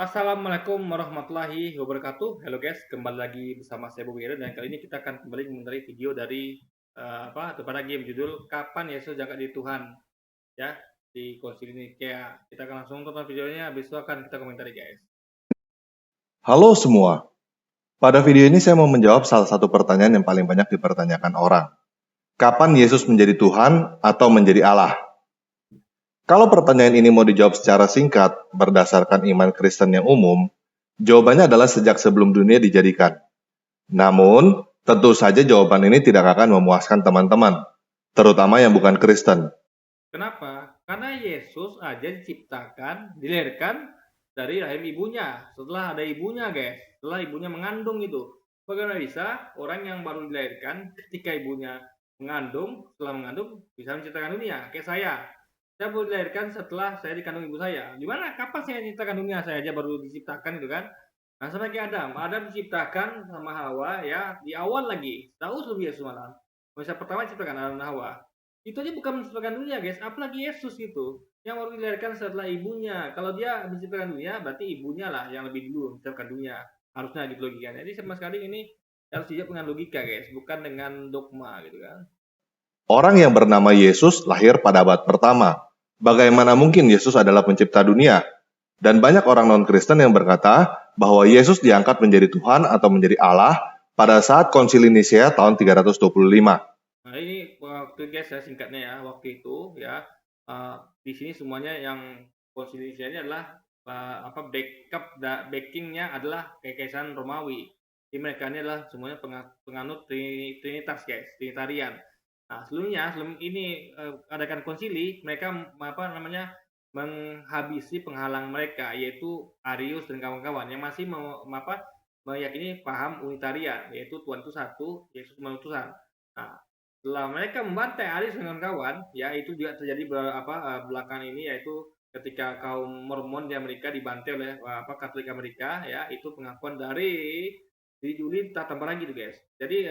Assalamualaikum warahmatullahi wabarakatuh. Halo guys, kembali lagi bersama saya Bobi Eden dan kali ini kita akan kembali mengenai video dari kepada game judul Kapan Yesus Diangkat jadi Tuhan ya di Konsili Nikea. Kita akan langsung tonton videonya, habis itu akan kita komentari guys. Halo semua, pada video ini saya mau menjawab salah satu pertanyaan yang paling banyak dipertanyakan orang. Kapan Yesus menjadi Tuhan atau menjadi Allah? Kalau pertanyaan ini mau dijawab secara singkat berdasarkan iman Kristen yang umum, jawabannya adalah sejak sebelum dunia dijadikan. Namun, tentu saja jawaban ini tidak akan memuaskan teman-teman, terutama yang bukan Kristen. Kenapa? Karena Yesus aja dilahirkan dari rahim ibunya. Setelah ada ibunya guys, setelah ibunya mengandung itu. Bagaimana bisa orang yang baru dilahirkan ketika ibunya setelah mengandung bisa menciptakan dunia? Kayak saya baru dilahirkan setelah saya dikandung ibu saya. Gimana? Kapan saya menciptakan dunia? Saya aja baru diciptakan itu kan. Nah, sama kayak Adam diciptakan sama Hawa ya di awal lagi, tahu sebelum Yesus malam. Masa pertama diciptakan Adam dan Hawa. Itu aja bukan menciptakan dunia guys, apalagi Yesus gitu yang baru dilahirkan setelah ibunya. Kalau dia menciptakan dunia berarti ibunya lah yang lebih dulu menciptakan dunia, harusnya gitu logikanya. Jadi sama sekali ini harus dijawab dengan logika guys, bukan dengan dogma gitu kan. Orang yang bernama Yesus lahir pada abad pertama. Bagaimana mungkin Yesus adalah pencipta dunia? Dan banyak orang non-Kristen yang berkata bahwa Yesus diangkat menjadi Tuhan atau menjadi Allah pada saat Konsili Nisea tahun 325. Nah ini waktu guys ya singkatnya ya, waktu itu ya di sini semuanya yang konstitusinya adalah backingnya adalah Kekaisaran Romawi. Jadi mereka ini adalah semuanya penganut Trinitas guys, Trinitarian. Nah sebelum ini adakan konsili, mereka menghabisi penghalang mereka yaitu Arius dan kawan-kawan yang masih meyakini paham Unitarian, yaitu Tuhan itu satu, Yesus menurut Tuhan. Nah, setelah mereka membantai Arius dengan kawan, ya itu juga terjadi belakangan ini, yaitu ketika kaum Mormon di Amerika dibantai oleh Katolik Amerika, ya itu pengakuan dari Juli Tatamparagi gitu guys. Jadi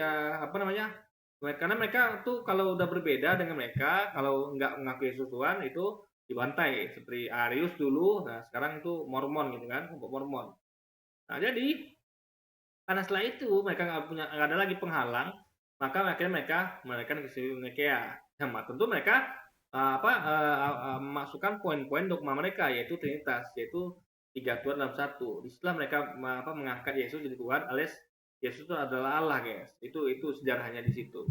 karena mereka tuh kalau udah berbeda dengan mereka, kalau nggak mengaku Yesus Tuhan itu dibantai seperti Arius dulu. Nah sekarang itu Mormon gitu kan, kelompok Mormon. Nah jadi karena setelah itu mereka nggak ada lagi penghalang, maka akhirnya mereka menaikkan Nikea. Nah, tentu mereka memasukkan poin-poin dogma mereka yaitu Trinitas, yaitu tiga Tuhan dalam satu. Disitulah mereka mengangkat Yesus jadi Tuhan, alias Yesus itu adalah Allah, guys. Itu sejarahnya di situ.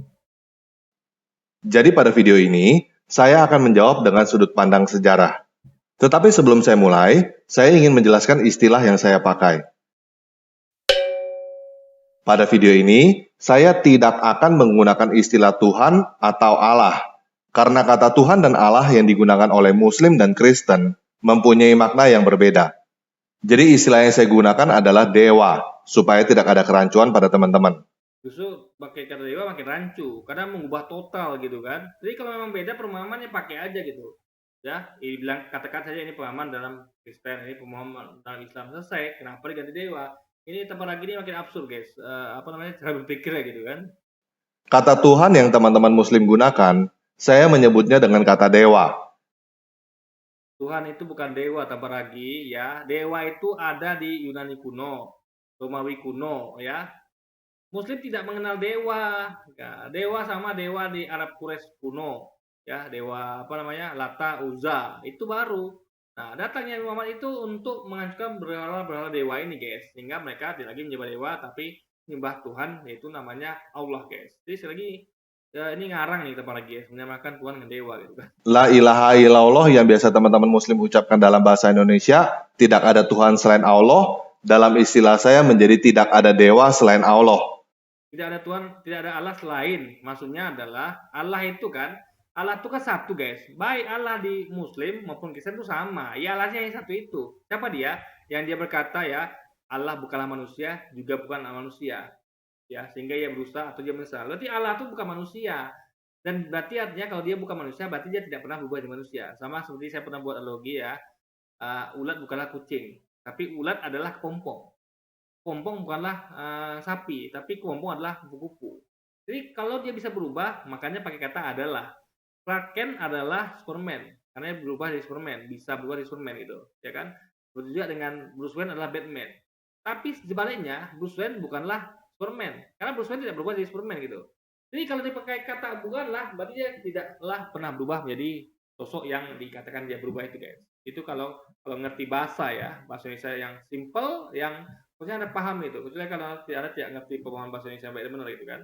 Jadi pada video ini, saya akan menjawab dengan sudut pandang sejarah. Tetapi sebelum saya mulai, saya ingin menjelaskan istilah yang saya pakai. Pada video ini, saya tidak akan menggunakan istilah Tuhan atau Allah, karena kata Tuhan dan Allah yang digunakan oleh Muslim dan Kristen mempunyai makna yang berbeda. Jadi istilah yang saya gunakan adalah dewa, supaya tidak ada kerancuan pada teman-teman. Justru pakai kata dewa makin rancu, karena mengubah total gitu kan. Jadi kalau memang beda pemahamannya pakai aja gitu. Ya, bilang katakan saja ini pemahaman dalam Kristen, ini pemahaman dalam Islam, selesai. Kenapa diganti dewa? Ini tempat lagi ini makin absurd guys. Cara berpikirnya gitu kan. Kata Tuhan yang teman-teman Muslim gunakan, saya menyebutnya dengan kata dewa. Tuhan itu bukan dewa tanpa lagi ya. Dewa itu ada di Yunani kuno, Romawi kuno ya. Muslim tidak mengenal dewa. Ya, dewa sama dewa di Arab Quraisy kuno. Ya, dewa Lata, Uzza, itu baru. Nah, datangnya Muhammad itu untuk menghancurkan berhala-berhala dewa ini, guys. Sehingga mereka tidak lagi menyembah dewa, tapi menyembah Tuhan, yaitu namanya Allah, guys. Jadi sekali lagi, ya, ini ngarang nih tempat lagi, ya, menyamakan Tuhan dengan dewa, gitu kan. La ilaha illallah yang biasa teman-teman Muslim ucapkan dalam bahasa Indonesia, tidak ada Tuhan selain Allah, dalam istilah saya menjadi tidak ada dewa selain Allah. Tidak ada Tuhan, tidak ada Allah selain. Maksudnya adalah Allah itu kan satu guys. Baik Allah di Muslim maupun Kristen itu sama. Ya Allahnya yang satu itu. Siapa dia? Yang dia berkata ya Allah bukanlah manusia, juga bukan manusia. Ya sehingga ia berusaha atau dia menyesal. Berarti Allah itu bukan manusia. Dan berarti artinya kalau dia bukan manusia, berarti dia tidak pernah berubah jadi manusia. Sama seperti saya pernah buat analogi ya. Ulat bukanlah kucing, tapi ulat adalah kepompong. Kepompong bukanlah sapi, tapi kepompong adalah kupu-kupu. Jadi kalau dia bisa berubah, makanya pakai kata adalah. Clark Kent adalah Superman, karena dia berubah dari Superman, bisa berubah dari Superman gitu, ya kan? Begitu juga dengan Bruce Wayne adalah Batman. Tapi sebaliknya, Bruce Wayne bukanlah Superman. Karena Bruce Wayne tidak berubah jadi Superman gitu. Jadi kalau dipakai kata bukanlah, berarti dia tidaklah pernah berubah menjadi sosok yang dikatakan dia berubah itu guys. Itu kalau ngerti bahasa ya, bahasa Indonesia yang simple, yang maksudnya Anda paham itu. Kecuali kalau Anda tidak ngerti pemahaman bahasa Indonesia yang baik dan benar gitu kan.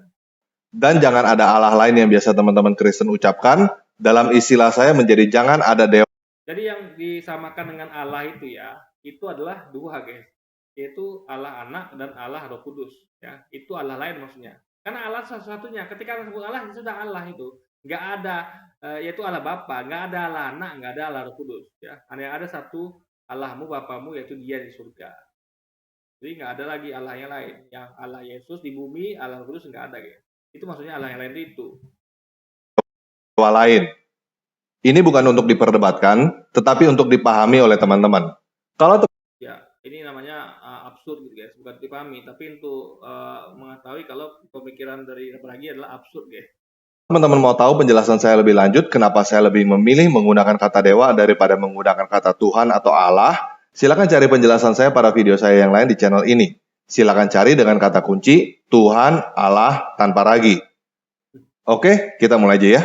Dan jangan ada Allah lain yang biasa teman-teman Kristen ucapkan. Dalam istilah saya menjadi jangan ada dewa. Jadi yang disamakan dengan Allah itu ya, itu adalah dua guys, yaitu Allah Anak dan Allah Roh Kudus ya. Itu Allah lain maksudnya. Karena Allah satu-satunya. Ketika disebut Allah itu sudah Allah itu. Nggak ada yaitu Allah Bapa, nggak ada Allah Anak, nggak ada Allah Roh Kudus ya. Hanya ada satu Allahmu Bapamu yaitu Dia di surga. Jadi nggak ada lagi Allah yang lain. Yang Allah Yesus di bumi, Allah Roh Kudus nggak ada guys. Itu maksudnya Allah yang lain itu. Dewa lain. Ini bukan untuk diperdebatkan, tetapi untuk dipahami oleh teman-teman. Kalau Ya, ini namanya absurd gitu guys, bukan dipahami, tapi untuk mengetahui kalau pemikiran dari Ragi adalah absurd guys. teman-teman mau tahu penjelasan saya lebih lanjut, kenapa saya lebih memilih menggunakan kata dewa daripada menggunakan kata Tuhan atau Allah, silakan cari penjelasan saya pada video saya yang lain di channel ini. Silakan cari dengan kata kunci Tuhan, Allah, tanpa ragi. Oke, kita mulai aja ya.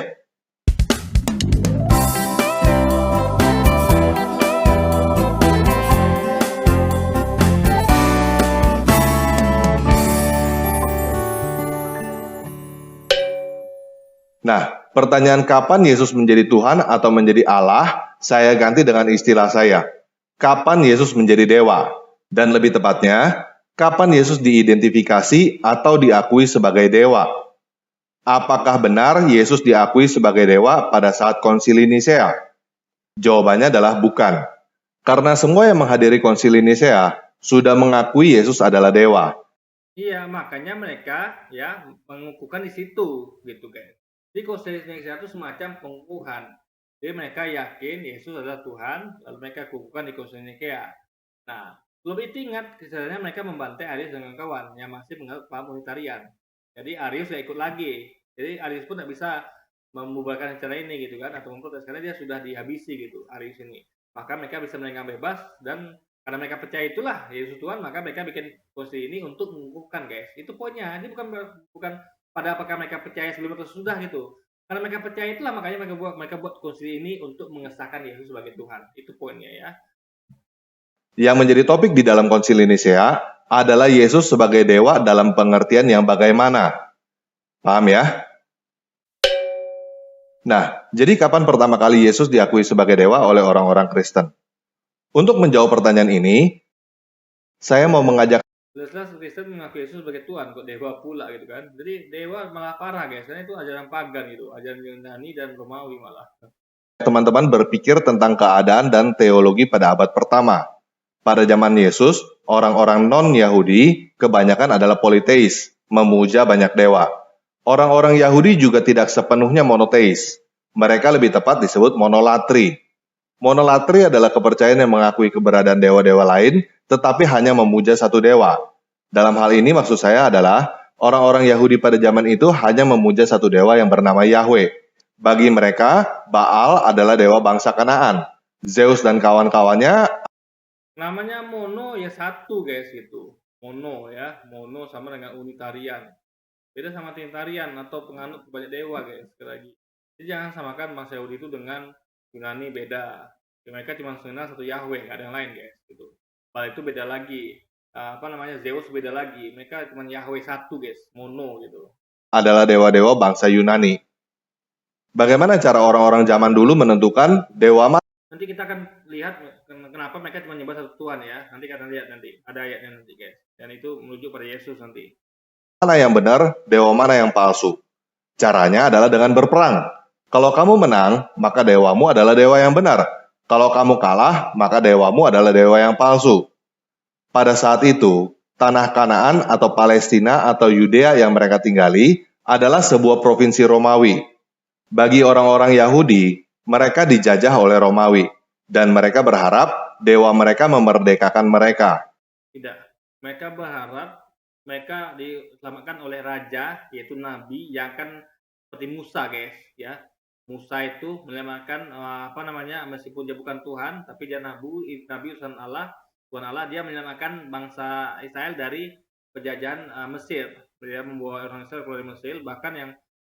Nah, pertanyaan kapan Yesus menjadi Tuhan atau menjadi Allah, saya ganti dengan istilah saya. Kapan Yesus menjadi dewa? Dan lebih tepatnya, kapan Yesus diidentifikasi atau diakui sebagai dewa? Apakah benar Yesus diakui sebagai dewa pada saat konsili Nisea? Jawabannya adalah bukan. Karena semua yang menghadiri konsili Nisea sudah mengakui Yesus adalah dewa. Iya, makanya mereka ya mengukuhkan di situ gitu guys. Jadi konsili Nikea itu semacam pengukuhan. Jadi mereka yakin Yesus adalah Tuhan, lalu mereka kukuhkan di konsili Nikea. Nah, lebih itu ingat sebenarnya mereka membantai Arius dengan kawan yang masih menganut paham Unitarian. Jadi Arius tidak ikut lagi. Jadi Arius pun tidak bisa membubarkan acara ini gitu kan, atau memprotes karena dia sudah dihabisi gitu Arius ini. Maka mereka bisa melenggang bebas, dan karena mereka percaya itulah Yesus Tuhan, maka mereka bikin konsili ini untuk mengukuhkan guys. Itu poinnya. Ini bukan pada apakah mereka percaya sebelum atau sudah gitu. Karena mereka percaya itulah makanya mereka buat konsili ini untuk mengesahkan Yesus sebagai Tuhan. Itu poinnya ya. Yang menjadi topik di dalam konsili Nisea adalah Yesus sebagai dewa dalam pengertian yang bagaimana. Paham ya? Nah, jadi kapan pertama kali Yesus diakui sebagai dewa oleh orang-orang Kristen? Untuk menjawab pertanyaan ini, saya mau mengajak Jelas-jelas Kristen mengaku Yesus sebagai Tuhan, kok dewa pula gitu kan. Jadi dewa malah parah guys, karena itu ajaran pagan gitu, ajaran Yunani dan Romawi malah. teman-teman berpikir tentang keadaan dan teologi pada abad pertama. Pada zaman Yesus, orang-orang non-Yahudi kebanyakan adalah politeis, memuja banyak dewa. Orang-orang Yahudi juga tidak sepenuhnya monoteis. Mereka lebih tepat disebut monolatri. Monolatri adalah kepercayaan yang mengakui keberadaan dewa-dewa lain, tetapi hanya memuja satu dewa. Dalam hal ini maksud saya adalah, orang-orang Yahudi pada zaman itu hanya memuja satu dewa yang bernama Yahweh. Bagi mereka, Baal adalah dewa bangsa Kanaan. Zeus dan kawan-kawannya Namanya mono ya satu guys gitu. Mono ya, mono sama dengan Unitarian. Beda sama Trinitarian atau penganut banyak dewa guys, sekali lagi. Jadi jangan samakan bangsa Yahudi itu dengan Yunani, beda. Mereka cuma mengenal satu Yahweh, nggak ada yang lain guys gitu. Baal itu beda lagi. Zeus beda lagi. Mereka cuma Yahweh satu guys, mono gitu. adalah dewa-dewa bangsa Yunani. Bagaimana cara orang-orang zaman dulu menentukan dewa Nanti kita akan lihat kenapa mereka cuma nyembah satu Tuhan ya. Nanti kita lihat nanti. Ada ayatnya nanti guys. Dan itu menuju pada Yesus nanti. mana yang benar, dewa mana yang palsu? Caranya adalah dengan berperang. Kalau kamu menang, maka dewamu adalah dewa yang benar. Kalau kamu kalah, maka dewamu adalah dewa yang palsu. Pada saat itu, tanah Kanaan atau Palestina atau Yudea yang mereka tinggali adalah sebuah provinsi Romawi. Bagi orang-orang Yahudi, mereka dijajah oleh Romawi, dan mereka berharap dewa mereka memerdekakan mereka. Tidak. Mereka berharap mereka diselamatkan oleh raja, yaitu nabi yang akan seperti Musa guys ya. Musa itu menyamakan meskipun dia bukan Tuhan, tapi dia nabi utusan Allah, Tuhan Allah, dia menyelamatkan bangsa Israel dari penjajahan Mesir. Dia membawa orang Israel keluar dari Mesir, bahkan yang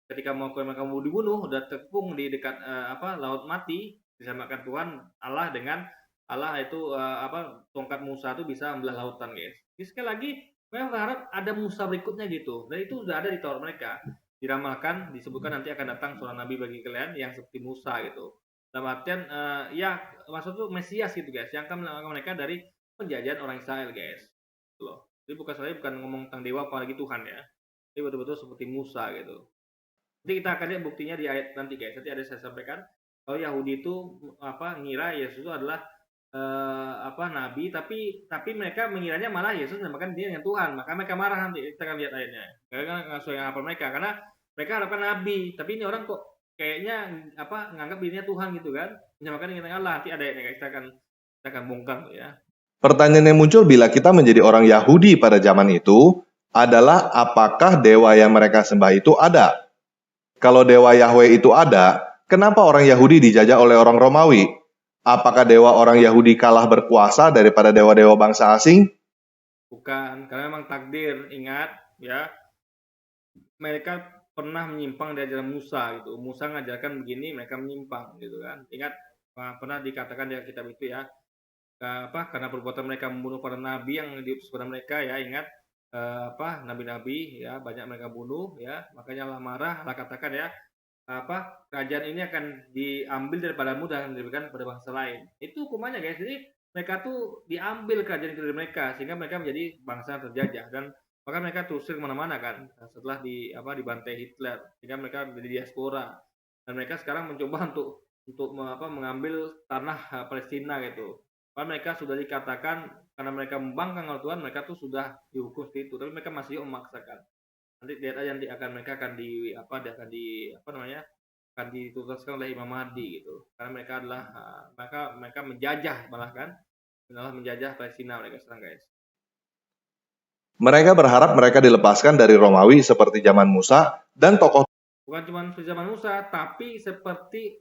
ketika mereka mau dibunuh udah terkepung di dekat laut mati, diselamatkan Tuhan Allah dengan Allah itu tongkat Musa itu bisa membelah lautan, guys. Jadi sekali lagi mereka berharap ada Musa berikutnya gitu, dan itu sudah ada di Taurat mereka. Diramalkan, disebutkan nanti akan datang seorang nabi bagi kalian yang seperti Musa gitu. Dalam artian maksud itu Mesias gitu, guys, yang akan menyelamatkan mereka dari penjajahan orang Israel, guys. Loh. Jadi bukan ngomong tentang dewa apalagi Tuhan ya. Jadi betul-betul seperti Musa gitu. Nanti kita akan lihat buktinya di ayat nanti, guys. Nanti ada saya sampaikan kalau Yahudi itu ngira Yesus itu adalah nabi, tapi mereka mengiranya malah Yesus menamakan dia dengan Tuhan. Maka mereka marah, nanti kita akan lihat ayatnya. Karena nggak sesuai dengan apa mereka, karena mereka harapkan nabi, tapi ini orang kok kayaknya nganggap dirinya Tuhan gitu kan, menyamakan dengan Allah. Nanti ada ayatnya, guys. Kita akan bongkar ya. Pertanyaan yang muncul bila kita menjadi orang Yahudi pada zaman itu adalah apakah dewa yang mereka sembah itu ada? Kalau dewa Yahweh itu ada, kenapa orang Yahudi dijajah oleh orang Romawi? Apakah dewa orang Yahudi kalah berkuasa daripada dewa-dewa bangsa asing? Bukan, karena memang takdir. Ingat ya, mereka pernah menyimpang dari ajaran Musa gitu. Musa ngajarkan begini, mereka menyimpang gitu kan. Ingat pernah dikatakan di kitab itu ya, karena perbuatan mereka membunuh para nabi yang diutus kepada mereka ya, ingat nabi-nabi ya banyak mereka bunuh ya, makanya Allah marah. Allah katakan ya, kerajaan ini akan diambil daripadamu dan diberikan kepada bangsa lain. Itu hukumannya, guys. Jadi mereka tuh diambil kerajaan itu dari mereka sehingga mereka menjadi bangsa yang terjajah, dan bahkan mereka terusir kemana-mana kan setelah dibantai Hitler, sehingga mereka menjadi diaspora, dan mereka sekarang mencoba untuk mengambil tanah Palestina gitu. Karena mereka sudah dikatakan karena mereka membangkang Allah Tuhan, mereka tuh sudah dihukum seperti itu, tapi mereka masih memaksakan. Nanti lihat aja, nanti mereka akan akan ditutaskan oleh Imam Mahdi gitu, karena mereka adalah mereka menjajah, malah menjajah Palestina mereka sekarang, guys. Mereka berharap mereka dilepaskan dari Romawi seperti zaman Musa dan tokoh. Bukan cuma seperti zaman Musa, tapi seperti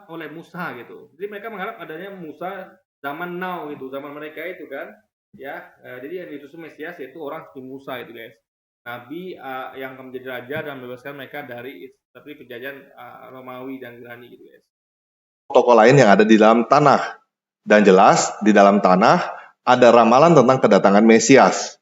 oleh Musa gitu. Jadi mereka mengharap adanya Musa zaman now gitu, zaman mereka itu kan ya. Jadi yang diutus Mesias yaitu orang seperti Musa itu, guys, nabi yang akan menjadi raja dan membebaskan mereka dari penjajahan Romawi dan Yunani gitu, guys. Tokoh lain yang ada di dalam tanah, dan jelas di dalam tanah ada ramalan tentang kedatangan Mesias.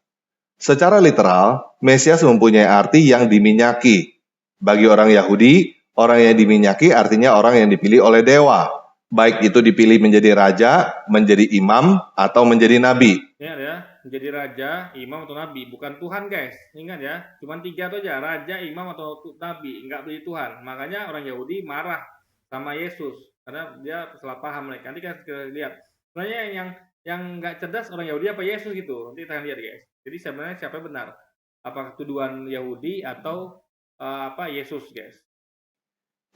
Secara literal, Mesias mempunyai arti yang diminyaki. Bagi orang Yahudi, orang yang diminyaki artinya orang yang dipilih oleh dewa. Baik itu dipilih menjadi raja, menjadi imam, atau menjadi nabi. Ingat ya, menjadi raja, imam, atau nabi. Bukan Tuhan, guys. Ingat ya, cuma 3 itu aja. Raja, imam, atau nabi. Enggak beli Tuhan. Makanya orang Yahudi marah sama Yesus, karena dia salah paham mereka. Nanti kita lihat. Sebenarnya yang nggak cerdas orang Yahudi apa Yesus gitu. Nanti kita lihat, guys. Jadi sebenarnya siapa yang benar? Apakah tuduhan Yahudi atau Yesus, guys?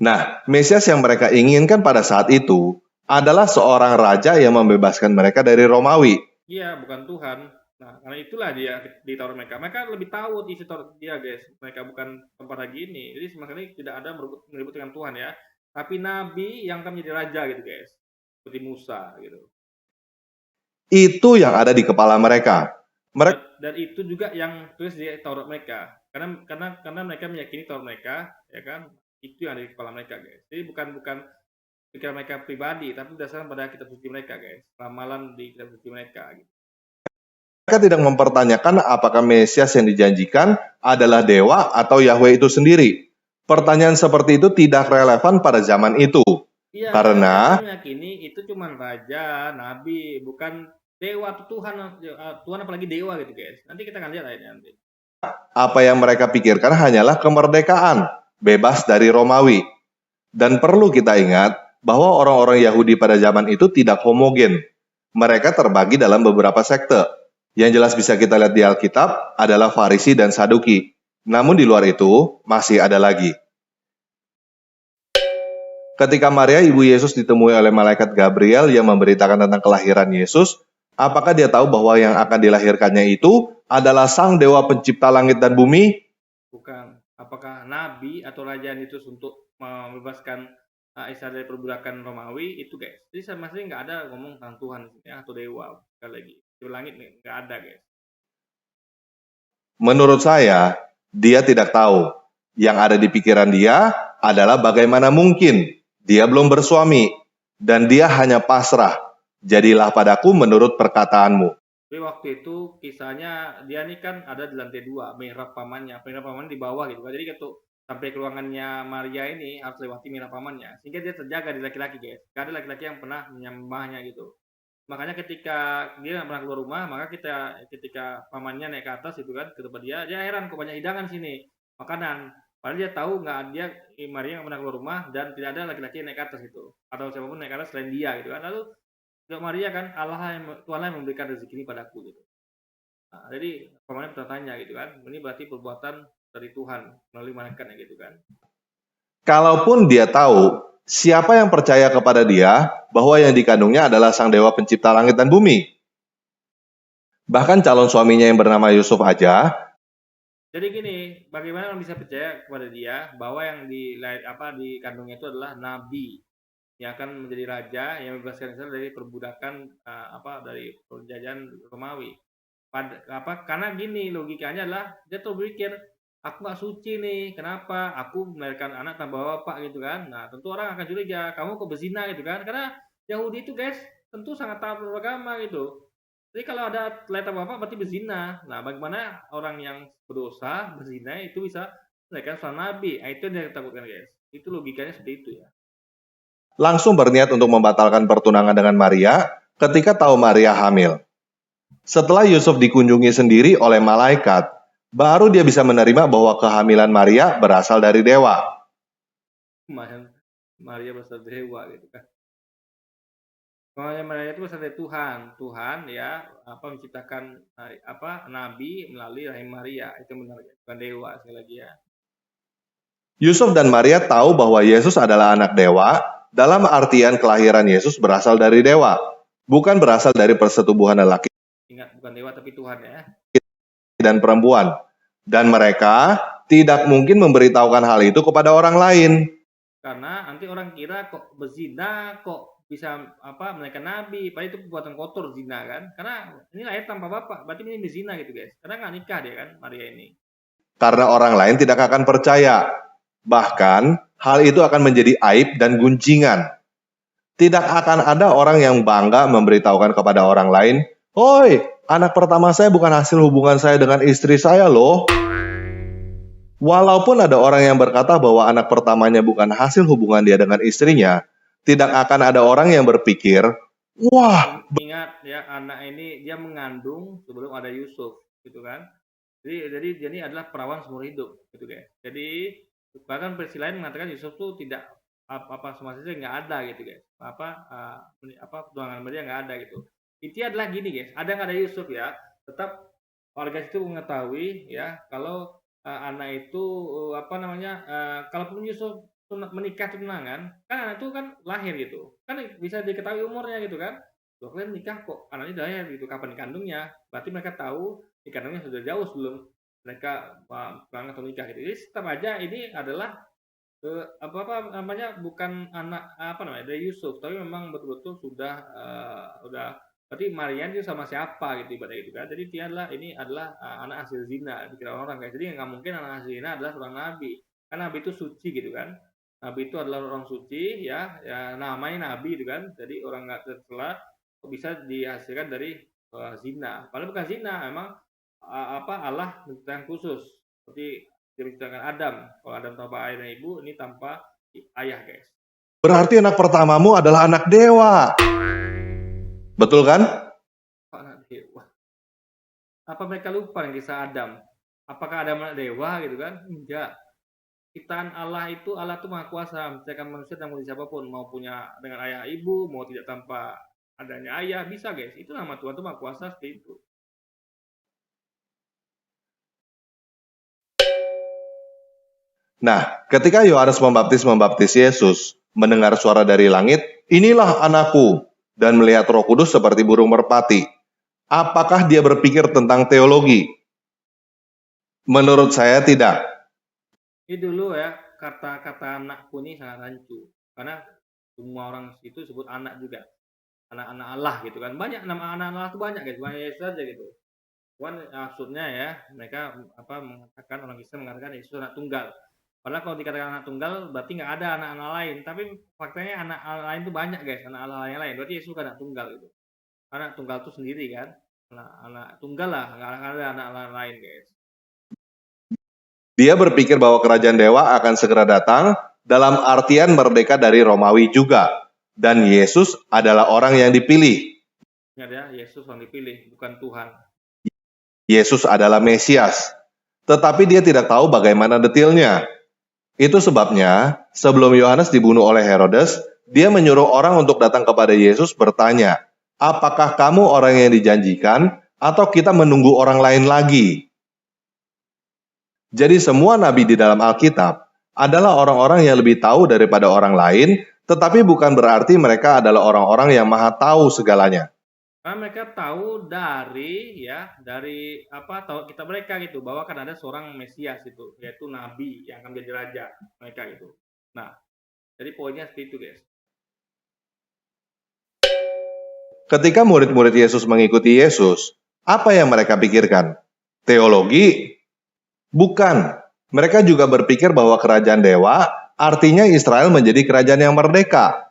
Nah, Mesias yang mereka inginkan pada saat itu adalah seorang raja yang membebaskan mereka dari Romawi. Iya, bukan Tuhan. Nah, karena itulah dia di Taurat mereka. Mereka lebih tahu isi Taurat dia, guys. Mereka bukan tempat lagi ini. Jadi sama sekali tidak ada meribut dengan Tuhan ya. Tapi nabi yang akan menjadi raja gitu, guys. Seperti Musa gitu. Itu yang ada di kepala mereka. Dan itu juga yang tulis di Taurat mereka. Karena mereka meyakini Taurat mereka, ya kan? Itu yang ada di kepala mereka, guys. Jadi bukan pikiran mereka pribadi, tapi berdasarkan pada kitab suci mereka, guys. Ramalan di kitab suci mereka gitu. Mereka tidak mempertanyakan apakah Mesias yang dijanjikan adalah dewa atau Yahweh itu sendiri. Pertanyaan seperti itu tidak relevan pada zaman itu. Iya, karena meyakini itu cuma raja, nabi, bukan dewa atau Tuhan apalagi dewa gitu, guys. Nanti kita akan lihat ayatnya nanti. Apa yang mereka pikirkan hanyalah kemerdekaan, bebas dari Romawi. Dan perlu kita ingat bahwa orang-orang Yahudi pada zaman itu tidak homogen. Mereka terbagi dalam beberapa sekte. Yang jelas bisa kita lihat di Alkitab adalah Farisi dan Saduki. Namun di luar itu masih ada lagi. Ketika Maria, ibu Yesus, ditemui oleh malaikat Gabriel yang memberitakan tentang kelahiran Yesus, apakah dia tahu bahwa yang akan dilahirkannya itu adalah sang dewa pencipta langit dan bumi? Bukan. apakah nabi atau raja yang diutus untuk membebaskan Isa dari perbudakan Romawi itu guys. Jadi sama sekali nggak ada ngomong tentang Tuhan ya, atau dewa sekali lagi. Di langit nggak ada guys. Menurut saya, dia tidak tahu. Yang ada di pikiran dia adalah bagaimana mungkin dia belum bersuami dan dia hanya pasrah. Jadilah padaku menurut perkataanmu. Tapi waktu itu kisahnya dia nih kan ada di lantai 2, mihrab pamannya. Mihrab pamannya di bawah gitu kan. Jadi gitu sampai ke ruangannya Maria ini harus lewati mihrab pamannya. Sehingga dia terjaga di laki-laki guys. Gak ada laki-laki yang pernah menyembahnya gitu. Makanya ketika dia nggak pernah keluar rumah, maka ketika pamannya naik ke atas itu kan ke tempat dia heran kok banyak hidangan sini, makanan. Padahal dia tahu nggak dia Maria nggak pernah keluar rumah dan tidak ada laki-laki yang naik ke atas itu atau siapapun naik ke atas selain dia gitu kan. Lalu untuk Maria kan Tuhan yang memberikan rezeki ini padaku gitu. Nah, jadi pamannya bertanya gitu kan, ini berarti perbuatan dari Tuhan melalui malaikatnya gitu kan. Kalaupun dia tahu, siapa yang percaya kepada dia bahwa yang dikandungnya adalah sang dewa pencipta langit dan bumi? Bahkan calon suaminya yang bernama Yusuf aja. Jadi gini, bagaimana orang bisa percaya kepada dia bahwa yang dikandungnya itu adalah nabi yang akan menjadi raja yang membebaskan Israel dari perbudakan dari penjajahan Romawi. Karena gini logikanya adalah dia tuh berpikir aku nggak suci nih, kenapa aku melahirkan anak tanpa bapak gitu kan. Nah tentu orang akan curiga kamu kok berzina gitu kan, karena Yahudi itu guys tentu sangat taat beragama gitu. Jadi kalau ada ternyata bapak berarti berzina. Nah bagaimana orang yang berdosa berzina itu bisa melahirkan seorang nabi? Nah, itu yang dia takutkan guys. Itu logikanya seperti itu ya. Langsung berniat untuk membatalkan pertunangan dengan Maria ketika tahu Maria hamil. Setelah Yusuf dikunjungi sendiri oleh malaikat, baru dia bisa menerima bahwa kehamilan Maria berasal dari dewa. Maria berasal dari dewa gitu kan. Maria itu berasal dari Tuhan ya menciptakan nabi melalui rahim Maria, itu benar bukan dewa sekali lagi ya. Yusuf dan Maria tahu bahwa Yesus adalah anak dewa dalam artian kelahiran Yesus berasal dari dewa, bukan berasal dari persetubuhan lelaki. Ingat, bukan dewa tapi Tuhan ya. Dan perempuan. Dan mereka tidak mungkin memberitahukan hal itu kepada orang lain. Karena nanti orang kira kok berzina, kok bisa menaikkan nabi, padahal itu perbuatan kotor zina kan. Karena ini lahir tanpa bapak, berarti ini berzina gitu guys. Karena nggak nikah dia kan Maria ini. Karena orang lain tidak akan percaya. Bahkan hal itu akan menjadi aib dan gunjingan. Tidak akan ada orang yang bangga memberitahukan kepada orang lain, "Oi, anak pertama saya bukan hasil hubungan saya dengan istri saya loh." Walaupun ada orang yang berkata bahwa anak pertamanya bukan hasil hubungan dia dengan istrinya, tidak akan ada orang yang berpikir, "Wah." Ingat ya, anak ini dia mengandung sebelum ada Yusuf, gitu kan. Jadi ini adalah perawan seumur hidup, gitu guys. Jadi bahkan versi lain mengatakan Yusuf tuh tidak sama saja nggak ada gitu guys. Perjuangan Maria nggak ada gitu. Intinya adalah gini guys, ada nggak ada Yusuf ya, tetap warga situ mengetahui ya kalau anak itu kalaupun Yusuf menikah tunangan, kan anak itu kan lahir gitu, kan bisa diketahui umurnya gitu kan. Loh, kalian nikah kok anaknya udah lahir gitu, kapan dikandungnya? Berarti mereka tahu dikandungnya sudah jauh sebelum mereka berangkat atau nikah gitu. Jadi tetap aja ini adalah bukan anak dari Yusuf, tapi memang betul-betul sudah berarti Maria itu sama siapa gitu ibadah itu kan. Jadi dia adalah anak hasil zina dikira orang guys. Jadi nggak mungkin anak hasil zina adalah seorang nabi. Karena nabi itu suci gitu kan. Nabi itu adalah orang suci ya namanya nabi gitu kan. Jadi orang nggak tercela kok bisa dihasilkan dari zina. Padahal bukan zina, memang Allah menciptakan khusus. Seperti dia menciptakan Adam. Kalau Adam tanpa ayah dan ibu, ini tanpa ayah guys. Berarti anak pertamamu adalah anak dewa. Betul kan? Anak dewa. Apa mereka lupa yang kisah Adam? Apakah Adam anak dewa gitu kan? Enggak. Ciptaan Allah itu Maha Kuasa, menciptakan manusia dan manusia siapapun, mau punya dengan ayah ibu, mau tidak tanpa adanya ayah, bisa guys. Itu nama Tuhan itu Maha Kuasa seperti itu. Nah, ketika Yohanes membaptis Yesus, mendengar suara dari langit, "Inilah anakku," dan melihat Roh Kudus seperti burung merpati. Apakah dia berpikir tentang teologi? Menurut saya tidak. Ini dulu ya, kata-kata anakku ini sangat rancu. Karena semua orang itu sebut anak juga. Anak-anak Allah gitu kan. Banyak nama anak Allah itu banyak guys, banyak Yesus aja gitu. Cuman maksudnya ya, mereka mengatakan orang Kristen mengatakan Yesus anak tunggal. Padahal kalau dikatakan anak tunggal berarti nggak ada anak-anak lain. Tapi faktanya anak Allah lain itu banyak guys, anak Allah yang lain. Berarti Yesus anak tunggal gitu. Anak tunggal itu sendiri kan. Anak tunggal lah, nggak ada anak Allah lain guys. Dia berpikir bahwa kerajaan dewa akan segera datang dalam artian merdeka dari Romawi juga. Dan Yesus adalah orang yang dipilih. Ingat ya, Yesus yang dipilih, bukan Tuhan. Yesus adalah Mesias. Tetapi dia tidak tahu bagaimana detailnya. Itu sebabnya, sebelum Yohanes dibunuh oleh Herodes, dia menyuruh orang untuk datang kepada Yesus bertanya, apakah kamu orang yang dijanjikan, atau kita menunggu orang lain lagi? Jadi semua nabi di dalam Alkitab adalah orang-orang yang lebih tahu daripada orang lain, tetapi bukan berarti mereka adalah orang-orang yang maha tahu segalanya. Karena mereka tahu dari tahu kita mereka gitu bahwa akan ada seorang Mesias itu, yaitu nabi yang akan menjadi raja mereka gitu. Nah, jadi poinnya seperti itu guys. Ketika murid-murid Yesus mengikuti Yesus, apa yang mereka pikirkan? Teologi? Bukan. Mereka juga berpikir bahwa kerajaan dewa artinya Israel menjadi kerajaan yang merdeka.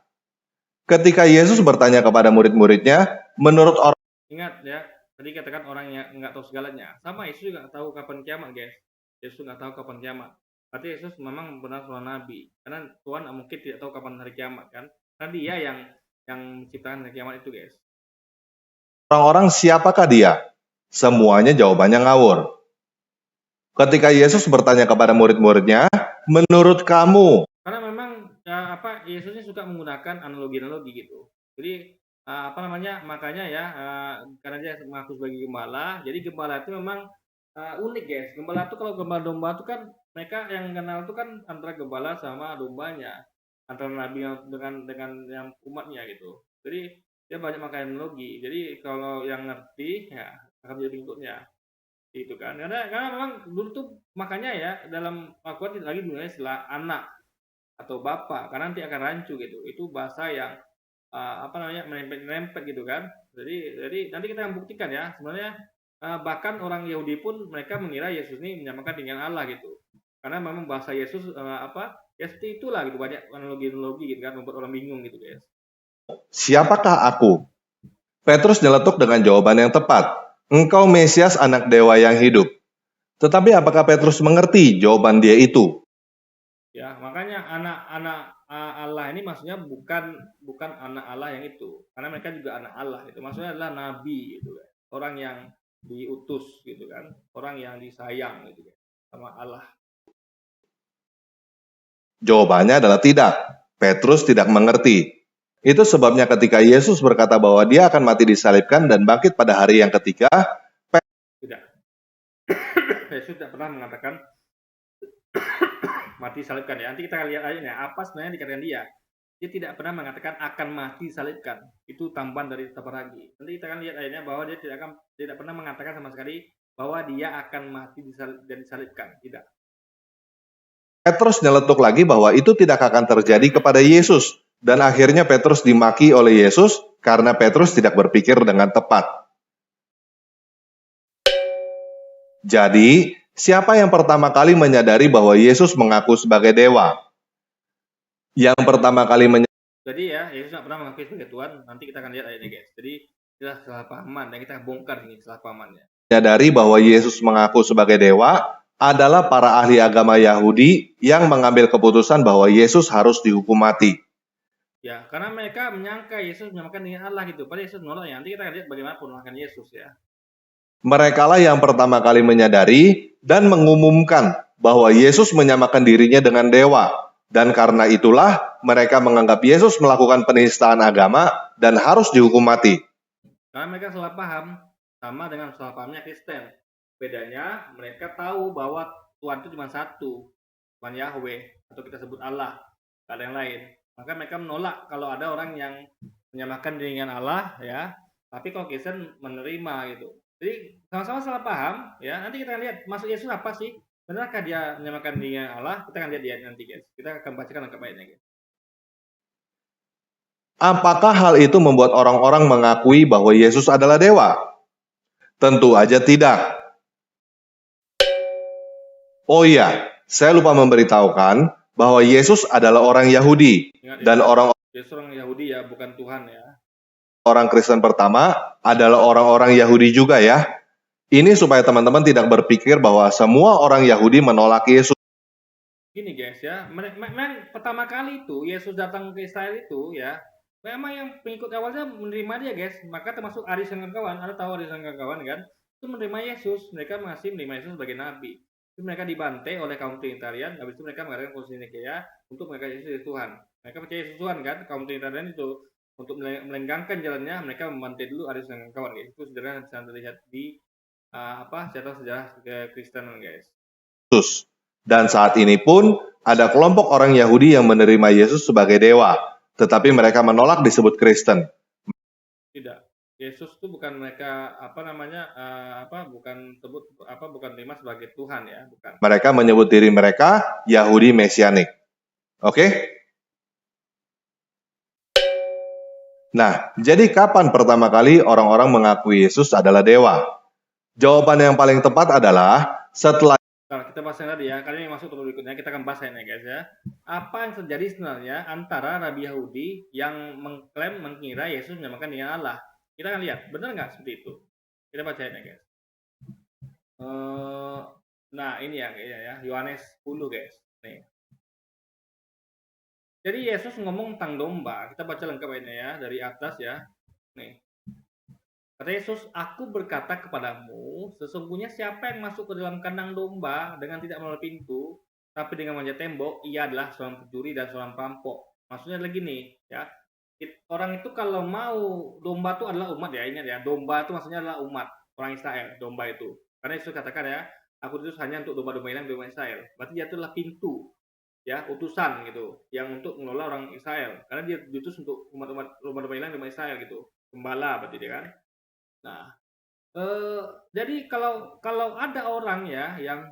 Ketika Yesus bertanya kepada murid-muridnya, menurut orang Ingat ya, tadi katakan orang yang nggak tahu segalanya. Sama Yesus juga nggak tahu kapan kiamat guys. Yesus nggak tahu kapan kiamat. Berarti Yesus memang benar seorang nabi. Karena Tuhan mungkin tidak tahu kapan hari kiamat kan. Karena dia yang menciptakan hari kiamat itu guys. orang-orang siapakah dia? Semuanya jawabannya ngawur. Ketika Yesus bertanya kepada murid-muridnya, menurut kamu, Karena memang Yesus ini suka menggunakan analogi-analogi gitu. Jadi makanya ya karena dia mengaku sebagai gembala, jadi gembala itu memang unik guys. Gembala itu kalau gembala domba itu kan mereka yang kenal itu kan antara gembala sama dombanya, antara nabi dengan yang umatnya gitu. Jadi dia banyak makan analogi. Jadi kalau yang ngerti ya akan jadi pengikutnya gitu kan. Karena memang dulu tuh makanya ya dalam Al-Quran tidak lagi digunakan istilah anak atau bapak karena nanti akan rancu gitu. Itu bahasa yang merempet gitu kan. Jadi nanti kita akan buktikan ya sebenarnya bahkan orang Yahudi pun mereka mengira Yesus ini menyamakan dengan Allah gitu. Karena memang bahasa Yesus ya seperti itulah gitu, banyak analogi-analogi gitu kan, membuat orang bingung gitu guys. siapakah aku? Petrus nyeletuk dengan jawaban yang tepat. Engkau Mesias anak dewa yang hidup. Tetapi apakah Petrus mengerti jawaban dia itu? Ya, makanya anak-anak Allah ini maksudnya bukan anak Allah yang itu. Karena mereka juga anak Allah itu. Maksudnya adalah nabi gitu kan. Orang yang diutus gitu kan. Orang yang disayang gitu kan sama Allah. Jawabannya adalah tidak. Petrus tidak mengerti. Itu sebabnya ketika Yesus berkata bahwa dia akan mati disalibkan dan bangkit pada hari yang ketiga, Tidak. Yesus tidak pernah mengatakan mati salibkan ya. Nanti kita lihat aja nih apa sebenarnya dikatakan dia. Dia tidak pernah mengatakan akan mati salibkan. Itu tambahan dari Tabaragi. Nanti kita akan lihat akhirnya bahwa dia tidak pernah mengatakan sama sekali bahwa dia akan mati dan disalibkan. Tidak. Petrus nyeletuk lagi bahwa itu tidak akan terjadi kepada Yesus. Dan akhirnya Petrus dimaki oleh Yesus karena Petrus tidak berpikir dengan tepat. Jadi, siapa yang pertama kali menyadari bahwa Yesus mengaku sebagai dewa? Yang pertama kali Jadi ya, Yesus tidak pernah mengakui sebagai Tuhan. Nanti kita akan lihat akhirnya guys. Jadi itulah kesalahpahaman dan kita bongkar ini kesalahpahamannya. menyadari bahwa Yesus mengaku sebagai dewa adalah para ahli agama Yahudi yang mengambil keputusan bahwa Yesus harus dihukum mati. Ya, karena mereka menyangka Yesus menyamakan dengan Allah gitu. Padahal Yesus menolak ya. Nanti kita akan lihat bagaimana penolakan Yesus ya. Merekalah yang pertama kali menyadari dan mengumumkan bahwa Yesus menyamakan dirinya dengan dewa. Dan karena itulah mereka menganggap Yesus melakukan penistaan agama dan harus dihukum mati. Karena mereka salah paham sama dengan salah pahamnya Kristen. Bedanya mereka tahu bahwa Tuhan itu cuma satu, Tuhan Yahweh atau kita sebut Allah, tidak ada yang lain. Maka mereka menolak kalau ada orang yang menyamakan diri dengan Allah ya. Tapi kalau Kristen menerima gitu. Jadi sama-sama salah paham ya. Nanti kita lihat maksud Yesus apa sih? Benarkah dia menyamakan dirinya Allah? Kita akan lihat dia nanti, guys. Kita akan bacakan lengkap ayatnya, guys. Apakah hal itu membuat orang-orang mengakui bahwa Yesus adalah dewa? Tentu aja tidak. Oh iya, saya lupa memberitahukan bahwa Yesus adalah orang Yahudi Ingat ya, dan Yesus orang Yahudi ya, bukan Tuhan ya. orang Kristen pertama adalah orang-orang Yahudi juga ya. Ini supaya teman-teman tidak berpikir bahwa semua orang Yahudi menolak Yesus. Gini guys ya, memang pertama kali itu Yesus datang ke Israel itu ya, memang yang pengikut awalnya menerima dia guys, maka termasuk arisan kawan, Anda tahu arisan kawan kan, itu menerima Yesus, mereka masih menerima Yesus sebagai nabi. Itu mereka dibantai oleh kaum Trinitarian, habis itu mereka mengadakan konsil Nikea untuk mereka Yesus Tuhan. Mereka percaya Yesus Tuhan kan, kaum Trinitarian itu untuk melenggangkan jalannya, mereka membantai dulu arisan kawan guys. Itu sederhana bisa terlihat di sejarah Kristen guys. Dan saat ini pun ada kelompok orang Yahudi yang menerima Yesus sebagai dewa, tetapi mereka menolak disebut Kristen. Tidak. Yesus itu bukan mereka bukan terima sebagai Tuhan ya, bukan. Mereka menyebut diri mereka Yahudi Mesianik. Oke? Nah, jadi kapan pertama kali orang-orang mengakui Yesus adalah dewa? Jawaban yang paling tepat adalah setelah. Nah, kita bahas yang tadi ya, kali ini masuk ke berikutnya, kita akan bahas ini guys ya. Apa yang terjadi sebenarnya antara Rabi Yahudi yang mengira Yesus menyamakan dengan Allah? Kita akan lihat, benar nggak seperti itu? Kita baca ini guys. Nah ini ya, Yohanes 10 guys. Nih. Jadi Yesus ngomong tentang domba. Kita baca lengkap ini ya dari atas ya. Nih. Kata Yesus, aku berkata kepadamu, sesungguhnya siapa yang masuk ke dalam kandang domba dengan tidak melalui pintu, tapi dengan manjat tembok, ia adalah seorang pencuri dan seorang perampok. Maksudnya lagi nih, ya. Orang itu kalau mau, domba itu adalah umat ya, ingat ya. Domba itu maksudnya adalah umat, orang Israel, domba itu. Karena Yesus katakan ya, aku diutus hanya untuk domba-domba hilang domba Israel. Berarti dia itu adalah pintu, ya, utusan gitu, yang untuk mengelola orang Israel. Karena dia diutus untuk umat-umat domba-domba hilang domba Israel gitu. Gembala berarti dia kan. Nah, jadi kalau ada orang ya yang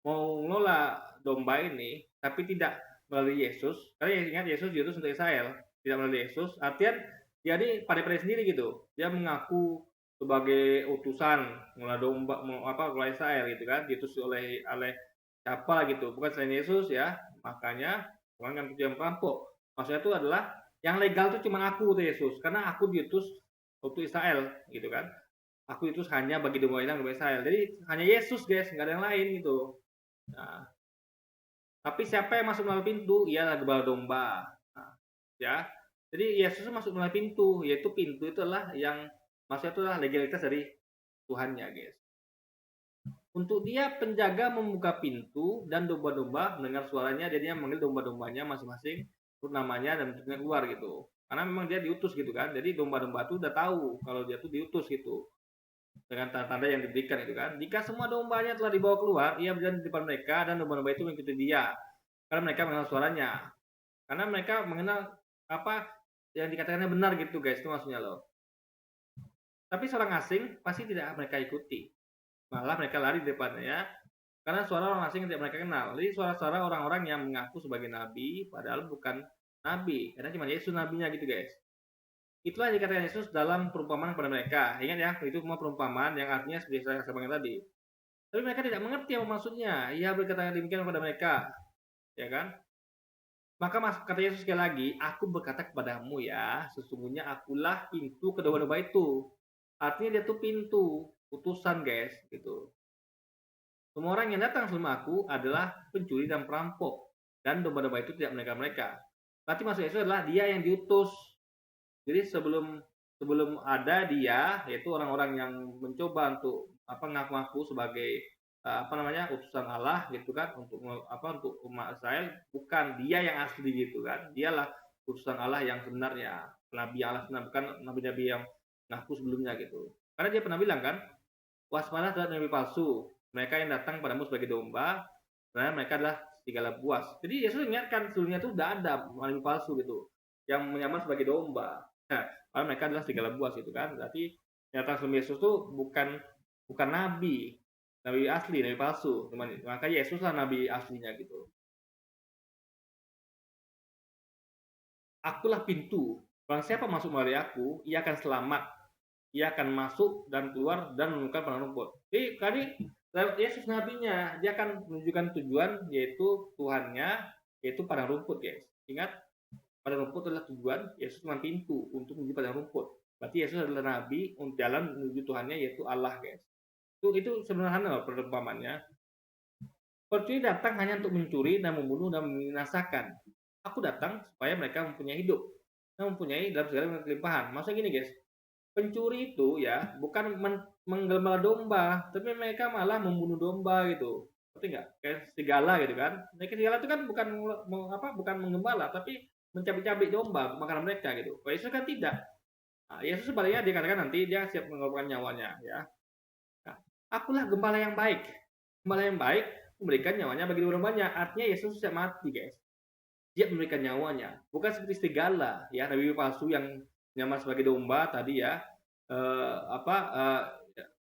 mau ngelola domba ini tapi tidak melalui Yesus, karena ingat Yesus diutus untuk Israel, tidak melalui Yesus, artian jadi pada sendiri gitu. Dia mengaku sebagai utusan mengelola domba, mengelola Israel gitu kan, diutus oleh siapa gitu, bukan selain Yesus ya. Makanya orang yang tujuan perampok. Maksudnya itu adalah yang legal itu cuma aku tuh Yesus, karena aku diutus untuk Israel gitu kan. Aku itu hanya bagi domba hilang domba Israel. Jadi hanya Yesus guys, nggak ada yang lain gitu. Nah, tapi siapa yang masuk melalui pintu? Ialah gembala domba. Nah, ya. Jadi Yesus masuk melalui pintu, yaitu pintu itu adalah yang maksudnya itu adalah legalitas dari Tuhannya guys. Untuk dia penjaga membuka pintu dan domba-domba mendengar suaranya, jadinya memanggil domba-dombanya masing-masing menurut namanya dan bentuknya keluar gitu. Karena memang dia diutus gitu kan. Jadi domba-domba itu udah tahu kalau dia tuh diutus gitu. Dengan tanda-tanda yang diberikan itu kan. Jika semua dombanya telah dibawa keluar, ia berjalan di depan mereka dan domba-domba itu mengikuti dia. Karena mereka mengenal suaranya. Karena mereka mengenal apa yang dikatakannya benar gitu guys, itu maksudnya loh. Tapi seorang asing pasti tidak mereka ikuti. Malah mereka lari di depannya karena suara orang asing yang tidak mereka kenal. Jadi suara-suara orang-orang yang mengaku sebagai nabi padahal bukan nabi, karena cuma Yesus nabinya gitu guys. Itulah yang dikatakan Yesus dalam perumpamaan kepada mereka. Ingat ya, itu semua perumpamaan yang artinya seperti saya sampaikan tadi. Tapi mereka tidak mengerti apa maksudnya. Ia berkata demikian kepada mereka, ya kan? Maka kata Yesus sekali lagi, aku berkata kepadamu ya, sesungguhnya akulah pintu ke domba-domba itu. Artinya dia tuh pintu, utusan guys, gitu. Semua orang yang datang sebelum aku adalah pencuri dan perampok, dan domba-domba itu tidak mereka. Berarti maksud Yesus adalah dia yang diutus. Jadi sebelum ada dia, yaitu orang-orang yang mencoba untuk ngaku-ngaku sebagai utusan Allah gitu kan, untuk umat Israel, bukan dia yang asli gitu kan. Dialah utusan Allah yang sebenarnya, nabi Allah sebenarnya, bukan nabi-nabi yang ngaku sebelumnya gitu. Karena dia pernah bilang kan, waspada terhadap nabi palsu, mereka yang datang padamu sebagai domba, sebenarnya mereka adalah serigala buas. Jadi Yesus ingatkan sebelumnya itu sudah ada nabi palsu gitu, yang menyamar sebagai domba. Nah, karena mereka adalah serigala buas gitu kan. Berarti yang datang sebelum Yesus itu bukan nabi, nabi asli, nabi palsu. Maka Yesuslah nabi aslinya gitu. Akulah pintu. Barang siapa masuk melalui aku, ia akan selamat. Ia akan masuk dan keluar dan menemukan padang rumput. Jadi tadi lewat Yesus nabinya, dia akan menunjukkan tujuan, yaitu Tuhannya, yaitu padang rumput, guys. Ingat, padang rumput adalah tujuan, Yesus cuma pintu untuk menuju padang rumput. Berarti Yesus adalah nabi untuk jalan menuju Tuhannya, yaitu Allah, guys. Itu sebenarnya perumpamannya. Pencuri datang hanya untuk mencuri dan membunuh dan membinasakan. Aku datang supaya mereka mempunyai hidup dan mempunyai dalam segala kelimpahan. Maksudnya gini, guys. Pencuri itu ya bukan menggembala domba, tapi mereka malah membunuh domba gitu. Ngerti nggak? Kayak serigala gitu kan. Mereka serigala itu kan bukan menggembala, tapi mencabik-cabik domba makanan mereka gitu. Kalau Yesus kan tidak. Nah, Yesus sebaliknya dikatakan nanti dia siap mengorbankan nyawanya ya. Nah, akulah gembala yang baik. Gembala yang baik memberikan nyawanya bagi domba-dombanya. Artinya Yesus siap mati, guys. Dia memberikan nyawanya. Bukan seperti serigala ya, nabi palsu yang nyamar sebagai domba tadi ya.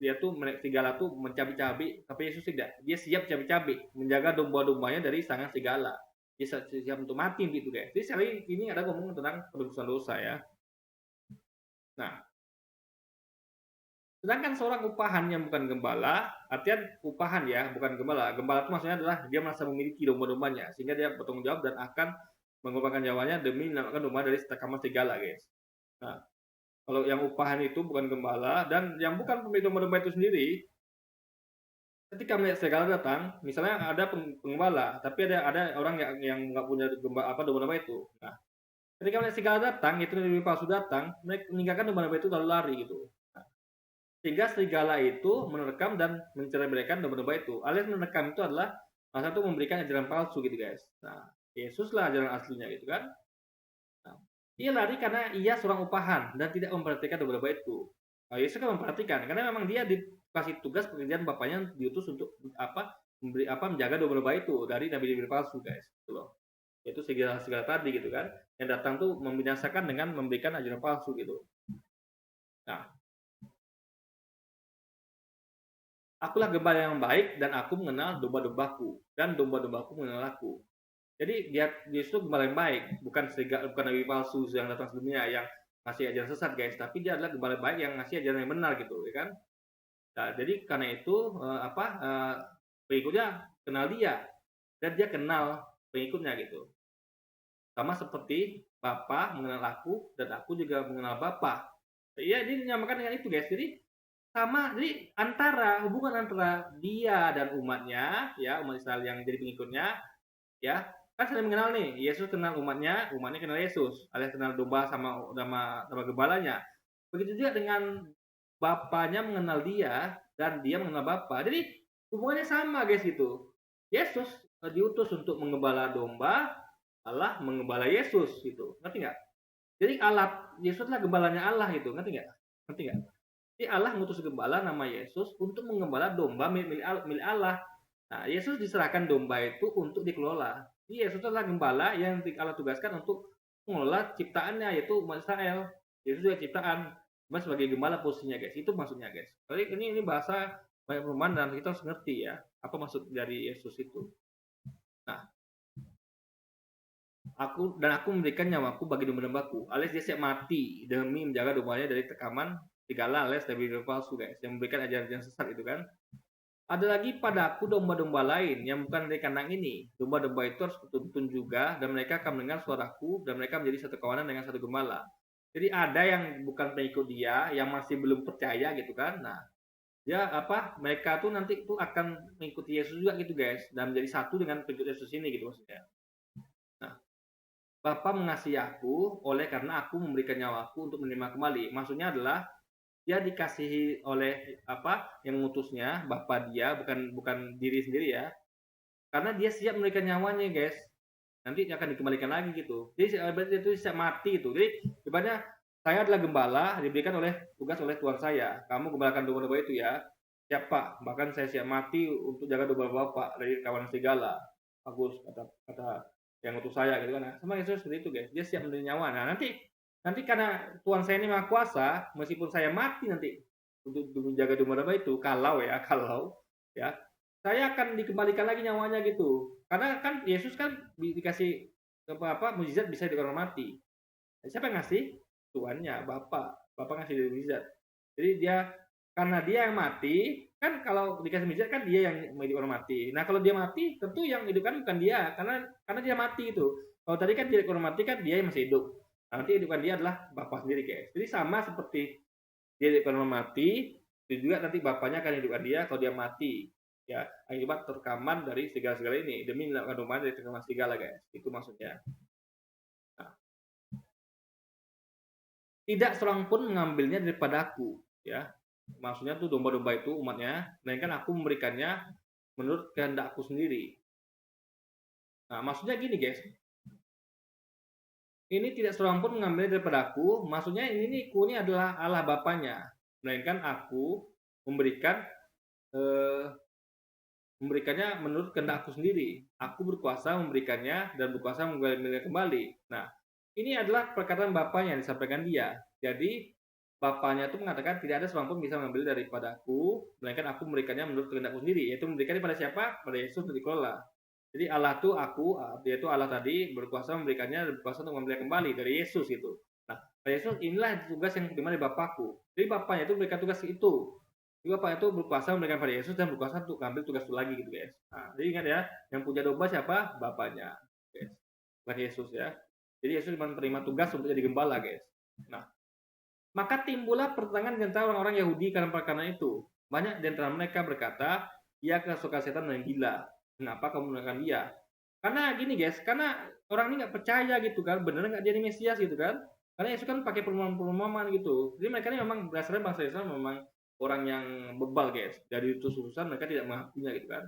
Dia tuh serigala tuh mencabik-cabik, tapi Yesus tidak. Dia siap cabik-cabik, menjaga domba-dombanya dari serangan serigala. Dia siap untuk mati gitu, guys. Jadi sekali ini ada ngomong tentang penebusan dosa ya. Nah, sedangkan seorang upahan yang bukan gembala, artinya upahan ya, bukan gembala. Gembala itu maksudnya adalah dia merasa memiliki domba-dombanya, sehingga dia bertanggung jawab dan akan mengorbankan nyawanya demi menyelamatkan domba dari sekaman serigala, guys. Nah, kalau yang upahan itu bukan gembala dan yang bukan pemilik domba-domba itu sendiri, ketika melihat serigala datang, misalnya ada penggembala, tapi ada orang yang nggak punya domba-domba itu. Nah, ketika melihat serigala datang, itu nabi palsu datang, mereka meninggalkan domba-domba itu lalu lari gitu. Sehingga serigala itu menerkam dan mencerai-beraikan domba-domba itu. Alias menerkam itu adalah salah satu memberikan ajaran palsu gitu, guys. Nah, Yesus lah ajaran aslinya gitu kan. Nah, ia lari karena ia seorang upahan dan tidak memperhatikan domba-domba itu. Nah, Yesus kan memperhatikan karena memang dia dikasih tugas pekerjaan bapaknya diutus untuk menjaga domba-domba itu dari nabi-nabi palsu, guys. Gitu loh. Itu segala tadi gitu kan. Yang datang tuh membinasakan dengan memberikan ajaran palsu gitu. Nah, akulah gembala yang baik dan aku mengenal domba-dombaku dan domba-dombaku mengenal aku. Jadi dia justru gembala yang baik, bukan nabi palsu yang datang sebelumnya yang ngasih ajaran sesat, guys, tapi dia adalah gembala baik yang ngasih ajaran yang benar gitu, ya kan? Nah, jadi karena itu pengikutnya kenal dia dan dia kenal pengikutnya gitu. Sama seperti Bapa mengenal aku dan aku juga mengenal Bapa. Iya, ini menyamakan dengan itu, guys. Jadi sama, jadi hubungan antara dia dan umatnya ya, umat Israel yang jadi pengikutnya ya, kan saling mengenal nih. Yesus kenal umatnya, umatnya kenal Yesus, alias kenal domba sama gembalanya. Begitu juga dengan bapaknya mengenal dia dan dia mengenal Bapa. Jadi hubungannya sama, guys gitu. Yesus diutus untuk menggembala domba, Allah menggembala Yesus gitu. Ngerti nggak? Jadi Yesus adalah gembalanya Allah gitu. Ngerti nggak? Ngerti nggak? Jadi Allah mengutus gembala nama Yesus untuk menggembala domba milik Allah. Nah, Yesus diserahkan domba itu untuk dikelola. Jadi Yesus adalah gembala yang Allah tugaskan untuk mengelola ciptaannya, yaitu umat Israel. Yesus juga ciptaan, cuma sebagai gembala posisinya, guys. Itu maksudnya, guys. Jadi ini bahasa banyak perumahan dan kita harus ngerti ya apa maksud dari Yesus itu. Nah, aku memberikan nyawaku bagi domba-dombaku, alias dia siap mati demi menjaga dombanya dari tekaman serigala alias dari palsu, guys, yang memberikan ajaran sesat itu kan. Ada lagi padaku domba-domba lain yang bukan dari kandang ini. Domba-domba itu harus kutuntun juga dan mereka akan mendengar suaraku dan mereka menjadi satu kawanan dengan satu gembala. Jadi ada yang bukan pengikut dia yang masih belum percaya gitu kan. Nah, dia mereka tuh nanti tuh akan mengikuti Yesus juga gitu, guys, dan menjadi satu dengan pengikut Yesus ini gitu maksudnya. Nah, Bapa mengasihi aku oleh karena aku memberikan nyawaku untuk menerima kembali. Maksudnya adalah dia dikasihi oleh yang mengutusnya, Bapa dia, bukan diri sendiri ya. Karena dia siap memberikan nyawanya, guys. Nanti akan dikembalikan lagi gitu. Jadi itu siap mati itu. Jadi ibaratnya saya adalah gembala, diberikan tugas oleh Tuhan saya. Kamu gembalakan domba-domba itu ya. Siap, Pak. Bahkan saya siap mati untuk jaga domba Bapak dari kawan serigala. Bagus kata yang utus saya gitu kan. Sama Yesus seperti itu, guys. Dia siap memberi nyawa. Nah, nanti karena Tuhan saya ini maha kuasa, meskipun saya mati nanti untuk menjaga domba-domba itu, kalau ya, saya akan dikembalikan lagi nyawanya gitu. Karena kan Yesus kan dikasih mukjizat bisa dari orang mati. Siapa yang ngasih? Tuannya, Bapak. Bapak ngasih mukjizat. Jadi karena dia yang mati, kan kalau dikasih mukjizat kan dia yang menjadi orang mati. Nah kalau dia mati, tentu yang hidup kan bukan dia, karena dia mati itu. Kalau tadi kan dia orang mati kan dia yang masih hidup. Nah, nanti hidupkan dia adalah Bapak sendiri guys. Jadi sama seperti dia hidupkan orang mati, itu juga nanti Bapaknya akan hidupkan dia kalau dia mati. Ya, akibat terkaman dari segala-segala ini demi melakukan rumah dari terkaman segala guys. Itu maksudnya. Nah, tidak seorang pun mengambilnya daripada aku, ya. Maksudnya tuh domba-domba itu umatnya, melainkan aku memberikannya menurut kehendakku sendiri. Nah, maksudnya gini guys, ini tidak seorang pun mengambilnya daripada aku, maksudnya ini adalah Allah Bapaknya, melainkan aku memberikannya menurut kehendakku sendiri. Aku berkuasa memberikannya dan berkuasa mengambilnya kembali. Nah, ini adalah perkataan Bapaknya yang disampaikan dia. Jadi Bapaknya itu mengatakan tidak ada seorang pun bisa mengambil daripada aku, melainkan aku memberikannya menurut kehendakku sendiri, yaitu memberikannya pada siapa? Pada Yesus untuk dikelola. Jadi Allah itu aku, dia itu Allah tadi berkuasa memberikannya dan berkuasa untuk mengambilnya kembali dari Yesus itu. Nah, pada Yesus inilah tugas yang diterima dari Bapakku. Jadi Bapaknya itu memberikan tugas itu. Jadi Bapak itu berkuasa memberikan pada Yesus dan berkuasa untuk mengambil tugas itu lagi gitu guys. Nah, jadi ingat ya, yang punya domba siapa? Bapaknya. Guys. Bukan Yesus ya. Jadi Yesus cuma menerima tugas untuk jadi gembala guys. Nah, maka timbullah pertentangan di antara orang-orang Yahudi karena perkara itu. Banyak di antara mereka berkata, ia kerasukan setan dan gila. Kenapa kamu menggunakan dia? Karena gini guys, karena orang ini nggak percaya gitu kan, bener nggak dia ini Mesias gitu kan? Karena Yesus kan pakai perumpamaan gitu. Jadi mereka ini memang berdasarkan bangsa Israel memang orang yang bebal guys. Dari utus-utusan mereka tidak mengakuinya gitu kan.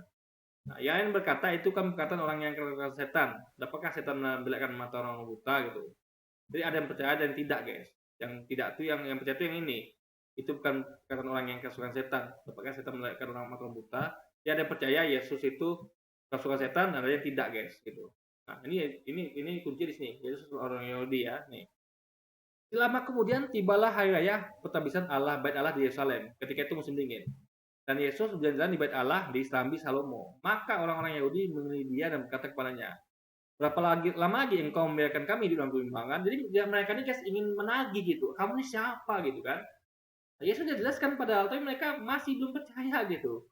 Nah, yang berkata itu kan perkataan orang yang kerasukan setan. Dapatkah setan membelakkan mata orang buta gitu? Jadi ada yang percaya dan tidak guys. Yang tidak itu yang percaya itu yang ini. Itu bukan karena orang yang kerasukan setan. Apakah setan melahirkan orang mata buta? Ya ada yang percaya Yesus itu kerasukan setan, ada yang tidak guys gitu. Nah ini kunci di sini. Yesus orang Yahudi ya. Nih. Lama kemudian tibalah hari raya petabisan Allah bait Allah di Yerusalem. Ketika itu musim dingin. Dan Yesus berjalan-jalan di bait Allah di Serambi Salomo. Maka orang-orang Yahudi mengenai dia dan berkata kepadanya, berapa lama lagi engkau membiarkan kami di dalam kebimbangan? Jadi mereka ini guys ingin menagih gitu. Kamu ini siapa gitu kan? Nah, Yesus sudah jelaskan padahal tapi mereka masih belum percaya gitu.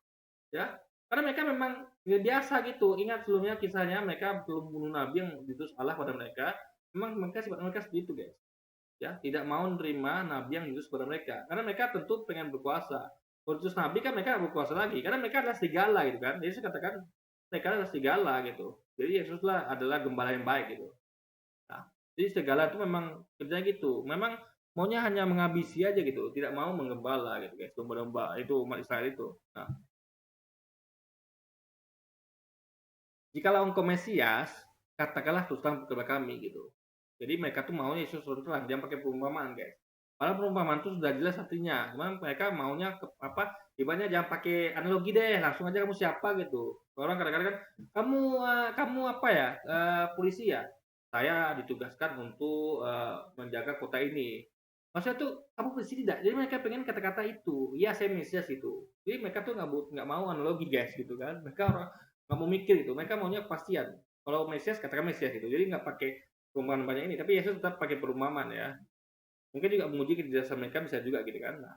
Ya. Karena mereka memang biasa gitu. Ingat sebelumnya kisahnya mereka belum bunuh nabi yang diutus Allah pada mereka. Memang mereka sifat mereka seperti itu guys. Ya, tidak mau menerima nabi yang diutus pada mereka. Karena mereka tentu pengen berkuasa. Utus nabi kan mereka berkuasa lagi. Karena mereka adalah serigala gitu kan. Yesus katakan mereka adalah serigala gitu. Jadi Yesuslah adalah gembala yang baik gitu. Nah, jadi serigala itu memang kerjanya gitu. Memang maunya hanya menghabisi aja gitu, tidak mau menggembala gitu guys, domba-domba itu umat Israel itu. Nah, jikalau engkau Mesias, katakanlah terus terang kepada kami gitu. Jadi mereka tuh maunya Yesus terus terang, jangan pakai perumpamaan guys. Padahal perumpamaan itu sudah jelas artinya. Cuman mereka maunya ibaratnya jangan pakai analogi deh, langsung aja kamu siapa gitu. Orang kadang-kadang kan kamu apa ya? Polisi ya. Saya ditugaskan untuk menjaga kota ini. Maksudnya tuh kamu polisi tidak. Jadi mereka pengen kata-kata itu. Iya saya Mesias itu. Jadi mereka tuh nggak mau analogi guys gitu kan. Mereka nggak mau mikir gitu. Mereka maunya kepastian. Kalau Mesias katakan Mesias gitu. Jadi nggak pakai perumpamaan banyak ini. Tapi Yesus tetap pakai perumpamaan ya. Mungkin juga menguji kecerdasan mereka bisa juga gitu kan. Nah,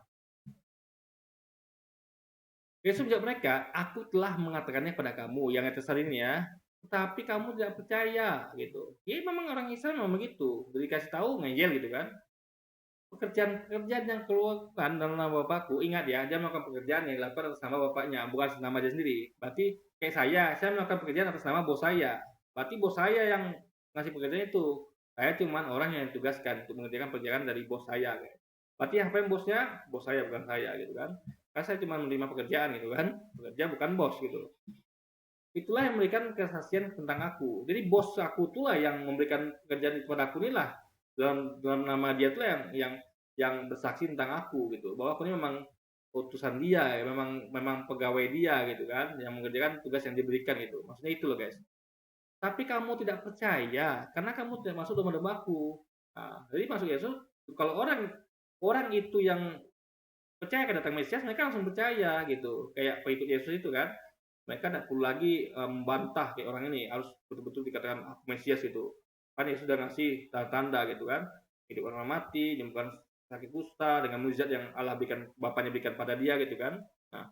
Yesus menjawab mereka, aku telah mengatakannya pada kamu yang atas ini ya, tapi kamu tidak percaya gitu. Ya memang orang Israel memang begitu, dikasih tahu ngeyel gitu kan. Pekerjaan yang keluarkan dalam nama Bapakku, ingat ya, dia melakukan pekerjaan yang dilakukan atas nama Bapaknya, bukan atas nama dia sendiri. Berarti kayak saya melakukan pekerjaan atas nama bos saya. Berarti bos saya yang ngasih pekerjaan itu. Saya cuma orang yang ditugaskan untuk mengerjakan pekerjaan dari bos saya. Berarti apa yang bosnya? Bos saya bukan saya gitu kan. Karena saya cuma menerima pekerjaan gitu kan. Pekerja bukan bos gitu. Itulah yang memberikan kesaksian tentang aku. Jadi bos aku itulah yang memberikan pekerjaan kepada aku inilah dalam nama dia itulah yang bersaksi tentang aku gitu. Bahwa aku ini memang utusan dia, ya, memang pegawai dia gitu kan, yang mengerjakan tugas yang diberikan gitu. Maksudnya itu loh guys. Tapi kamu tidak percaya karena kamu tidak masuk dalam aku. Nah, jadi masuk Yesus kalau orang itu yang percaya akan datang Mesias, mereka langsung percaya gitu. Kayak pengikut Yesus itu kan, mereka tidak perlu lagi membantah kayak orang ini, harus betul-betul dikatakan aku Mesias itu. Kan Yesus sudah ngasih tanda-tanda gitu kan, hidup orang mati, menyembuhkan sakit kusta dengan mukjizat yang Allah berikan, Bapaknya berikan pada dia gitu kan. Nah,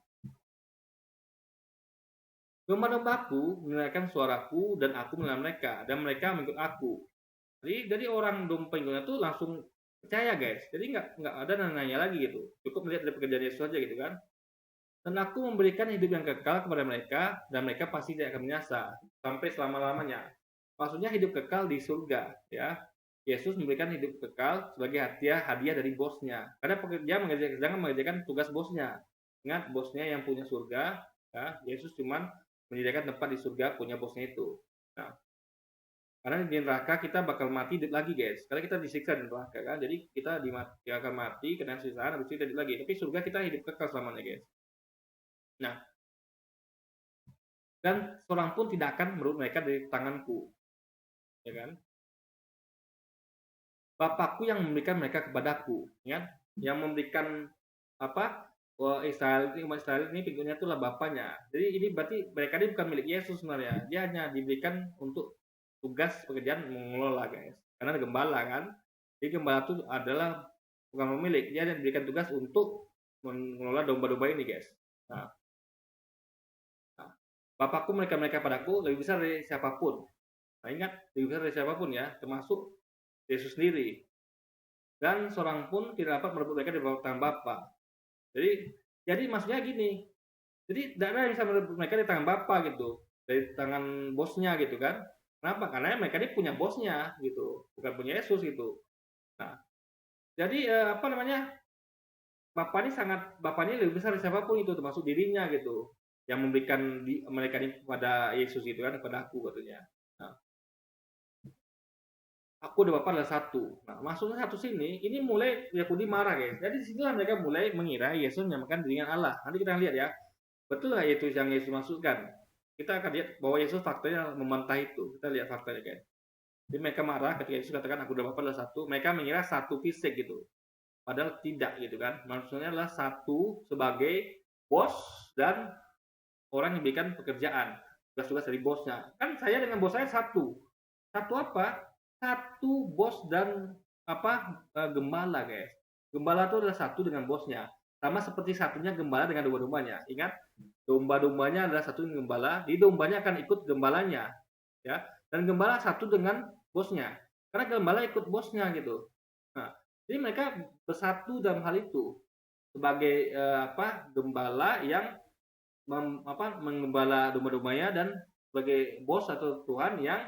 domba-dombaku mendengarkan suaraku dan aku mendengar mereka, dan mereka mengikut aku. Jadi orang domba pengikutnya tuh langsung percaya guys. Jadi nggak ada nanya lagi gitu. Cukup melihat dari pekerjaan Yesus aja gitu kan. Dan aku memberikan hidup yang kekal kepada mereka, dan mereka pasti tidak akan binasa sampai selama-lamanya. Maksudnya hidup kekal di surga, ya. Yesus memberikan hidup kekal sebagai hadiah dari bosnya. Karena pekerja sedang mengerjakan tugas bosnya. Ingat, bosnya yang punya surga, ya. Yesus cuman menyediakan tempat di surga punya bosnya itu. Nah, karena di neraka kita bakal mati hidup lagi guys. Karena kita disiksa di neraka kan. Jadi kita akan mati kena siksaan, habis itu hidup lagi. Tapi surga kita hidup kekal selamanya guys. Nah, dan seorang pun tidak akan merebut mereka dari tanganku, ya kan? Bapakku yang memberikan mereka kepadaku, ya, yang memberikan apa? Israel, umat Israel ini pengikutnya itulah bapaknya. Jadi ini berarti mereka ini bukan milik Yesus sebenarnya. Dia hanya diberikan untuk tugas pekerjaan mengelola guys. Karena ada gembala kan. Jadi gembala itu adalah bukan pemilik, dia diberikan tugas untuk mengelola domba-domba ini guys. Nah, Bapakku mereka padaku lebih besar dari siapapun. Nah, ingat, lebih besar dari siapapun ya, termasuk Yesus sendiri. Dan seorang pun tidak dapat merebut mereka dari tangan Bapa. Jadi maksudnya gini. Jadi tidak ada yang bisa merebut mereka dari tangan Bapa gitu, dari tangan bosnya gitu kan. Kenapa? Karena mereka ini punya bosnya gitu, bukan punya Yesus gitu. Nah, jadi apa namanya? Bapa ini lebih besar dari siapapun itu, termasuk dirinya gitu, yang memberikan mereka ini kepada Yesus itu kan, kepada aku katanya. Nah, aku dan Bapa adalah satu. Nah, maksudnya satu sini, ini mulai Yahudi marah guys. Jadi disinilah mereka mulai mengira Yesus menyamakan diri dengan Allah. Nanti kita lihat ya, betul nggak itu yang Yesus maksudkan? Kita akan lihat bahwa Yesus faktanya membantah itu. Kita lihat faktanya guys. Jadi mereka marah ketika Yesus katakan aku dan Bapa adalah satu. Mereka mengira satu fisik gitu. Padahal tidak gitu kan. Maksudnya adalah satu sebagai bos dan orang yang berikan pekerjaan, tugas-tugas dari bosnya. Kan saya dengan bos saya satu. Satu apa? Satu bos dan gembala guys. Gembala itu adalah satu dengan bosnya. Sama seperti satunya gembala dengan domba-dombanya. Ingat, domba-dombanya adalah satu dengan gembala. Di dombanya akan ikut gembalanya, ya. Dan gembala satu dengan bosnya. Karena gembala ikut bosnya gitu. Nah, jadi mereka bersatu dalam hal itu sebagai gembala yang menggembala domba-dombanya, dan sebagai bos atau Tuhan yang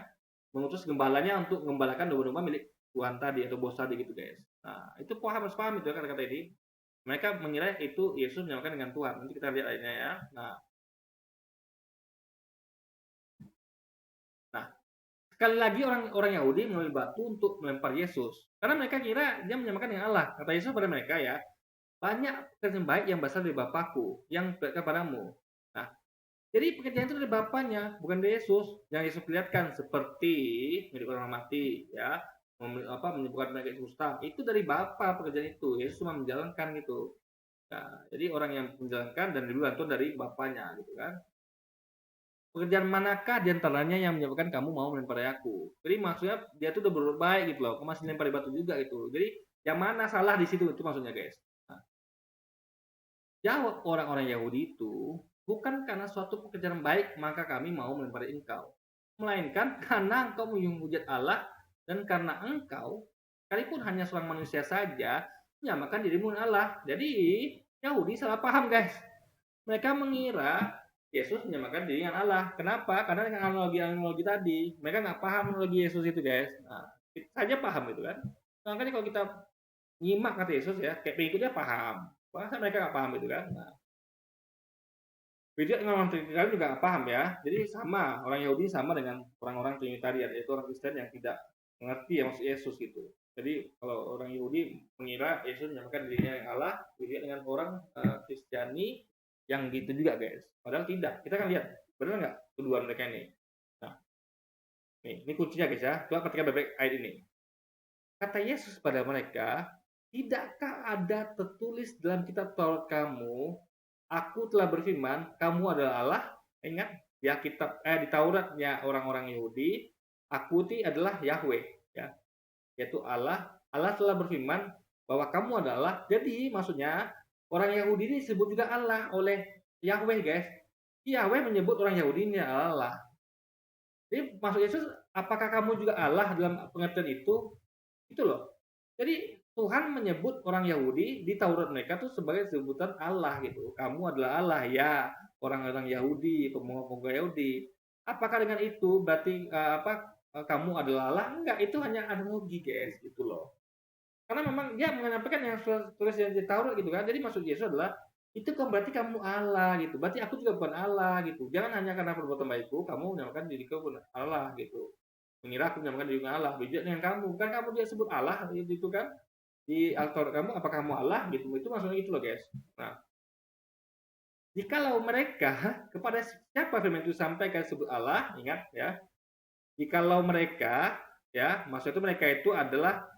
mengutus gembalanya untuk menggembalakan domba-domba milik Tuhan tadi atau bos tadi gitu guys. Nah, itu harus paham itu kata-kata ini. Mereka mengira itu Yesus menyamakan dengan Tuhan. Nanti kita lihat ayatnya ya. Nah, sekali lagi orang Yahudi mengambil batu untuk melempar Yesus. Karena mereka kira dia menyamakan dengan Allah. Kata Yesus pada mereka ya, banyak pekerjaan baik yang berasal dari Bapakku yang kepadamu. Nah, jadi pekerjaan itu dari Bapaknya, bukan dari Yesus. Yang Yesus perlihatkan seperti milik orang mati, ya, menyembuhkan penyakit kusta, itu dari Bapa pekerjaan itu. Yesus cuma menjalankan gitu. Nah, jadi orang yang menjalankan dan dibantu dari Bapaknya gitu kan. Pekerjaan manakah diantaranya yang menyebabkan kamu mau melempari aku? Jadi maksudnya dia tuh udah berbuat baik gitu loh, kok masih lempari batu juga gitu. Jadi yang mana salah di situ, itu maksudnya guys. Nah, jawab orang-orang Yahudi itu, bukan karena suatu pekerjaan baik maka kami mau melempari engkau, melainkan karena engkau menghujat Allah, dan karena engkau sekalipun hanya seorang manusia saja menyamakan dirimu dengan Allah. Jadi Yahudi salah paham guys. Mereka mengira Yesus menyamakan diri dengan Allah. Kenapa? Karena dengan analogi tadi, mereka nggak paham analogi Yesus itu guys. Nah, kita saja paham itu kan. Makanya kalau kita nyimak kata Yesus ya, kayak pengikutnya paham. Masa mereka nggak paham itu kan? Nah, beda dengan orang Trinitarian juga nggak paham ya. Jadi sama, orang Yahudi sama dengan orang-orang Trinitarian, yaitu orang Kristen yang tidak mengerti ya maksud Yesus gitu. Jadi kalau orang Yahudi mengira Yesus menyamakan dirinya dengan Allah, beda dengan orang Kristiani yang gitu juga guys. Padahal tidak. Kita kan lihat, benar nggak kedua mereka ini. Nah, ini kuncinya guys ya. Coba ketika bebek ayat ini. Kata Yesus pada mereka, tidakkah ada tertulis dalam kitab Taurat kamu, aku telah berfirman, kamu adalah Allah. Ingat ya, di Tauratnya orang-orang Yahudi, aku adalah Yahweh, ya, yaitu Allah. Allah telah berfirman bahwa kamu adalah. Jadi maksudnya orang Yahudi ini disebut juga Allah oleh Yahweh, guys. Yahweh menyebut orang Yahudi ini Allah. Jadi maksud Yesus, apakah kamu juga Allah dalam pengertian itu? Itu loh. Jadi Tuhan menyebut orang Yahudi di Taurat mereka tuh sebagai sebutan Allah gitu. Kamu adalah Allah ya, orang-orang Yahudi, pemuka-pemuka Yahudi. Apakah dengan itu berarti kamu adalah Allah? Enggak, itu hanya analogi, guys, gitu loh. Karena memang dia menyampaikan yang tulis di Taurat gitu kan. Jadi maksud Yesus adalah itu kan berarti kamu Allah gitu. Berarti aku juga bukan Allah gitu. Jangan hanya karena perbuatan baikku kamu menyamakan diriku pun Allah gitu. Mengira aku menyamakan diri dengan Allah. Beda dengan kamu. Kan kamu dia sebut Allah gitu kan. Di Al-Taurat kamu apakah kamu Allah gitu. Itu maksudnya gitu loh, guys. Nah, jikalau mereka kepada siapa firman itu sampaikan sebut Allah, ingat ya. Jikalau mereka ya, maksud itu mereka itu adalah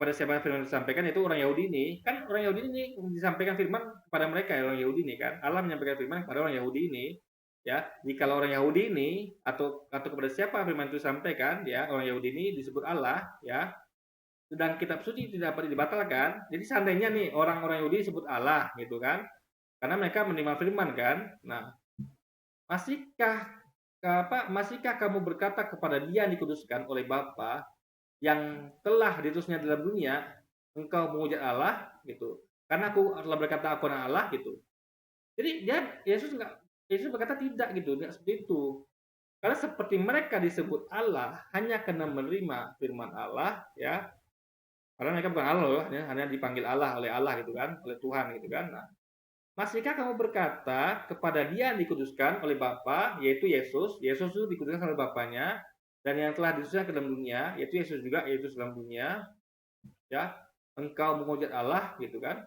pada siapa firman disampaikan, itu orang Yahudi ini. Kan orang Yahudi ini disampaikan firman kepada mereka, ya, orang Yahudi ini kan. Allah menyampaikan firman kepada orang Yahudi ini, ya. Jika orang Yahudi ini atau kepada siapa firman itu disampaikan, ya, orang Yahudi ini disebut Allah, ya. Sedang kitab suci tidak dapat dibatalkan. Jadi seandainya nih orang-orang Yahudi disebut Allah gitu kan. Karena mereka menerima firman kan. Nah, masihkah kamu berkata kepada dia yang dikuduskan oleh Bapa, yang telah ditulisnya dalam dunia, engkau menghujat Allah gitu. Karena aku telah berkata aku adalah Allah gitu. Jadi Yesus berkata tidak gitu, tidak seperti itu. Karena seperti mereka disebut Allah hanya karena menerima firman Allah, ya. Karena mereka bukan Allah loh, hanya dipanggil Allah oleh Allah gitu kan, oleh Tuhan gitu kan. Nah, masihkah kamu berkata kepada dia yang dikuduskan oleh Bapa, yaitu Yesus itu dikuduskan oleh Bapanya, dan yang telah dituliskan ke dalam dunia, yaitu Yesus juga, yaitu dalam dunia, ya, engkau menghujat Allah gitu kan.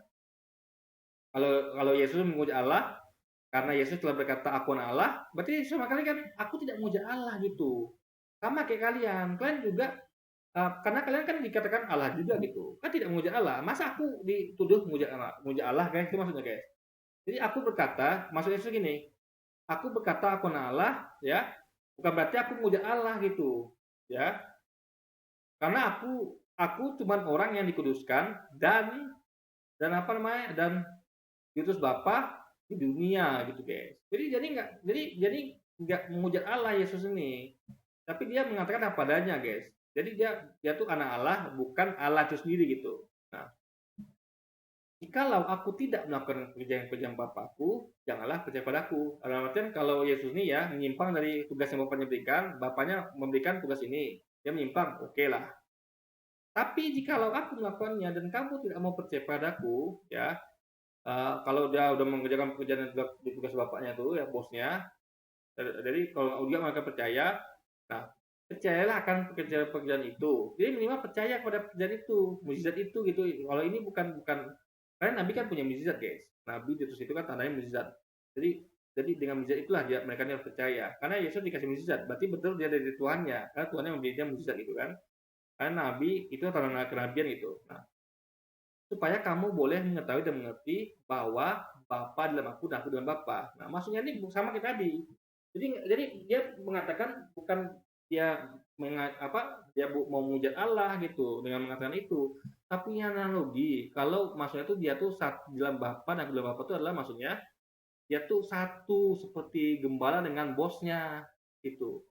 Kalau Yesus menghujat Allah karena Yesus telah berkata aku adalah Allah, berarti sama kali kan aku tidak menghujat Allah gitu. Sama kayak kalian juga karena kalian kan dikatakan Allah juga gitu, kan tidak menghujat Allah. Masa aku dituduh menghujat Allah, guys? Itu maksudnya, guys. Jadi aku berkata, maksud Yesus gini, aku berkata aku adalah Allah, ya, bukan berarti aku menghujat Allah gitu, ya. Karena aku cuma orang yang dikuduskan dan apa namanya, dan diutus Bapa di dunia gitu, guys. Jadi nggak menghujat Allah Yesus ini, tapi dia mengatakan apa adanya, guys. Jadi dia tuh anak Allah, bukan Allah itu sendiri gitu. Nah, jikalau aku tidak melakukan pekerjaan Bapakku, janganlah percaya padaku. Dalam artian kalau Yesus ini ya menyimpang dari tugas yang Bapaknya berikan, Bapaknya memberikan tugas ini, dia menyimpang, oke lah. Tapi jikalau aku melakukannya dan kamu tidak mau percaya padaku, ya, kalau dia udah mengerjakan pekerjaan di tugas bapaknya tuh, ya bosnya, jadi kalau dia mereka percaya, nah percayalah akan pekerjaan itu. Jadi minimal percaya kepada pekerjaan itu, mukjizat itu gitu. Kalau ini bukan karena Nabi kan punya mukjizat, guys. Nabi diutus itu kan tandanya mukjizat. Jadi dengan mukjizat itulah mereka harus percaya. Karena Yesus dikasih mukjizat, berarti betul dia dari Tuhannya. Karena Tuhannya memberi dia mukjizat gitu kan. Karena Nabi itu tanda kenabian gitu. Nah, supaya kamu boleh mengetahui dan mengerti bahwa Bapa dalam aku dan aku dalam Bapa. Nah, maksudnya ini sama kita tadi. Jadi dia mengatakan bukan dia dia mau menghujat Allah gitu dengan mengatakan itu, tapi analogi. Kalau maksudnya itu dia tuh dalam Bapa dan dalam Bapa itu adalah maksudnya dia tuh satu seperti gembala dengan bosnya gitu.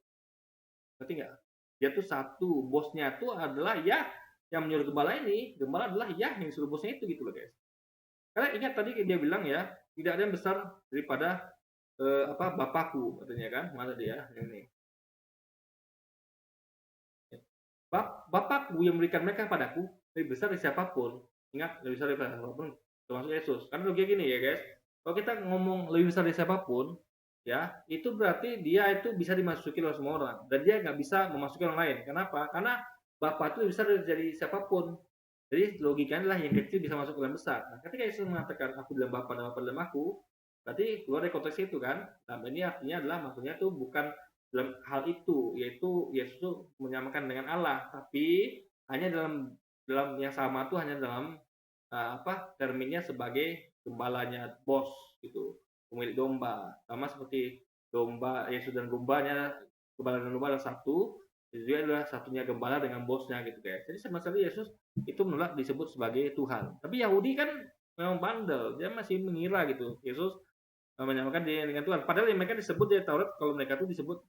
Ngerti nggak? Dia tuh satu, bosnya tuh adalah ya yang menyuruh gembala ini, gembala adalah ya yang suruh bosnya itu gitu loh, guys. Karena ingat tadi dia bilang ya, tidak ada yang besar daripada Bapakku katanya kan, mana dia ini. Bapakku yang memberikan mereka padaku lebih besar dari siapapun. Ingat, lebih besar dari siapapun, termasuk Yesus. Karena kayak gini ya, guys. Kalau kita ngomong lebih besar dari siapapun, ya, itu berarti dia itu bisa dimasuki oleh semua orang. Dan dia nggak bisa memasuki orang lain. Kenapa? Karena Bapak itu lebih besar dari siapapun. Jadi logikanya adalah yang kecil bisa masuk ke dalam besar. Nah, ketika Yesus mengatakan aku dalam Bapa dan Bapa dalam aku, berarti keluar dari konteks itu kan. Nah, ini artinya adalah maksudnya itu bukan dalam hal itu, yaitu Yesus itu menyamakan dengan Allah, tapi hanya dalam yang sama itu hanya dalam terminnya sebagai gembalanya, bos gitu, pemilik domba. Sama seperti domba Yesus dan dombanya, gembala dan domba adalah satu, dia adalah satunya gembala dengan bosnya gitu guys. Jadi sama sekali Yesus itu menolak disebut sebagai Tuhan. Tapi Yahudi kan memang bandel, dia masih mengira gitu Yesus menyamakan dia dengan Tuhan. Padahal yang mereka disebut di Taurat, kalau mereka tuh disebut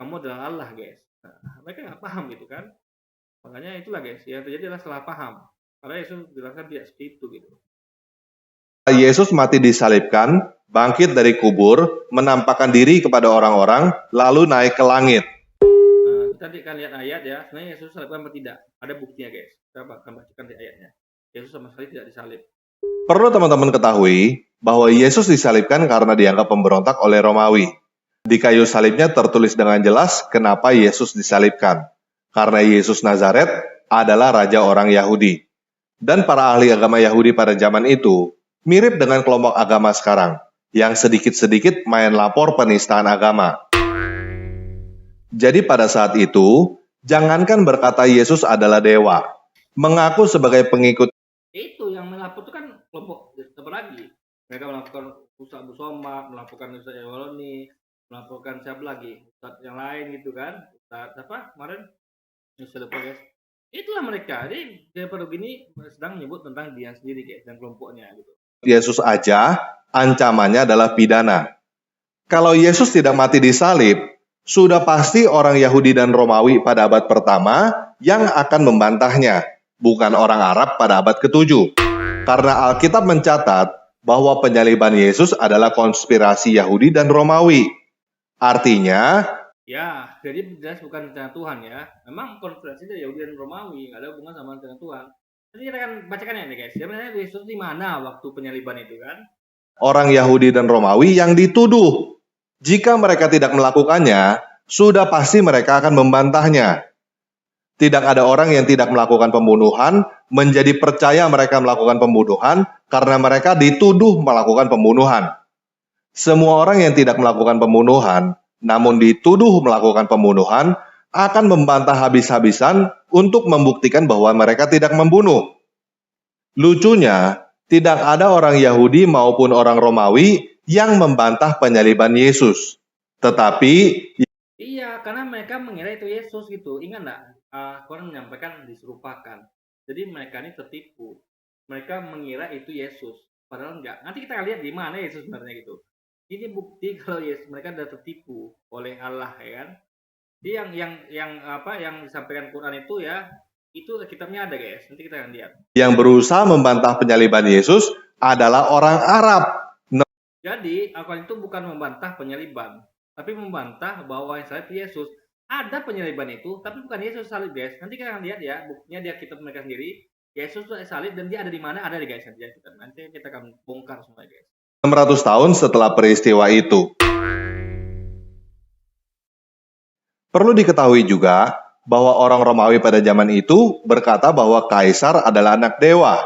kamu adalah Allah guys. Nah, mereka nggak paham gitu kan. Makanya itulah guys, yang terjadi adalah salah paham. Karena Yesus jelaskan tidak seperti itu gitu. Yesus mati disalibkan, bangkit dari kubur, menampakkan diri kepada orang-orang, lalu naik ke langit. Kita akan lihat ayat ya, sebenarnya Yesus disalibkan atau tidak? Ada buktinya guys, kita akan bacakan di ayatnya. Yesus sama sekali tidak disalib. Perlu teman-teman ketahui bahwa Yesus disalibkan karena dianggap pemberontak oleh Romawi. Di kayu salibnya tertulis dengan jelas kenapa Yesus disalibkan. Karena Yesus Nazaret adalah raja orang Yahudi. Dan para ahli agama Yahudi pada zaman itu mirip dengan kelompok agama sekarang, yang sedikit-sedikit main lapor penistaan agama. Jadi pada saat itu, jangankan berkata Yesus adalah dewa, mengaku sebagai pengikut Itu yang melapor itu kan kelompok apa lagi? Mereka melakukan Ustaz Abu Somad, melakukan Ustaz Ewaloni, melaporkan siapa lagi? Ustaz yang lain gitu kan? Ustaz apa kemarin? Ustaz lupa guys. Itulah mereka. Jadi daripada begini sedang menyebut tentang dia sendiri guys dan kelompoknya gitu. Yesus aja, ancamannya adalah pidana. Kalau Yesus tidak mati disalib, sudah pasti orang Yahudi dan Romawi pada abad pertama yang akan membantahnya, bukan orang Arab pada abad ke-7. Karena Alkitab mencatat bahwa penyaliban Yesus adalah konspirasi Yahudi dan Romawi. Artinya, ya, jadi jelas bukan rencana Tuhan ya. Memang konspirasi dari Yahudi dan Romawi, nggak ada hubungan sama rencana Tuhan. Nanti kita akan bacakan ya nih guys. Sebenarnya Yesus di mana waktu penyaliban itu kan? orang Yahudi dan Romawi yang dituduh. Jika mereka tidak melakukannya, sudah pasti mereka akan membantahnya. Tidak ada orang yang tidak melakukan pembunuhan menjadi percaya mereka melakukan pembunuhan karena mereka dituduh melakukan pembunuhan. Semua orang yang tidak melakukan pembunuhan, namun dituduh melakukan pembunuhan, akan membantah habis-habisan untuk membuktikan bahwa mereka tidak membunuh. Lucunya, tidak ada orang Yahudi maupun orang Romawi yang membantah penyaliban Yesus. Tetapi, Iya, karena mereka mengira itu Yesus gitu. Ingat nggak? Quran menyampaikan diserupakan. Jadi mereka ini tertipu. Mereka mengira itu Yesus. Padahal enggak. Nanti kita lihat di mana Yesus sebenarnya gitu. Ini bukti kalau Yesus mereka sudah tertipu oleh Allah ya kan. Jadi yang disampaikan Quran itu ya, itu kitabnya ada guys. Nanti kita akan lihat. yang berusaha membantah penyaliban Yesus adalah orang Arab. Jadi Al-Quran itu bukan membantah penyaliban, tapi membantah bahwa yang salib Yesus. Ada penyaliban itu, tapi bukan Yesus salib guys. Nanti kita akan lihat ya, buktinya dia kitab mereka sendiri. Yesus salib dan dia ada di mana? Ada di guys nanti kita akan bongkar semua guys. 600 tahun setelah peristiwa itu. Perlu diketahui juga bahwa orang Romawi pada zaman itu berkata bahwa Kaisar adalah anak dewa.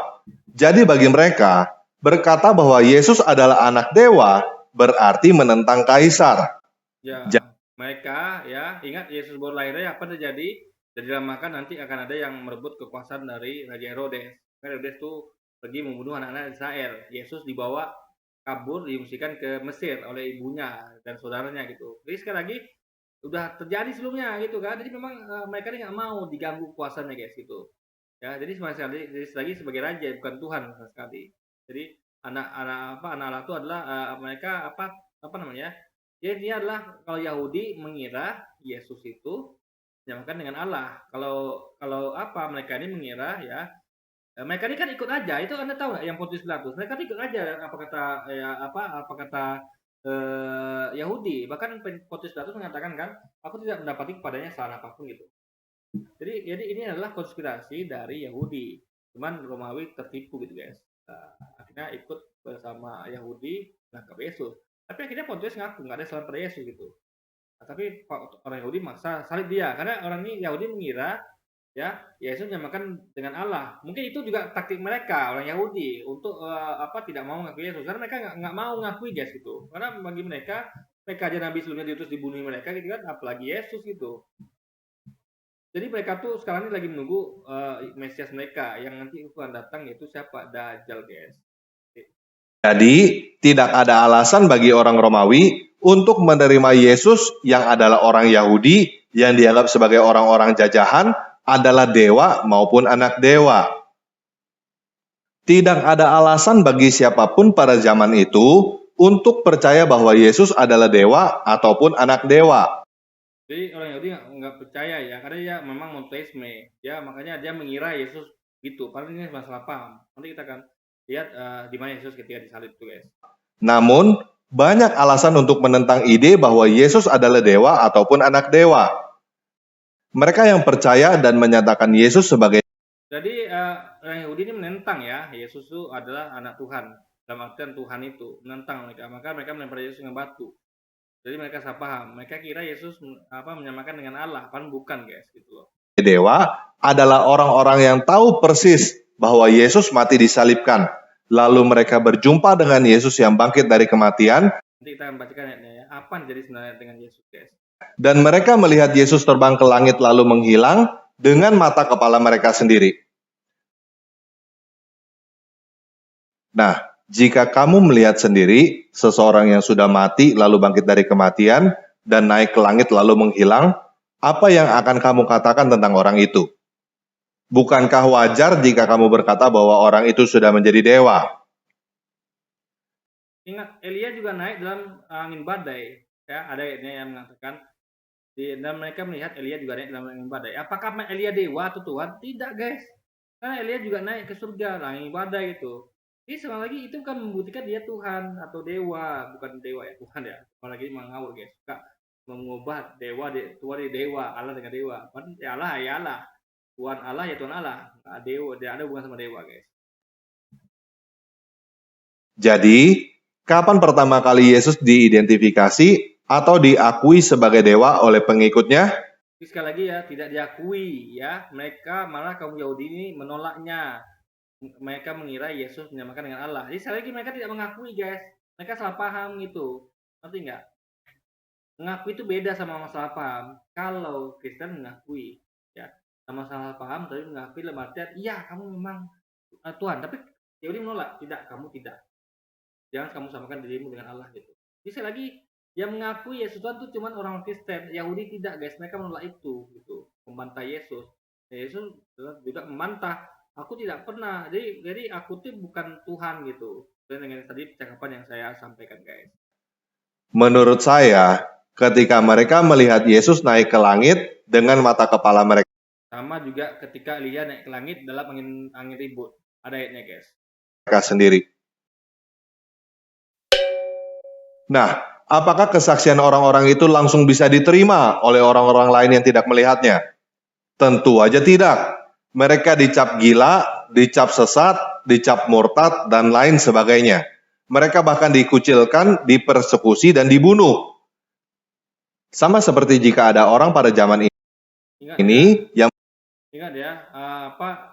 Jadi bagi mereka, berkata bahwa Yesus adalah anak dewa berarti menentang Kaisar. Ya, mereka ya ingat Yesus baru lahirnya apa terjadi? Dan diramakan nanti akan ada yang merebut kekuasaan dari Raja Herodes. Herodes itu pergi membunuh anak-anak Israel. Yesus dibawa kabur diungsikan ke Mesir oleh ibunya dan saudaranya gitu. Jadi sekali lagi udah terjadi sebelumnya gitu kan. Jadi memang mereka ini nggak mau diganggu kuasanya guys gitu. Ya, jadi sama sekali lagi sebagai raja bukan Tuhan sama sekali. Jadi anak-anak itu adalah mereka apa namanya? Jadi dia adalah kalau Yahudi mengira Yesus itu disamakan dengan Allah. Kalau apa mereka ini mengira ya mereka ini kan ikut aja. Itu Anda tahu nggak yang Pontius Pilatus? Mereka ikut aja apa kata apa kata Yahudi. Bahkan Pontius Pilatus mengatakan kan, aku tidak mendapati kepadanya salah apapun gitu. Jadi ini adalah konspirasi dari Yahudi. Cuman Romawi tertipu gitu guys. Akhirnya ikut bersama Yahudi menangkap Yesus. Tapi akhirnya Pontius ngaku nggak ada salah pada Yesus gitu. Tapi orang Yahudi maksa salib dia karena orang ini Yahudi mengira ya Yesus menyamakan dengan Allah. Mungkin itu juga taktik mereka orang Yahudi untuk tidak mau mengakui Yesus karena mereka nggak mau mengakui guys gitu. Karena bagi mereka aja Nabi sebelumnya diutus dibunuh mereka gitu kan, apalagi Yesus gitu. Jadi mereka tuh sekarang ini lagi menunggu Mesias mereka yang nanti akan datang, yaitu siapa? Dajjal, guys. Jadi, tidak ada alasan bagi orang Romawi untuk menerima Yesus yang adalah orang Yahudi yang dianggap sebagai orang-orang jajahan adalah dewa maupun anak dewa. Tidak ada alasan bagi siapapun pada zaman itu untuk percaya bahwa Yesus adalah dewa ataupun anak dewa. Jadi orang Yahudi nggak percaya ya, karena dia memang monoteisme. Ya makanya dia mengira Yesus gitu. Padahal ini masalah paham. Nanti kita akan lihat di mana Yesus ketika disalib itu, guys. Namun, banyak alasan untuk menentang ide bahwa Yesus adalah dewa ataupun anak dewa. Mereka yang percaya dan menyatakan Yesus sebagai Jadi orang Yahudi ini menentang ya, Yesus itu adalah anak Tuhan. Dalam artian Tuhan itu menentang mereka. Maka mereka melempar Yesus dengan batu. Jadi mereka salah paham. Mereka kira Yesus menyamakan dengan Allah, padahal bukan, guys, gitu loh. dewa adalah orang-orang yang tahu persis bahwa Yesus mati disalibkan. Lalu mereka berjumpa dengan Yesus yang bangkit dari kematian. Nanti kita akan bacakan ayatnya ya. Apa yang jadi sebenarnya dengan Yesus, guys? Dan mereka melihat Yesus terbang ke langit lalu menghilang dengan mata kepala mereka sendiri. Nah, jika kamu melihat sendiri seseorang yang sudah mati lalu bangkit dari kematian dan naik ke langit lalu menghilang, apa yang akan kamu katakan tentang orang itu? Bukankah wajar jika kamu berkata bahwa orang itu sudah menjadi dewa? Ingat, Elia juga naik dalam angin badai. Ya, ada ayatnya yang mengatakan dan mereka melihat Elia juga naik dalam angin badai. Apakah Elia dewa atau Tuhan? Tidak, guys. Karena Elia juga naik ke surga, angin badai itu. Jadi sekali lagi itu kan membuktikan dia Tuhan atau dewa, bukan dewa ya, Tuhan ya. Apalagi mengawur, guys. Suka mengubah Tuhan di dewa, Allah dengan dewa. Kan ya Allah ya Allah. Tuhan Allah ya Tuhan Allah. Nggak dewa, dia ada hubungan sama dewa, guys. Jadi, kapan pertama kali Yesus diidentifikasi atau diakui sebagai dewa oleh pengikutnya? Tapi sekali lagi ya, tidak diakui ya. Mereka malah kaum Yahudi ini menolaknya. Mereka mengira Yesus menyamakan dengan Allah. Jadi sekali lagi mereka tidak mengakui, guys. Mereka salah paham gitu. Ngerti nggak? Mengakui itu beda sama masalah paham. Kalau Kristen mengakui, ya sama salah paham, tapi mengakui dalam artian, iya kamu memang Tuhan. Tapi Yahudi menolak, tidak, kamu tidak. Jangan kamu samakan dirimu dengan Allah gitu. Jadi sekali lagi, yang mengakui Yesus Tuhan itu cuma orang Kristen. Yahudi tidak, guys. Mereka menolak itu, gitu. Membantah Yesus. Yesus juga membantah. Aku tidak pernah. Jadi aku tuh bukan Tuhan gitu. Dan dengan tadi percakapan yang saya sampaikan, guys. Menurut saya, ketika mereka melihat Yesus naik ke langit dengan mata kepala mereka Sama juga ketika Elia naik ke langit dalam angin ribut. Ada ayatnya, guys. sendiri. Nah, apakah kesaksian orang-orang itu langsung bisa diterima oleh orang-orang lain yang tidak melihatnya? Tentu aja tidak. Mereka dicap gila, dicap sesat, dicap murtad, dan lain sebagainya. Mereka bahkan dikucilkan, dipersekusi, dan dibunuh. Sama seperti jika ada orang pada zaman ini yang Ingat ya,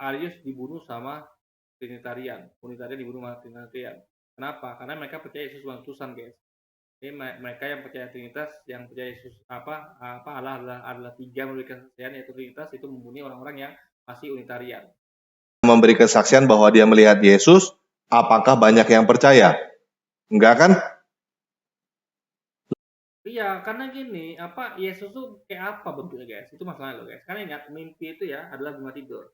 Arius dibunuh sama Trinitarian. Unitarian dibunuh sama Trinitarian. Kenapa? Karena mereka percaya Yesus Tuhan utusan, guys. Jadi mereka yang percaya Trinitas, yang percaya Yesus Allah adalah tiga memberi kesaksian, yaitu Trinitas, itu membunuh orang-orang yang masih Unitarian. memberi kesaksian bahwa dia melihat Yesus, apakah banyak yang percaya? Enggak kan? Iya, karena gini, Yesus tuh kayak apa bentuknya, guys? Itu masalahnya loh, guys. Karena ingat, mimpi itu ya adalah bunga tidur.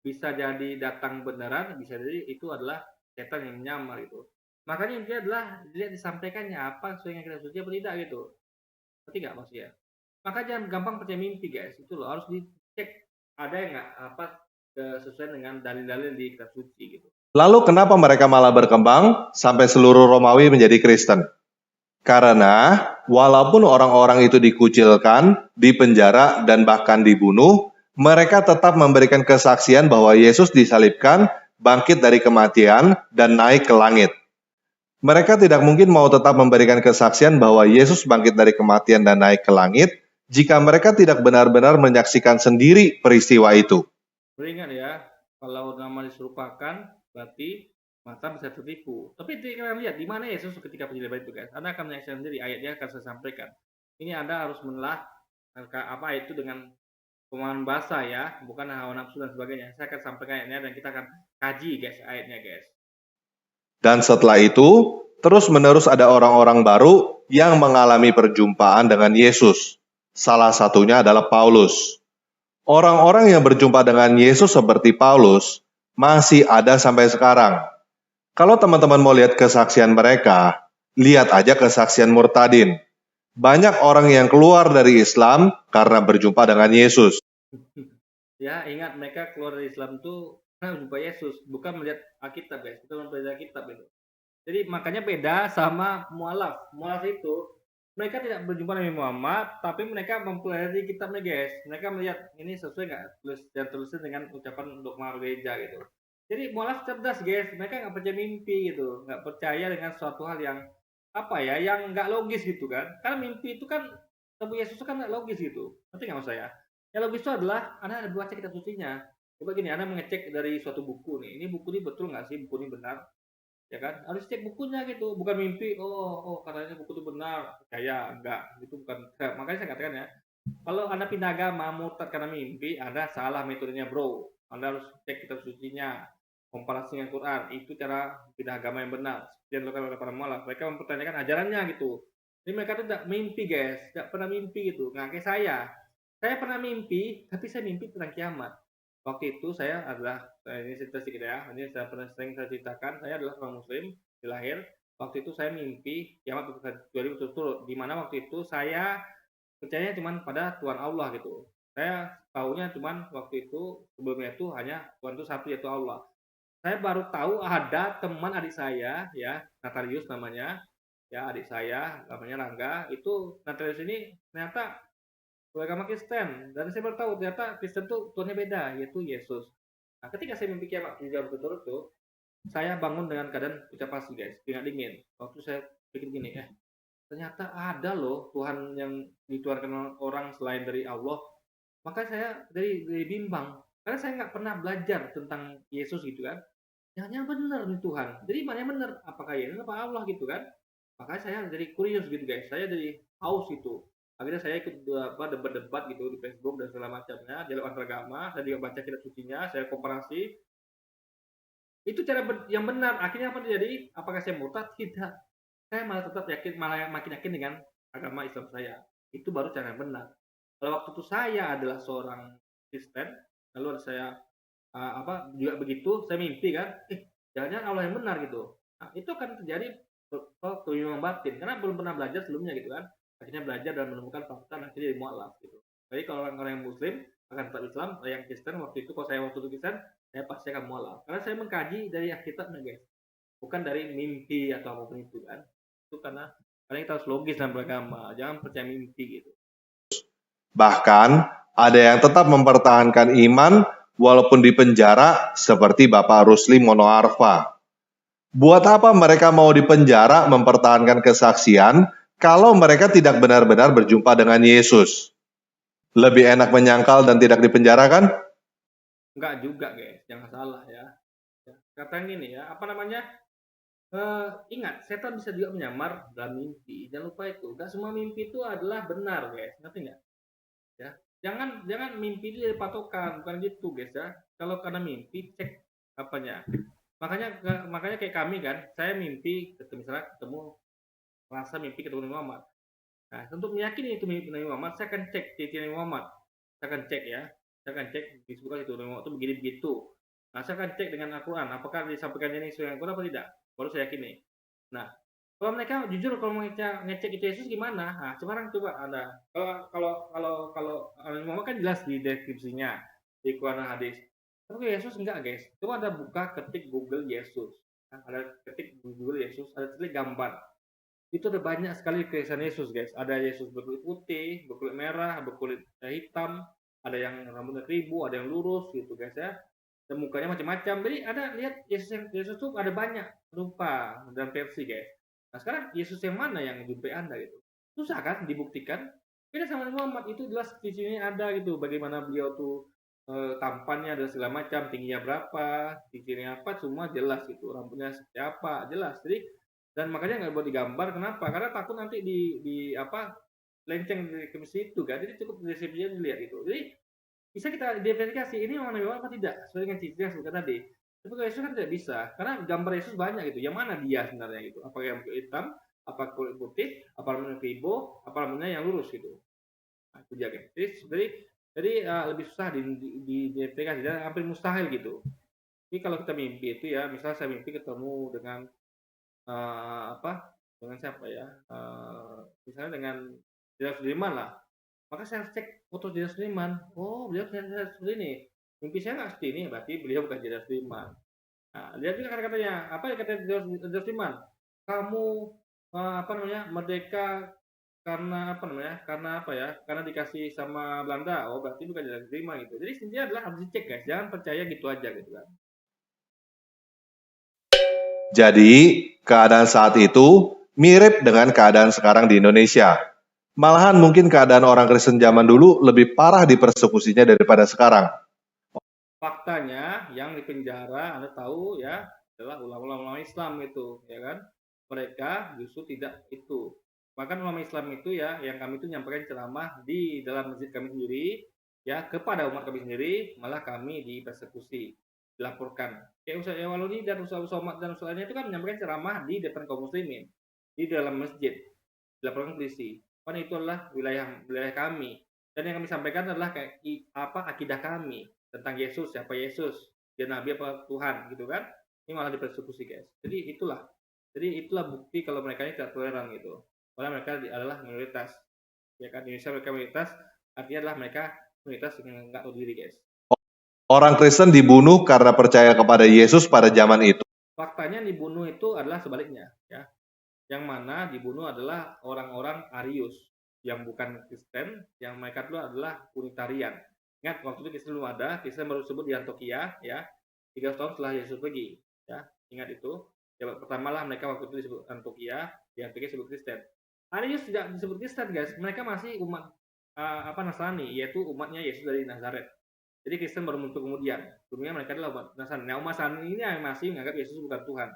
Bisa jadi datang beneran, bisa jadi itu adalah setan yang menyamar itu. Makanya dia adalah dilihat disampaikannya apa sesuai yang kita suci apa tidak gitu. Ngerti nggak maksudnya? Maka jangan gampang percaya mimpi, guys. Itu loh harus dicek ada yang nggak sesuai dengan dalil-dalil di kitab suci gitu. Lalu kenapa mereka malah berkembang sampai seluruh Romawi menjadi Kristen? Karena walaupun orang-orang itu dikucilkan, dipenjara, dan bahkan dibunuh, mereka tetap memberikan kesaksian bahwa Yesus disalibkan, bangkit dari kematian, dan naik ke langit. Mereka tidak mungkin mau tetap memberikan kesaksian bahwa Yesus bangkit dari kematian dan naik ke langit jika mereka tidak benar-benar menyaksikan sendiri peristiwa itu. Beringat ya, kalau nama diserupakan berarti mata bisa tertipu. Tapi kalian lihat di mana Yesus ketika penyaliban itu, guys. Anda akan menyaksikan sendiri, ayatnya akan saya sampaikan. Ini Anda harus menelaah apa itu dengan pemahaman bahasa ya, bukan hawa nafsu dan sebagainya. Saya akan sampaikan ayatnya dan kita akan kaji guys ayatnya guys. Dan setelah itu, terus-menerus ada orang-orang baru yang mengalami perjumpaan dengan Yesus. Salah satunya adalah Paulus. Orang-orang yang berjumpa dengan Yesus seperti Paulus masih ada sampai sekarang. Kalau teman-teman mau lihat kesaksian mereka, lihat aja kesaksian Murtadin. Banyak orang yang keluar dari Islam karena berjumpa dengan Yesus. Ya, ingat mereka keluar dari Islam tuh karena berjumpa Yesus, bukan melihat Alkitab guys. Kita mempelajari Alkitab itu. Jadi makanya beda sama mualaf. Mualaf itu mereka tidak berjumpa Nabi Muhammad, tapi mereka mempelajari kitabnya guys. Mereka melihat ini sesuai nggak tulisnya dengan ucapan dogma gereja gitu. Jadi mualaf cerdas guys. Mereka nggak percaya mimpi gitu, nggak percaya dengan suatu hal yang apa ya, yang nggak logis gitu kan. Karena mimpi itu kan Tubuh Yesus itu kan nggak logis gitu. Ngerti nggak maksud saya? Yang logis itu adalah Anda ada baca kitab sucinya. Coba gini, Anda mengecek dari suatu buku nih. Ini buku ini betul nggak sih? Buku ini benar? Ya kan? Harus cek bukunya gitu. Bukan mimpi. Oh, katanya buku itu benar. Percaya enggak? Itu bukan. Makanya saya katakan ya. Kalau Anda pindah agama murtad karena mimpi, Anda salah metodenya, bro. Anda harus cek kitab sucinya. Komparasi dengan Quran. Itu cara pindah agama yang benar. Seperti yang dilakukan oleh para mualaf. Mereka mempertanyakan ajarannya gitu. Jadi mereka tuh tidak mimpi guys, tidak pernah mimpi gitu. Nggak kayak saya. Saya pernah mimpi, tapi saya mimpi tentang kiamat. Waktu itu saya adalah, ini cerita sedikit ya, ini saya pernah sering saya ceritakan, saya adalah orang muslim, dilahir. Waktu itu saya mimpi kiamat berturut-turut, di mana waktu itu saya percaya cuma pada Tuhan Allah gitu. Saya tahunya cuma waktu itu, sebelumnya itu hanya Tuhan itu satu, yaitu Allah. Saya baru tahu ada teman adik saya, ya, Natalius namanya, ya adik saya namanya Rangga, itu Natalius ini ternyata beragama Kristen, dan saya baru tahu ternyata Kristen tuh Tuhannya beda, yaitu Yesus. Nah, ketika saya mimpi kiamat 3 berturut tuh, saya bangun dengan keadaan ucap pasti guys, keringat dingin. Waktu saya pikir gini, ternyata ada loh Tuhan yang dituarkan orang selain dari Allah. Maka saya dari bimbang, karena saya nggak pernah belajar tentang Yesus gitu kan. Yang benar nih Tuhan. Jadi mana yang benar? Apakah Yesus apa Allah gitu kan? Makanya saya jadi curious gitu guys. Saya jadi haus itu. Akhirnya saya ikut debat-debat gitu di Facebook dan segala macamnya, dialog antaragama. Saya juga baca kitab sucinya, saya komparasi. Itu cara yang benar. Akhirnya apa terjadi? Apakah saya murtad? Tidak. Saya malah tetap yakin, malah makin yakin dengan agama Islam saya. Itu baru cara yang benar. Kalau waktu itu saya adalah seorang Kristen, lalu saya juga begitu, saya mimpi kan, jangan-jangan Allah yang benar gitu. Nah, itu akan terjadi kebimbangan batin karena belum pernah belajar sebelumnya gitu kan. Akhirnya belajar dan menemukan fakta dan akhirnya jadi mualaf gitu. Jadi kalau orang-orang yang muslim akan tetap Islam, yang Kristen waktu itu kalau saya waktu itu Kristen, saya pasti akan mualaf. Karena saya mengkaji dari Alkitabnya guys, bukan dari mimpi atau apapun itu kan. Itu karena kita harus logis dalam beragama, jangan percaya mimpi gitu. Bahkan ada yang tetap mempertahankan iman walaupun di penjara seperti Bapak Rusli Monoarfa. Buat apa mereka mau di penjara mempertahankan kesaksian kalau mereka tidak benar-benar berjumpa dengan Yesus? Lebih enak menyangkal dan tidak dipenjara kan? Enggak juga guys, jangan salah ya. Katakan gini ya, apa namanya? Ingat, setan bisa juga menyamar dalam mimpi. Jangan lupa itu. Gak semua mimpi itu adalah benar guys, ngerti nggak? Ya, jangan mimpi itu jadi patokan, bukan gitu guys ya. Kalau karena mimpi cek apanya. Makanya kayak kami kan, saya mimpi misalnya merasa mimpi ketemu Nabi Muhammad. Nah, untuk meyakini itu mimpi Nabi Muhammad, saya akan cek ciri Nabi Muhammad. Saya akan cek ya. Saya akan cek disebutkan itu Nabi Muhammad itu begini begitu. Nah, saya akan cek dengan Al-Quran, apakah disampaikan ini sesuai dengan Al-Quran atau tidak. Baru saya yakini. Nah, kalau mereka jujur kalau ngecek itu Yesus gimana? Nah, sekarang coba Anda. Kalau Nabi Muhammad kan jelas di deskripsinya di Quran dan hadis. Tapi Yesus enggak, guys. Coba Anda buka ketik Google Yesus. Nah, ada ketik Google Yesus, ada tulis gambar. Itu ada banyak sekali kreasian Yesus, guys. Ada Yesus berkulit putih, berkulit merah, berkulit hitam, ada yang rambutnya keribu, ada yang lurus gitu, guys ya. Dan mukanya macam-macam. Jadi ada lihat Yesus tuh ada banyak rupa dan versi, guys. Nah, sekarang Yesus yang mana yang jumpai Anda gitu? Susah kan dibuktikan? Beda sama Muhammad, itu jelas di sini ada gitu bagaimana beliau tuh tampannya ada segala macam, tingginya berapa, cirinya apa, semua jelas gitu, rambutnya seperti apa, jelas. Jadi dan makanya nggak buat digambar, kenapa? Karena takut nanti di apa lenceng dari ke situ kan, jadi cukup deskripsinya dilihat gitu. Jadi bisa kita identifikasi ini memang Nabi Muhammad apa tidak sesuai dengan ciri yang sebutkan tadi. Tapi kalau Yesus kan tidak bisa, karena gambar Yesus banyak gitu. Yang mana dia sebenarnya gitu? Apakah yang kulit hitam, apa kulit putih, apa rambutnya kribo, apa rambutnya yang lurus gitu. Nah, itu dia guys. Jadi lebih susah diidentifikasi dan hampir mustahil gitu. Jadi kalau kita mimpi itu ya, misalnya saya mimpi ketemu dengan apa? Dengan siapa ya? Misalnya dengan Jenderal Sudirman lah. Maka saya cek foto Jenderal Sudirman. Oh, beliau ternyata seperti ini. Mimpi saya nggak seperti ini, berarti beliau bukan Jenderal Sudirman. Nah, lihat juga kata-katanya. Apa yang kata Jenderal Sudirman? Kamu apa namanya? Merdeka karena apa namanya? Karena apa ya? Karena dikasih sama Belanda. Oh, berarti bukan Jenderal Sudirman gitu. Jadi intinya adalah harus dicek guys. Jangan percaya gitu aja gitu kan. Jadi, keadaan saat itu mirip dengan keadaan sekarang di Indonesia. Malahan mungkin keadaan orang Kristen zaman dulu lebih parah di persekusinya daripada sekarang. Faktanya yang di penjara Anda tahu ya adalah ulama-ulama Islam itu, ya kan? Mereka justru tidak itu. Bahkan ulama Islam itu ya yang kami itu nyampaikan ceramah di dalam masjid kami sendiri ya kepada umat kami sendiri, malah kami dipersekusi, dilaporkan. Kayak Ustaz Ewaluni dan Ustaz Somad dan Ustaz lainnya itu kan menyampaikan ceramah di depan kaum muslimin di dalam masjid, dilaporkan polisi. Kan itu adalah wilayah wilayah kami. Dan yang kami sampaikan adalah kayak apa akidah kami tentang Yesus, siapa Yesus, dia nabi apa Tuhan gitu kan. Ini malah dipersekusi guys. Jadi itulah bukti kalau mereka ini tidak toleran gitu. Karena mereka adalah minoritas. Ya kan, di Indonesia mereka minoritas, artinya adalah mereka minoritas yang nggak tahu diri guys. Orang Kristen dibunuh karena percaya kepada Yesus pada zaman itu. Faktanya dibunuh itu adalah sebaliknya ya. Yang mana dibunuh adalah orang-orang Arius yang bukan Kristen, yang mereka itu adalah Unitarian. Ingat waktu itu Kristen belum ada, Kristen baru disebut di Antioquia ya, 300 tahun setelah Yesus pergi ya. Ingat itu. Ya, pertama lah mereka waktu itu disebut Antioquia, di Antioquia disebut Kristen. Arius tidak disebut Kristen guys, mereka masih umat apa Nasrani, yaitu umatnya Yesus dari Nazaret. Jadi Kristen baru muncul kemudian. Sebelumnya mereka adalah umat Nasrani. Nah, umat Nasrani ini yang masih menganggap Yesus bukan Tuhan.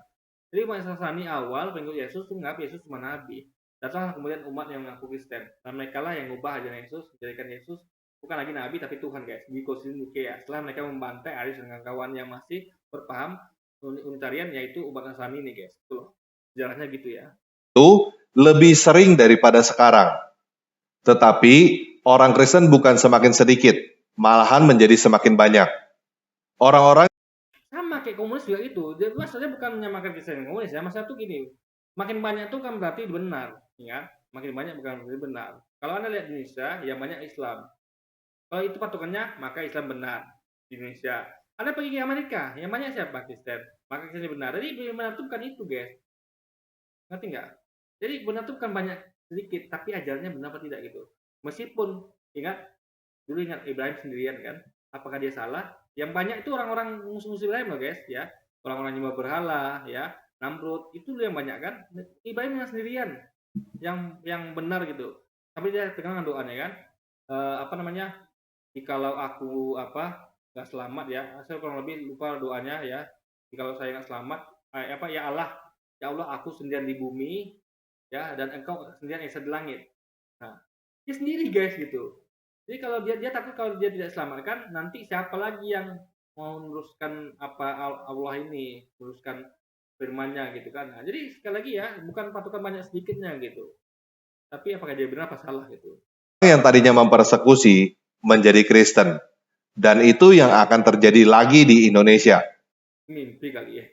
Jadi umat Nasrani awal pengikut Yesus itu menganggap Yesus cuma nabi. Datanglah kemudian umat yang mengaku Kristen. Dan mereka lah yang mengubah ajaran Yesus, menjadikan Yesus bukan lagi nabi tapi Tuhan guys. Di Konsil Nikea. Setelah mereka membantai Arius dengan kawan yang masih berpaham Unitarian yaitu umat Nasrani ini guys. Itu loh. Sejarahnya gitu ya. Itu lebih sering daripada sekarang. Tetapi orang Kristen bukan semakin sedikit, malahan menjadi semakin banyak. Orang-orang Sama kayak komunis juga itu. Jadi maksudnya bukan menyamakan Kristen dan komunis ya. Maksudnya tuh gini, makin banyak tuh kan berarti benar, ya. Makin banyak bukan berarti benar. Kalau Anda lihat di Indonesia, yang banyak Islam. Kalau itu patokannya, maka Islam benar di Indonesia. Anda pergi ke Amerika, yang banyak siapa Kristen? Maka Kristen benar. Jadi benar itu bukan itu, guys. Ngerti nggak? Jadi benar itu bukan banyak sedikit, tapi ajarnya benar apa tidak gitu. Meskipun ingat dulu ingat Ibrahim sendirian kan, apakah dia salah? Yang banyak itu orang-orang musuh-musuh Ibrahim loh guys ya, orang-orang nyembah berhala ya, Namrud itu yang banyak kan. Ibrahim yang sendirian yang benar gitu, tapi dia tegang doanya kan, apa namanya, jikalau aku apa nggak selamat ya, saya kurang lebih lupa doanya ya, jikalau saya nggak selamat apa ya Allah aku sendirian di bumi ya dan engkau sendirian esa di langit. Nah dia sendiri guys gitu. Jadi kalau dia takut kalau dia tidak selamatkan, nanti siapa lagi yang mau meneruskan apa Allah ini, meneruskan firman-Nya gitu kan. Nah, jadi sekali lagi ya, bukan patokan banyak sedikitnya gitu. Tapi apakah dia benar apa salah gitu. yang tadinya mempersekusi menjadi Kristen. Dan itu yang akan terjadi lagi di Indonesia. Mimpi kali ya.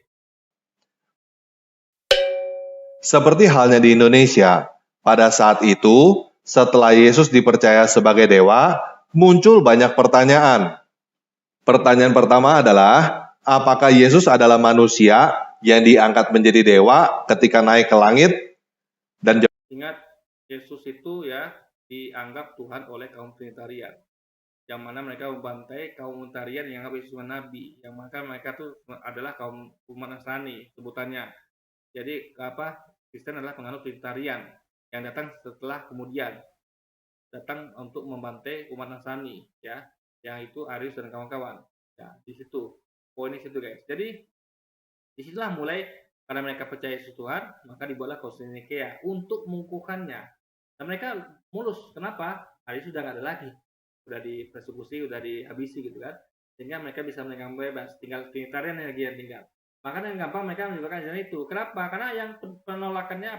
Seperti halnya di Indonesia, pada saat itu, setelah Yesus dipercaya sebagai dewa, muncul banyak pertanyaan. Pertanyaan pertama adalah, apakah Yesus adalah manusia yang diangkat menjadi dewa ketika naik ke langit? Dan Ingat, Yesus itu ya dianggap Tuhan oleh kaum Trinitarian. Yang mana mereka membantai kaum Unitarian yang anggap Yesus nabi. Yang mana mereka tuh adalah kaum umat Nasrani sebutannya. Jadi apa Kristen adalah penganut Trinitarian yang datang setelah kemudian datang untuk membantai umat Nasrani ya, yang itu Arius dan kawan-kawan. Ya, di situ poinnya situ guys. Jadi disitulah mulai karena mereka percaya Yesus Tuhan, maka dibuatlah Konsil Nikea untuk mengukuhkannya. Dan mereka mulus. Kenapa? Arius sudah nggak ada lagi. udah dipersekusi, udah dihabisi gitu kan, sehingga mereka bisa melenggang bebas, tinggal Trinitarian lagi yang tinggal. Makanya yang gampang mereka menyebabkan ajaran itu. Kenapa? Karena yang penolakannya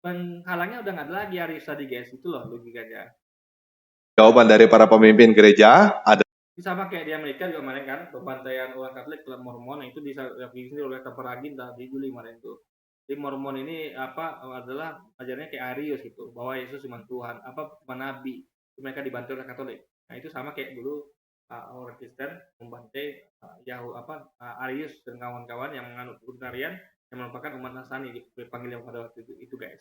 penghalangnya udah nggak ada lagi Arius tadi guys, itu loh logikanya. Jawaban dari para pemimpin gereja ada Sama kayak di Amerika juga kemarin kan, pembantaian orang Katolik ke Mormon, itu diakui oleh Temperagin di Juli kemarin itu. Di Mormon ini adalah ajarannya kayak Arius itu, bahwa Yesus cuma Tuhan, cuma nabi. Mereka dibantu oleh Katolik. Nah, itu sama kayak dulu orang Kristen membantai Arius dan kawan-kawan yang menganut Trinitarian yang merupakan umat Nasrani dipanggil pada waktu itu guys.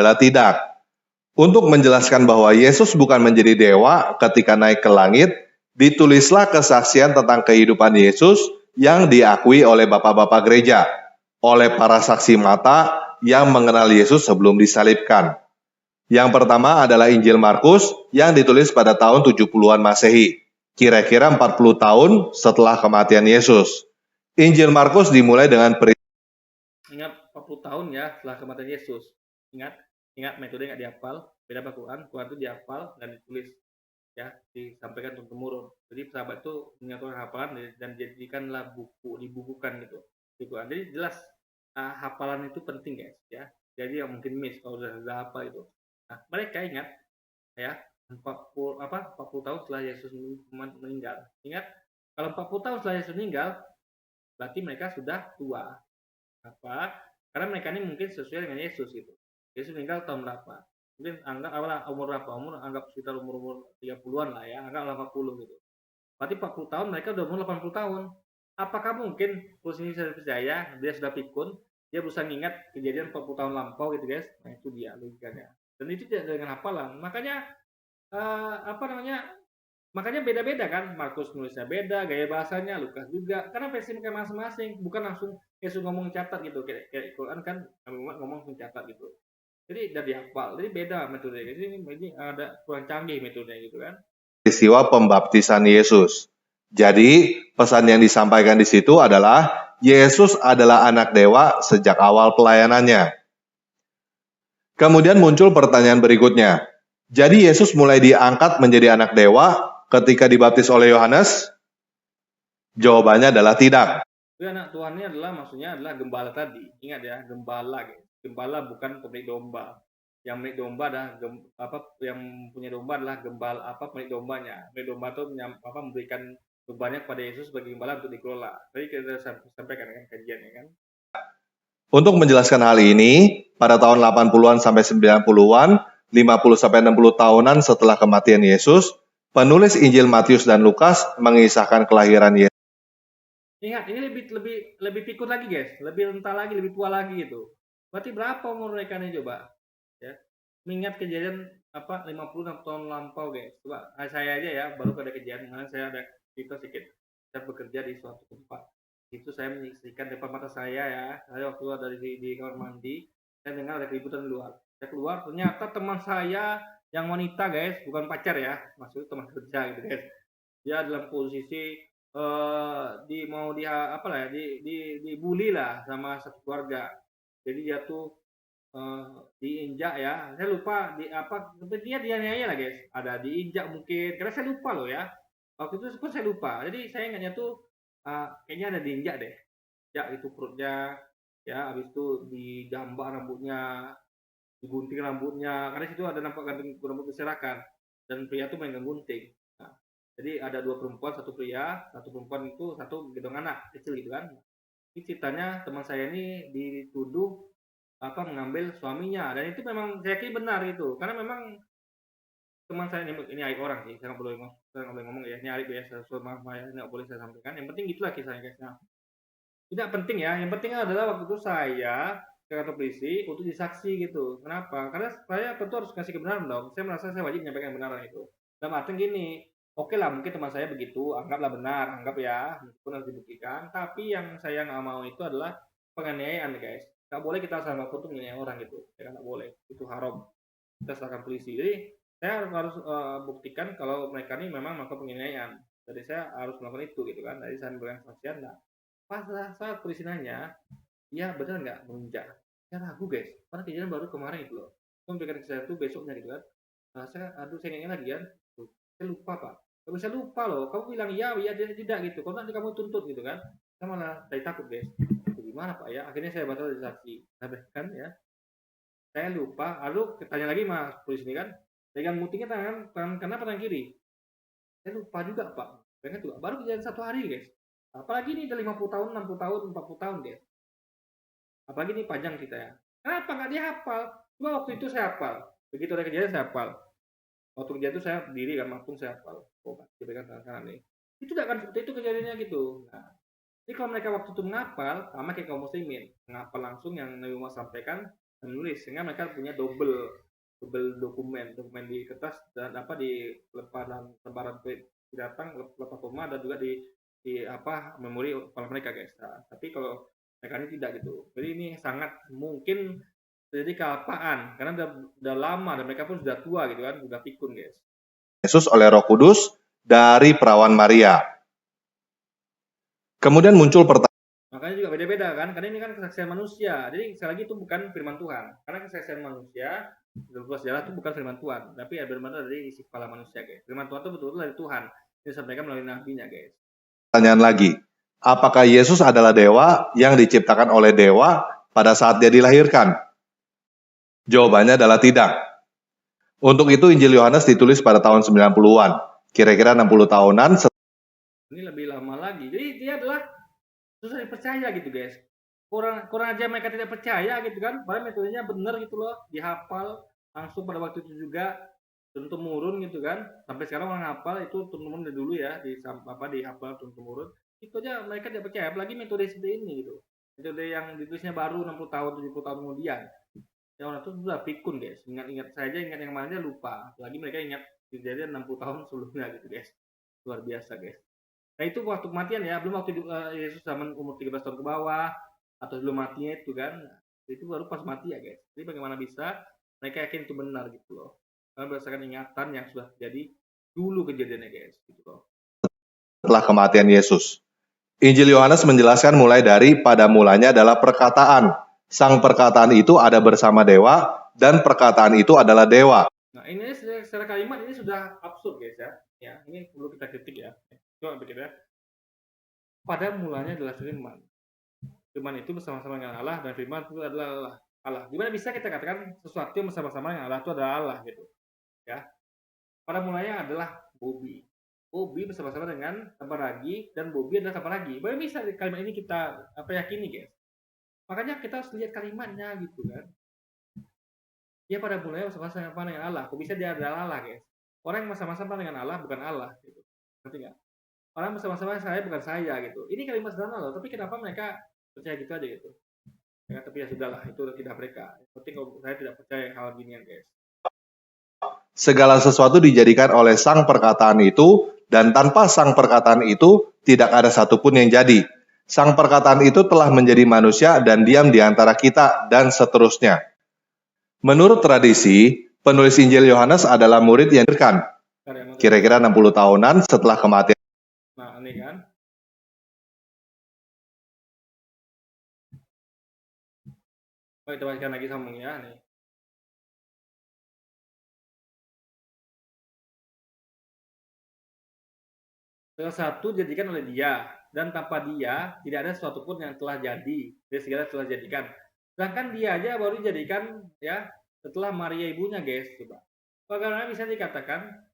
adalah tidak. Untuk menjelaskan bahwa Yesus bukan menjadi dewa ketika naik ke langit, ditulislah kesaksian tentang kehidupan Yesus yang diakui oleh bapak-bapak gereja, oleh para saksi mata yang mengenal Yesus sebelum disalibkan. Yang pertama adalah Injil Markus yang ditulis pada tahun 70-an Masehi, kira-kira 40 tahun setelah kematian Yesus. Injil Markus dimulai dengan Ingat 40 tahun ya setelah kematian Yesus. Ingat metode nggak dihafal, beda sama Quran itu dihafal dan ditulis ya, disampaikan turun temurun. Jadi sahabat itu menyatukan hafalan dan jadikanlah dibukukan gitu di Quran. Jadi jelas hafalan itu penting guys ya. Jadi yang mungkin miss kalau udah hafal itu. Nah, mereka ingat ya 40 tahun setelah Yesus meninggal. Ingat kalau 40 tahun setelah Yesus meninggal berarti mereka sudah tua. Apa? Karena mereka ini mungkin sesuai dengan Yesus gitu. Yesus meninggal tahun berapa? Mungkin anggap umur berapa? Anggap sekitar umur 30-an lah ya, anggap 80 gitu. Berarti 40 tahun mereka udah umur 80 tahun. Apakah mungkin posisi saya percaya dia sudah pikun, dia berusaha mengingat kejadian 40 tahun lampau gitu guys. Nah, itu dia logikanya. Dan itu tidak dengan hafalan. Makanya makanya beda-beda kan, Markus nulisnya beda, gaya bahasanya, Lukas juga, karena versi mereka masing-masing, bukan langsung Yesus ngomong catat gitu, kayak Quran kan ngomong catat gitu. Jadi udah dihafal, jadi beda metodenya. Ini ada kurang canggih metodenya gitu kan. peristiwa pembaptisan Yesus. Jadi, pesan yang disampaikan di situ adalah Yesus adalah anak dewa sejak awal pelayanannya. Kemudian muncul pertanyaan berikutnya. Jadi Yesus mulai diangkat menjadi anak dewa ketika dibaptis oleh Yohanes? Jawabannya adalah tidak. Jadi anak Tuhan ini maksudnya adalah gembala tadi. Ingat ya, gembala gitu. Gembala bukan pemilik domba. Yang milik domba yang punya domba adalah pemilik dombanya. Pemilik domba itu memberikan bebannya kepada Yesus sebagai gembala untuk dikelola. Tadi kita sampaikan kan kajiannya kan. Untuk menjelaskan hal ini, pada tahun 80-an sampai 90-an, 50 sampai 60 tahunan setelah kematian Yesus, penulis Injil Matius dan Lukas mengisahkan kelahiran Yesus. Ingat, ini lebih pikun lagi guys, lebih rentah lagi, lebih tua lagi gitu. Berarti berapa umur mereka nih coba? Ya. Mengingat kejadian 50 tahun lampau guys. Coba saya aja ya, baru ada kejadian mana saya ada cerita sedikit. Saya bekerja di suatu tempat. Itu saya menyaksikan depan mata saya ya. Saya waktu ada di kamar mandi, saya dengar ada keributan di luar. Saya keluar, ternyata teman saya yang wanita guys, bukan pacar ya, maksudnya teman kerja gitu guys. Dia dalam posisi dibully lah sama satu keluarga. Jadi dia tuh diinjak ya. Saya lupa dia dianiaya lah guys. Ada diinjak mungkin. Karena saya lupa loh ya. Waktu itu pun saya lupa. Jadi saya ingatnya tuh kayaknya ada diinjak deh. Ya itu perutnya. Ya habis itu digambar rambutnya, digunting rambutnya. Karena situ ada nampak gantung rambut berserakan. Dan pria tuh main gunting. Nah, jadi ada 2 perempuan, 1 pria, 1 perempuan itu, 1 gendong anak kecil gitu kan. Ini ceritanya teman saya ini dituduh mengambil suaminya, dan itu memang saya yakin benar itu. Karena memang teman saya ini aib orang sih, saya nggak boleh ngomong ya, ini aib ya, maaf ya, nggak boleh saya sampaikan. Yang penting itulah kisahnya guys. Nah, tidak penting ya, yang penting adalah waktu itu saya ke kantor polisi untuk disaksi gitu. Kenapa? Karena saya tentu harus kasih kebenaran dong. Saya merasa saya wajib menyampaikan kebenaran itu. Dalam artian gini, oke lah mungkin teman saya begitu, anggaplah benar, anggap ya, meskipun harus dibuktikan. Tapi yang saya nggak mau itu adalah penganiayaan guys. Nggak boleh kita sama untuk menganiaya orang gitu. Ya nggak boleh, itu haram. Kita serahkan polisi. Jadi saya harus buktikan kalau mereka ini memang melakukan penganiayaan. Jadi saya harus melakukan itu gitu kan. Jadi saya memberikan kesaksian. Nah, pas saat polisi nanya, ya benar nggak menginjak? Saya ragu guys, karena kejadian baru kemarin itu loh. Saya memberikan kesaksian itu besoknya gitu kan. Nah, saya ingatnya lagi kan, Saya lupa Pak. Kalau saya lupa loh, kamu bilang iya, iya, tidak gitu. Kalau nanti kamu tuntut gitu kan. Saya malah saya takut guys. Itu gimana Pak ya? Akhirnya saya batal dari saksi. Kan ya. Saya lupa. Lalu tanya lagi mas polisi ini kan. Pegang mutingnya tangan kanan apa tangan kiri? Saya lupa juga Pak. Pengen juga. Baru kejadian 1 hari guys. Apalagi ini udah 50 tahun, 60 tahun, 40 tahun guys. Apalagi ini panjang kita ya. Kenapa nggak dihafal? Cuma waktu itu saya hafal. Begitu ada kejadian saya hafal. Waktu kejadian itu saya berdiri kan, langsung saya hafal. Oh, dipegang tangan kanan nih. Itu tidak akan seperti itu kejadiannya gitu. Nah, jadi kalau mereka waktu itu menghafal, sama kayak kaum muslimin, menghafal langsung yang Nabi Muhammad sampaikan dan menulis, sehingga mereka punya double dokumen di kertas dan apa di lembaran datang lepas koma dan juga di apa memori kepala mereka guys. Nah, tapi kalau mereka ini tidak gitu. Jadi ini sangat mungkin terjadi kealpaan karena udah lama dan mereka pun sudah tua gitu kan, sudah pikun guys. Yesus oleh Roh Kudus dari perawan Maria. Kemudian muncul pertanyaan. Makanya juga beda-beda kan, karena ini kan kesaksian manusia. Jadi sekali lagi itu bukan firman Tuhan. Karena kesaksian manusia dalam sejarah itu bukan firman Tuhan, tapi firman Tuhan dari isi kepala manusia guys. Firman Tuhan itu betul-betul dari Tuhan. Disampaikan melalui nabinya guys. Pertanyaan lagi, apakah Yesus adalah dewa yang diciptakan oleh dewa pada saat dia dilahirkan? Jawabannya adalah tidak. Untuk itu Injil Yohanes ditulis pada tahun 90-an, kira-kira 60 tahunan. Ini lebih lama lagi. Jadi dia adalah susah dipercaya gitu guys. Kurang aja mereka tidak percaya gitu kan. Padahal metodenya benar gitu loh, dihafal langsung pada waktu itu juga turun temurun gitu kan. Sampai sekarang orang hafal itu turun temurun dari dulu ya, dihafal turun temurun. Itu aja mereka tidak percaya, apalagi metode seperti ini gitu. Metode yang ditulisnya baru 60 tahun, 70 tahun kemudian. Ya orang itu sudah pikun guys. Ingat saja, ingat yang mana lupa. Apalagi mereka ingat kejadian 60 tahun sebelumnya gitu guys. Luar biasa guys. Nah itu waktu kematian ya, belum waktu Yesus zaman umur 13 tahun ke bawah atau sebelum matinya itu kan. Itu baru pas mati ya guys. Jadi bagaimana bisa mereka yakin itu benar gitu loh. Karena berdasarkan ingatan yang sudah terjadi dulu kejadiannya guys gitu loh. Setelah kematian Yesus. Injil Yohanes menjelaskan mulai dari pada mulanya adalah perkataan. Sang perkataan itu ada bersama dewa dan perkataan itu adalah dewa. Nah ini secara kalimat ini sudah absurd guys ya. Ya ini perlu kita kritik ya. Coba begitu ya. Pada mulanya adalah firman. Firman itu bersama-sama dengan Allah dan firman itu adalah Allah. Gimana bisa kita katakan sesuatu yang bersama-sama dengan Allah itu adalah Allah gitu. Ya. Pada mulanya adalah Bobby. Bobby bersama-sama dengan Tabaragi dan Bobby adalah Tabaragi. Bagaimana bisa kalimat ini kita yakini guys? Makanya kita harus lihat kalimatnya gitu kan. Dia pada mulanya bersama-sama dengan Allah. Kok bisa dia adalah Allah guys? Orang yang bersama-sama dengan Allah bukan Allah gitu. Ngerti nggak? Orang bersama-sama saya bukan saya gitu. Ini kalimat sederhana loh, tapi kenapa mereka percaya gitu aja gitu? Ya, tapi ya sudahlah, itu tidak mereka. Yang penting kalau saya tidak percaya hal ginian guys. Segala sesuatu dijadikan oleh sang perkataan itu, dan tanpa sang perkataan itu tidak ada satupun yang jadi. Sang perkataan itu telah menjadi manusia dan diam di antara kita dan seterusnya. Menurut tradisi, penulis Injil Yohanes adalah murid yang diberikan kira-kira 60 tahunan setelah kematian. Nah, ini kan. Oh, kita bacakan lagi sambungnya nih. Salah satu dijadikan oleh dia, dan tanpa dia tidak ada sesuatu pun yang telah jadi. Dia segala telah jadikan. Sedangkan dia aja baru dijadikan ya setelah Maria ibunya guys. Coba. Bagaimana bisa dikatakan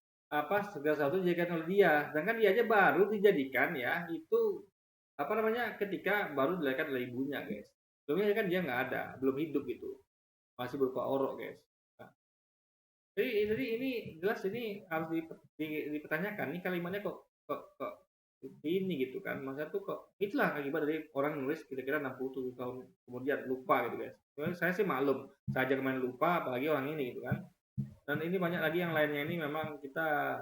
segala sesuatu dijadikan oleh dia, sedangkan dia aja baru dijadikan ya itu ketika baru dilahirkan oleh ibunya guys. Sebelumnya kan dia nggak ada, belum hidup gitu, masih berupa orok guys. Nah, jadi ini jelas ini harus dipertanyakan. Ini kalimatnya kok ini gitu kan, maksudnya tuh kok itulah akibat dari orang nulis kira-kira 67 tahun kemudian lupa gitu guys. Saya sih maklum, saya aja kemarin lupa, apalagi orang ini gitu kan. Dan ini banyak lagi yang lainnya ini memang kita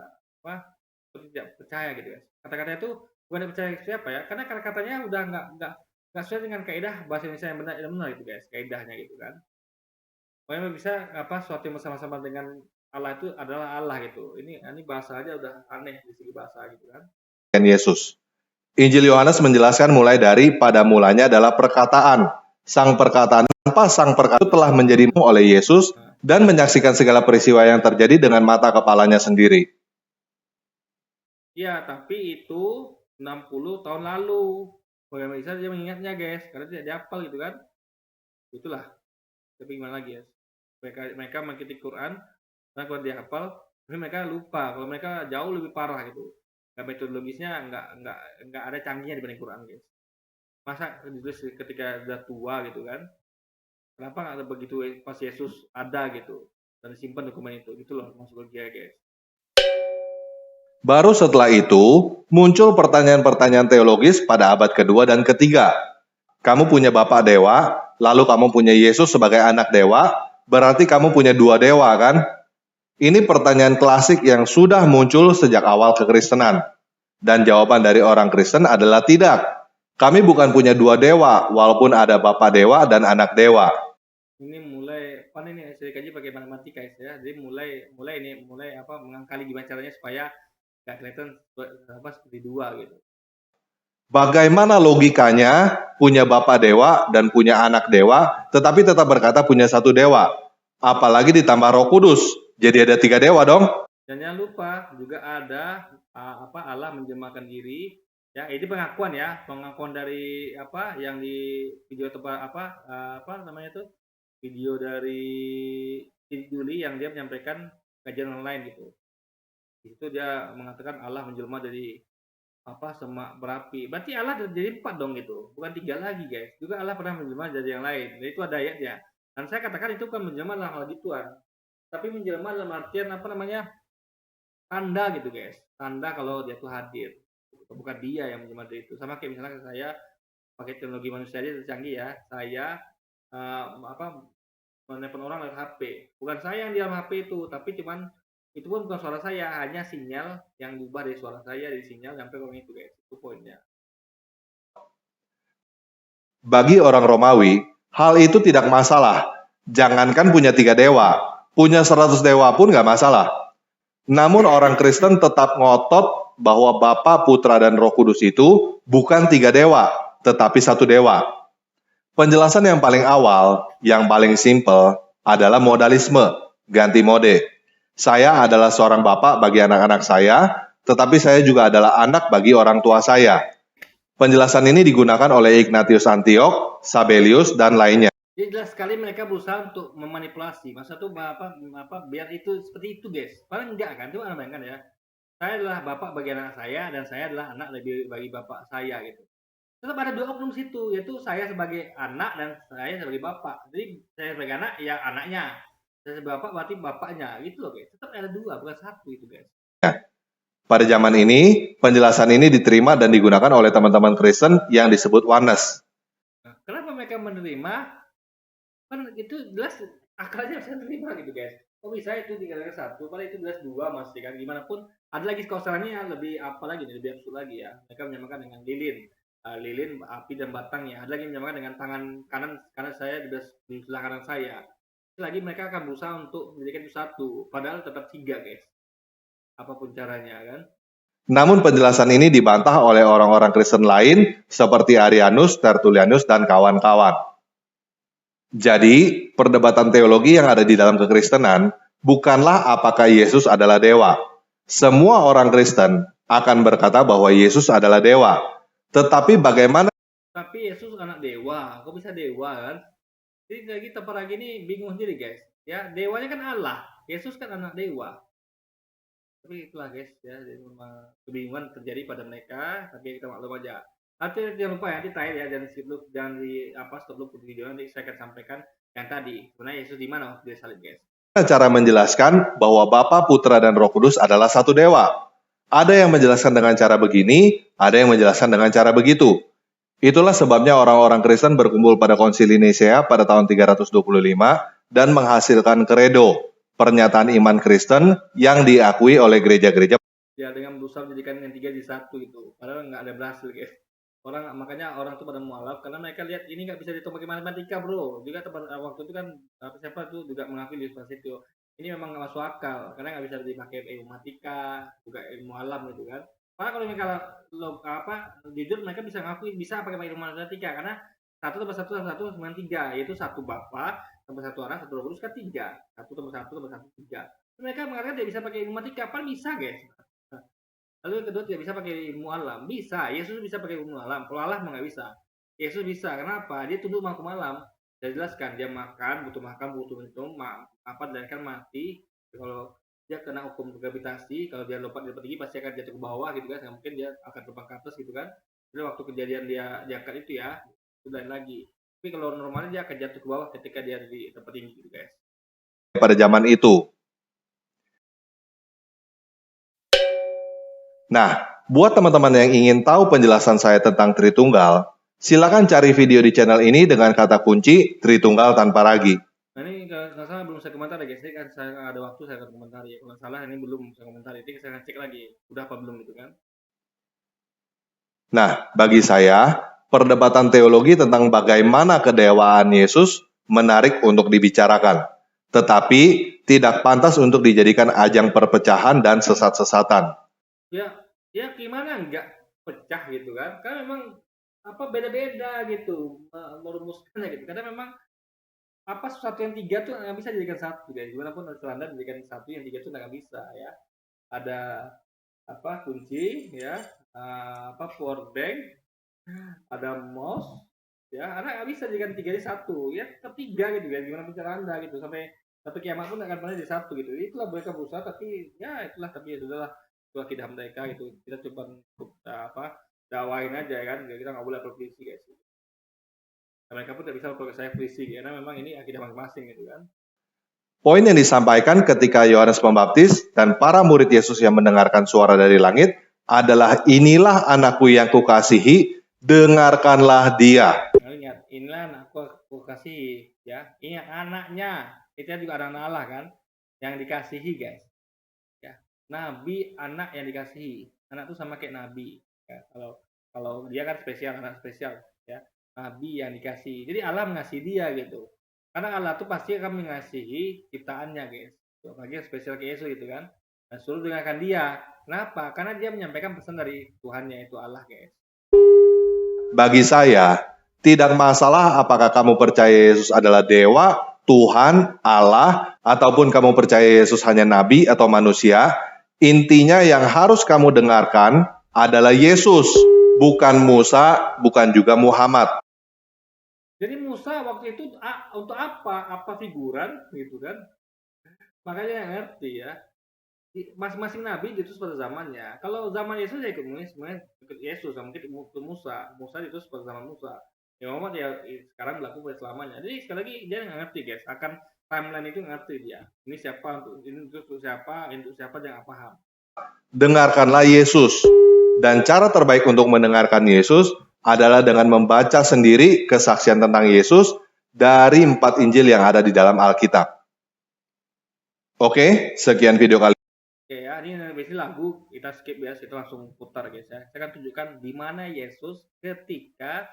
tidak percaya gitu guys. Kata-kata itu bukan percaya siapa ya, karena kata-katanya udah nggak sesuai dengan kaidah bahasa Indonesia yang benar gitu guys, kaidahnya gitu kan. Bagaimana bisa sesuatu yang bersama-sama dengan Allah itu adalah Allah gitu. Ini bahasa aja udah aneh di segi bahasa gitu kan. Yesus. Injil Yohanes menjelaskan mulai dari pada mulanya adalah perkataan. Sang perkataan tanpa sang perkataan itu telah menjadi oleh Yesus dan menyaksikan segala peristiwa yang terjadi dengan mata kepalanya sendiri. Iya, tapi itu 60 tahun lalu. Bagaimana bisa dia mengingatnya, guys? Karena tidak dihafal gitu kan. Itulah. Tapi gimana lagi ya? Mereka mengikuti Quran, karena Quran dihafal, tapi mereka lupa. Kalau mereka jauh lebih parah gitu. Dan metodologisnya nggak ada canggihnya dibanding Quran, guys. Masa ditulis ketika sudah tua gitu kan? Kenapa nggak ada begitu pas Yesus ada gitu dan disimpan dokumen itu gitu loh maksud dia, guys. Baru setelah itu, muncul pertanyaan-pertanyaan teologis pada abad kedua dan ketiga. Kamu punya Bapak Dewa, lalu kamu punya Yesus sebagai anak dewa, berarti kamu punya dua dewa kan? Ini pertanyaan klasik yang sudah muncul sejak awal kekristenan. Dan jawaban dari orang Kristen adalah tidak. Kami bukan punya dua dewa, walaupun ada Bapak Dewa dan anak dewa. Ini mulai apa ini saya kaji pakai matematika ya. Jadi mulai mengangkali gimana caranya supaya nggak kelihatan seperti dua gitu. Bagaimana logikanya punya Bapak Dewa dan punya anak dewa, tetapi tetap berkata punya satu dewa? Apalagi ditambah Roh Kudus, jadi ada tiga dewa dong. Dan jangan lupa juga ada Allah menjemakan diri. Ya, ini pengakuan dari yang di video apa namanya itu video dari Juli yang dia menyampaikan kajian online gitu. Di situ dia mengatakan Allah menjelma dari semak berapi. Berarti Allah jadi 4 dong gitu, bukan 3 lagi, guys. Juga Allah pernah menjelma jadi yang lain. Jadi itu ada ayatnya. Dan saya katakan itu bukan menjelma dalam hal gituan, tapi menjelma dalam artian tanda gitu, guys. Tanda kalau dia tuh hadir. Bukan dia yang menjelma dari itu. Sama kayak misalnya saya pakai teknologi manusia aja canggih ya. Saya menelpon orang lewat HP. Bukan saya yang di dalam HP itu, tapi cuman itu pun bukan suara saya, hanya sinyal yang diubah dari suara saya, dari sinyal sampai ke orang itu, guys. Itu poinnya. Bagi orang Romawi, hal itu tidak masalah. Jangankan punya tiga dewa, punya 100 dewa pun nggak masalah. Namun orang Kristen tetap ngotot bahwa Bapa, Putra, dan Roh Kudus itu bukan tiga dewa, tetapi satu dewa. Penjelasan yang paling awal, yang paling simpel, adalah modalisme, ganti mode. Saya adalah seorang bapak bagi anak-anak saya, tetapi saya juga adalah anak bagi orang tua saya. Penjelasan ini digunakan oleh Ignatius Antioch, Sabellius, dan lainnya. Jadi jelas sekali mereka berusaha untuk memanipulasi. Masa tuh biar itu seperti itu, guys. Paling enggak kan? Coba bayangkan ya. Saya adalah bapak bagi anak saya dan saya adalah anak bagi bapak saya gitu. Tetap ada dua oknum situ, yaitu saya sebagai anak dan saya sebagai bapak. Jadi saya sebagai anak ya anaknya. Saya sebagai bapak berarti bapaknya gitu loh, guys. Tetap ada dua, bukan satu itu, guys. Pada zaman ini, penjelasan ini diterima dan digunakan oleh teman-teman Kristen yang disebut oneness. Nah, kenapa mereka menerima? Kan itu jelas akalnya bisa terima gitu, guys. Kok bisa itu dikatakan satu, padahal itu jelas dua masih kan. Gimana pun ada lagi kausalannya lebih apa lagi, lebih absurd lagi ya. Mereka menyamakan dengan lilin, api dan batangnya. Ada lagi menyamakan dengan tangan kanan saya di sebelah kanan saya. Lagi mereka akan berusaha untuk menjadikan itu satu, padahal tetap tiga, guys. Apapun caranya kan. Namun penjelasan ini dibantah oleh orang-orang Kristen lain seperti Arianus, Tertullianus, dan kawan-kawan. Jadi, perdebatan teologi yang ada di dalam kekristenan bukanlah apakah Yesus adalah dewa. Semua orang Kristen akan berkata bahwa Yesus adalah dewa. Tetapi bagaimana? Tapi Yesus anak dewa, kok bisa dewa kan? Jadi kita para gini bingung sendiri, guys. Ya, dewanya kan Allah, Yesus kan anak dewa. Tapi itulah, guys, ya, jadi memang kebingungan terjadi pada mereka, tapi kita maklum aja. Nanti jangan lupa ya, nanti terakhir ya, jangan stop dulu video, nanti saya akan sampaikan yang tadi. Sebenarnya Yesus di mana waktu dia salib, guys? Cara menjelaskan bahwa Bapa, Putra, dan Roh Kudus adalah satu dewa. Ada yang menjelaskan dengan cara begini, ada yang menjelaskan dengan cara begitu. Itulah sebabnya orang-orang Kristen berkumpul pada Konsili Nisea pada tahun 325 dan menghasilkan kredo, pernyataan iman Kristen yang diakui oleh gereja-gereja. Ya, dengan berusaha menjadikan yang tiga di satu itu, padahal nggak ada berhasil, guys. Makanya orang tuh pada mualaf karena mereka lihat ini nggak bisa dihitung pakai matematika, bro. Juga waktu itu kan siapa tuh juga mengakui di situ. Ini memang nggak masuk akal karena nggak bisa dipakai ilmu matematika, juga ilmu alam gitu kan. Karena kalau mereka jujur mereka bisa ngakui bisa pakai ilmu matematika karena satu tambah satu sama tiga, yaitu satu bapak tambah satu anak satu roh kudus kan tiga, satu tambah satu tiga. Mereka mengatakan tidak bisa pakai ilmu matematika, apa bisa, guys? Lalu yang kedua tidak bisa pakai ilmu alam. Bisa, Yesus bisa pakai ilmu alam. Kalau Allah nggak bisa. Yesus bisa. Kenapa? Dia tunduk hukum alam. Saya jelaskan, dia makan, butuh minum, dan kan mati. Kalau dia kena hukum gravitasi, kalau dia lompat dari tinggi pasti akan jatuh ke bawah gitu kan. Nggak mungkin dia akan terbang ke atas gitu kan. Jadi waktu kejadian dia diangkat itu ya, itu lain lagi. Tapi kalau normalnya dia akan jatuh ke bawah ketika dia di tempat tinggi gitu guys. Pada zaman itu. Nah, buat teman-teman yang ingin tahu penjelasan saya tentang Tritunggal, silakan cari video di channel ini dengan kata kunci Tritunggal tanpa ragi. Nah ini kalau salah belum saya komentar ya guys, ini kan saya ada waktu saya akan komentar ya. Kalau salah ini belum saya komentar, itu saya akan cek lagi, udah apa belum gitu kan. Nah, bagi saya, perdebatan teologi tentang bagaimana kedewaan Yesus menarik untuk dibicarakan, tetapi tidak pantas untuk dijadikan ajang perpecahan dan sesat-sesatan. Ya gimana nggak pecah gitu kan, karena memang beda-beda gitu merumuskannya gitu, karena memang sesuatu yang tiga tuh nggak bisa dijadikan satu guys, gimana pun celana dijadikan satu, yang tiga tuh nggak bisa ya. Ada kunci ya, power bank, ada mouse ya, karena nggak bisa dijadikan tiga di satu ya, ketiga gitu guys, gimana pun cara anda gitu, sampai kiamat pun akan pernah di satu gitu. Itulah mereka berusaha, tapi ya itulah, tapi ya sudahlah, itu akidah mereka gitu. Kita coba untuk dakwain aja kan, kita nggak boleh politisi guys. Mereka pun tidak bisa kalau saya polisi karena memang ini akidah masing-masing gitu kan. Poin yang disampaikan ketika Yohanes Pembaptis dan para murid Yesus yang mendengarkan suara dari langit adalah, inilah anakku yang kukasihi, dengarkanlah dia. Nah, ingat, inilah anakku kukasihi ya. Ingat anaknya, kita juga anak Allah kan, yang dikasihi guys. Ya, nabi anak yang dikasihi. Anak itu sama kayak nabi. Ya, kalau dia kan spesial, anak spesial ya. Nabi yang dikasihi. Jadi Allah mengasihi dia gitu. Karena Allah tuh pasti akan mengasihi ciptaannya guys. Apalagi yang spesial kayak Yesus gitu kan. Dan suruh dengarkan dia. Kenapa? Karena dia menyampaikan pesan dari Tuhannya, itu Allah guys. Bagi saya, tidak masalah apakah kamu percaya Yesus adalah dewa, Tuhan, Allah, ataupun kamu percaya Yesus hanya nabi atau manusia. Intinya yang harus kamu dengarkan adalah Yesus, bukan Musa, bukan juga Muhammad. Jadi Musa waktu itu untuk apa? Apa figuran gitu kan? Makanya yang ngerti ya. Masing-masing nabi diutus pada zamannya. Kalau zaman Yesus ya ikut Yesus, mungkin ikut Musa. Musa diutus pada zaman Musa. Ya Muhammad ya sekarang berlaku pada selamanya. Jadi sekali lagi dia nggak ngerti guys. Akan timeline itu ngerti dia. Ini siapa, ini untuk siapa, ini untuk siapa, dia nggak paham. Dengarkanlah Yesus. Dan cara terbaik untuk mendengarkan Yesus adalah dengan membaca sendiri kesaksian tentang Yesus dari 4 Injil yang ada di dalam Alkitab. Oke, sekian video kali. Oke ya, ini biasanya lagu, kita skip ya, kita langsung putar guys ya. Saya akan tunjukkan di mana Yesus ketika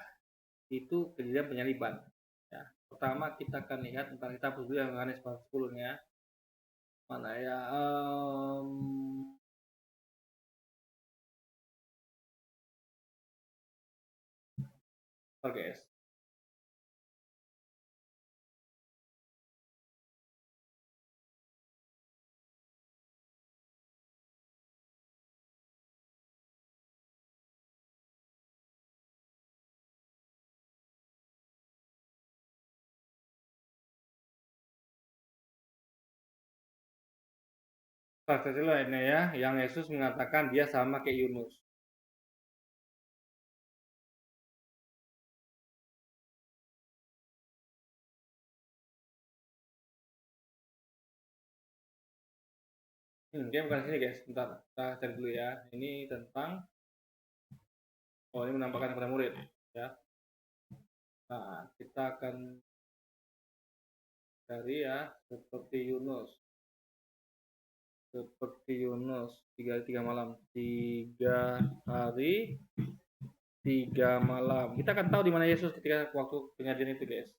itu kejadian penyaliban. Ya, pertama kita akan lihat tentang kita dulu yang Yohanes 10 ya. Mana ya? Oke. Pancasila ini ya, yang Yesus mengatakan dia sama kayak Yunus. Dia bukan sini guys, bentar, kita cari dulu ya. Ini tentang, ini menampakkan kepada murid ya. Nah, kita akan cari ya, seperti Yunus. Seperti Yunus, 3 hari 3 malam. 3 hari 3 malam. Kita akan tahu di mana Yesus ketika waktu pengajian itu guys.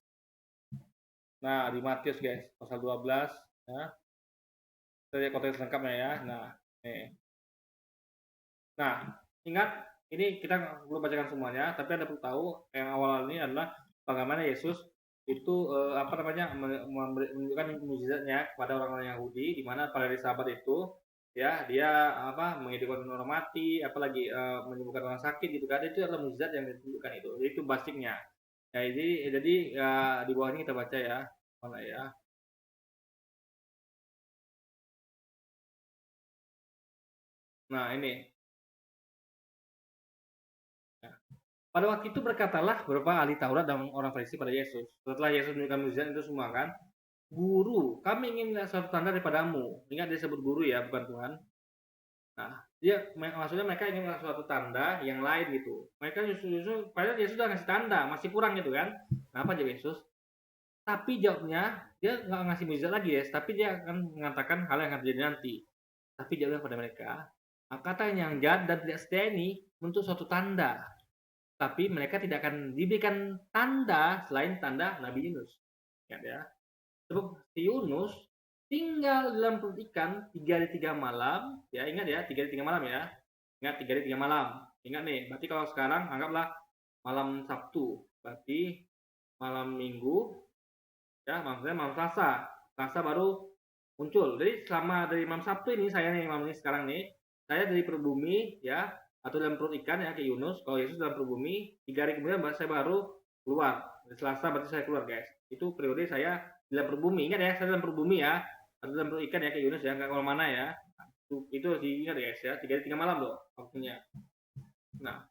Nah, di Matius guys, pasal 12 ya. Kita lihat konteks lengkapnya ya. Nah, nih. Nah, ingat ini kita belum bacakan semuanya, tapi Anda perlu tahu yang awal ini adalah bagaimana Yesus itu menunjukkan mukjizatnya kepada orang-orang Yahudi, di mana pada hari Sabat itu ya dia menghidupkan orang mati, apalagi menyembuhkan orang sakit gitu kan, itu adalah mukjizat yang ditunjukkan itu basicnya. Ya, jadi ya, di bawah ini kita baca ya, mana ya. Nah ini, ya. Pada waktu itu berkatalah beberapa ahli Taurat dan orang Farisi pada Yesus. Setelah Yesus menunjukkan mukjizat itu semua kan, Guru, kami ingin melihat suatu tanda daripadamu. Ingat dia sebut guru ya, bukan Tuhan. Nah, maksudnya mereka ingin melihat suatu tanda yang lain gitu. Mereka justru padahal Yesus sudah ngasih tanda, masih kurang gitu kan. Kenapa jawab Yesus? Tapi jawabnya, dia nggak ngasih mukjizat lagi ya, tapi dia akan mengatakan hal yang akan terjadi nanti. Tapi jawabnya pada mereka, kata yang jahat dan tidak setia ini untuk suatu tanda. Tapi mereka tidak akan diberikan tanda selain tanda Nabi Yunus. Ingat ya. Sebab si Yunus tinggal dalam perut ikan 3 hari 3 malam, ya ingat ya 3 hari 3 malam ya. Ingat 3 hari 3 malam. Ingat nih, berarti kalau sekarang anggaplah malam Sabtu, berarti malam Minggu, ya maksudnya malam Selasa. Selasa baru muncul. Jadi selama dari malam Sabtu ini saya nih malam ini sekarang nih, saya dari perut bumi ya atau dalam perut ikan ya ke Yunus. Kalau Yesus dalam perut bumi, 3 hari kemudian saya baru keluar. Dari Selasa berarti saya keluar guys. Itu periode saya dalam perut bumi. Ingat ya, saya dalam perut bumi ya. Atau dalam perut ikan ya ke Yunus ya, nggak kemana-mana ya. Itu harus diingat guys ya. 3 hari 3 malam loh waktunya. Nah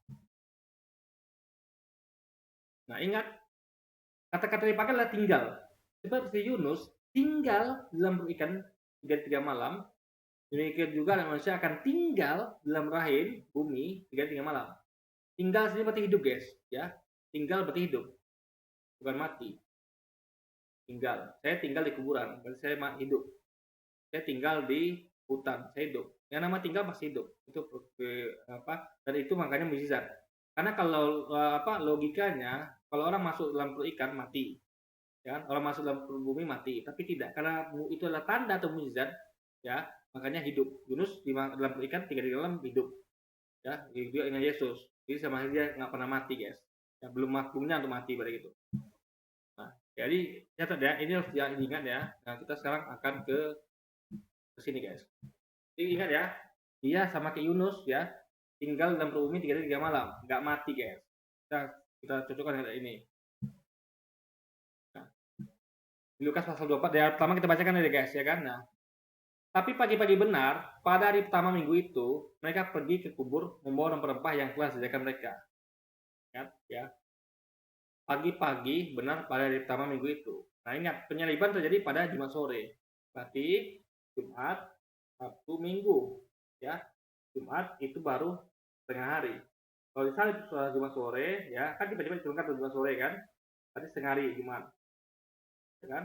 ingat kata-kata dipakai adalah tinggal. Sebab si Yunus tinggal dalam perut ikan 3 hari 3 malam. Demikian juga manusia akan tinggal dalam rahim bumi 3 hari 3 malam. Tinggal sini berarti hidup guys ya. Tinggal berarti hidup, bukan mati. Tinggal. Saya tinggal di kuburan, berarti saya hidup. Saya tinggal di hutan, saya hidup. Yang nama tinggal pasti hidup. Itu dan itu makanya mukjizat. Karena kalau logikanya, kalau orang masuk dalam perut ikan mati. Ya, orang masuk dalam perut bumi mati, tapi tidak karena itu adalah tanda atau mukjizat, ya, makanya hidup. Yunus dalam perut ikan 3 hari dalam hidup. Ya, itu dengan Yesus. Jadi sama dia nggak pernah mati, guys. Ya, belum waktunya untuk mati pada gitu. Nah, jadi catat ya, ini harus diingat ya. Nah, kita sekarang akan ke sini guys. Jadi ingat ya, dia sama kayak Yunus ya, tinggal dalam perut bumi 3 hari 3 malam, nggak mati guys. Kita cocokkan dengan ini. Nah, di Lukas pasal 24 ya, pertama kita bacakan ya guys ya kan. Nah, tapi pagi-pagi benar, pada hari pertama minggu itu, mereka pergi ke kubur membawa rempah-rempah yang telah disediakan mereka. Ya. Pagi-pagi benar pada hari pertama minggu itu. Nah ingat, penyaliban terjadi pada Jumat sore. Berarti Jumat, Sabtu, Minggu. Ya, Jumat itu baru setengah hari. Kalau disalib Jumat sore, ya kan tiba-tiba diturunkan ke Jumat sore kan? Berarti setengah hari Jumat. Ya kan?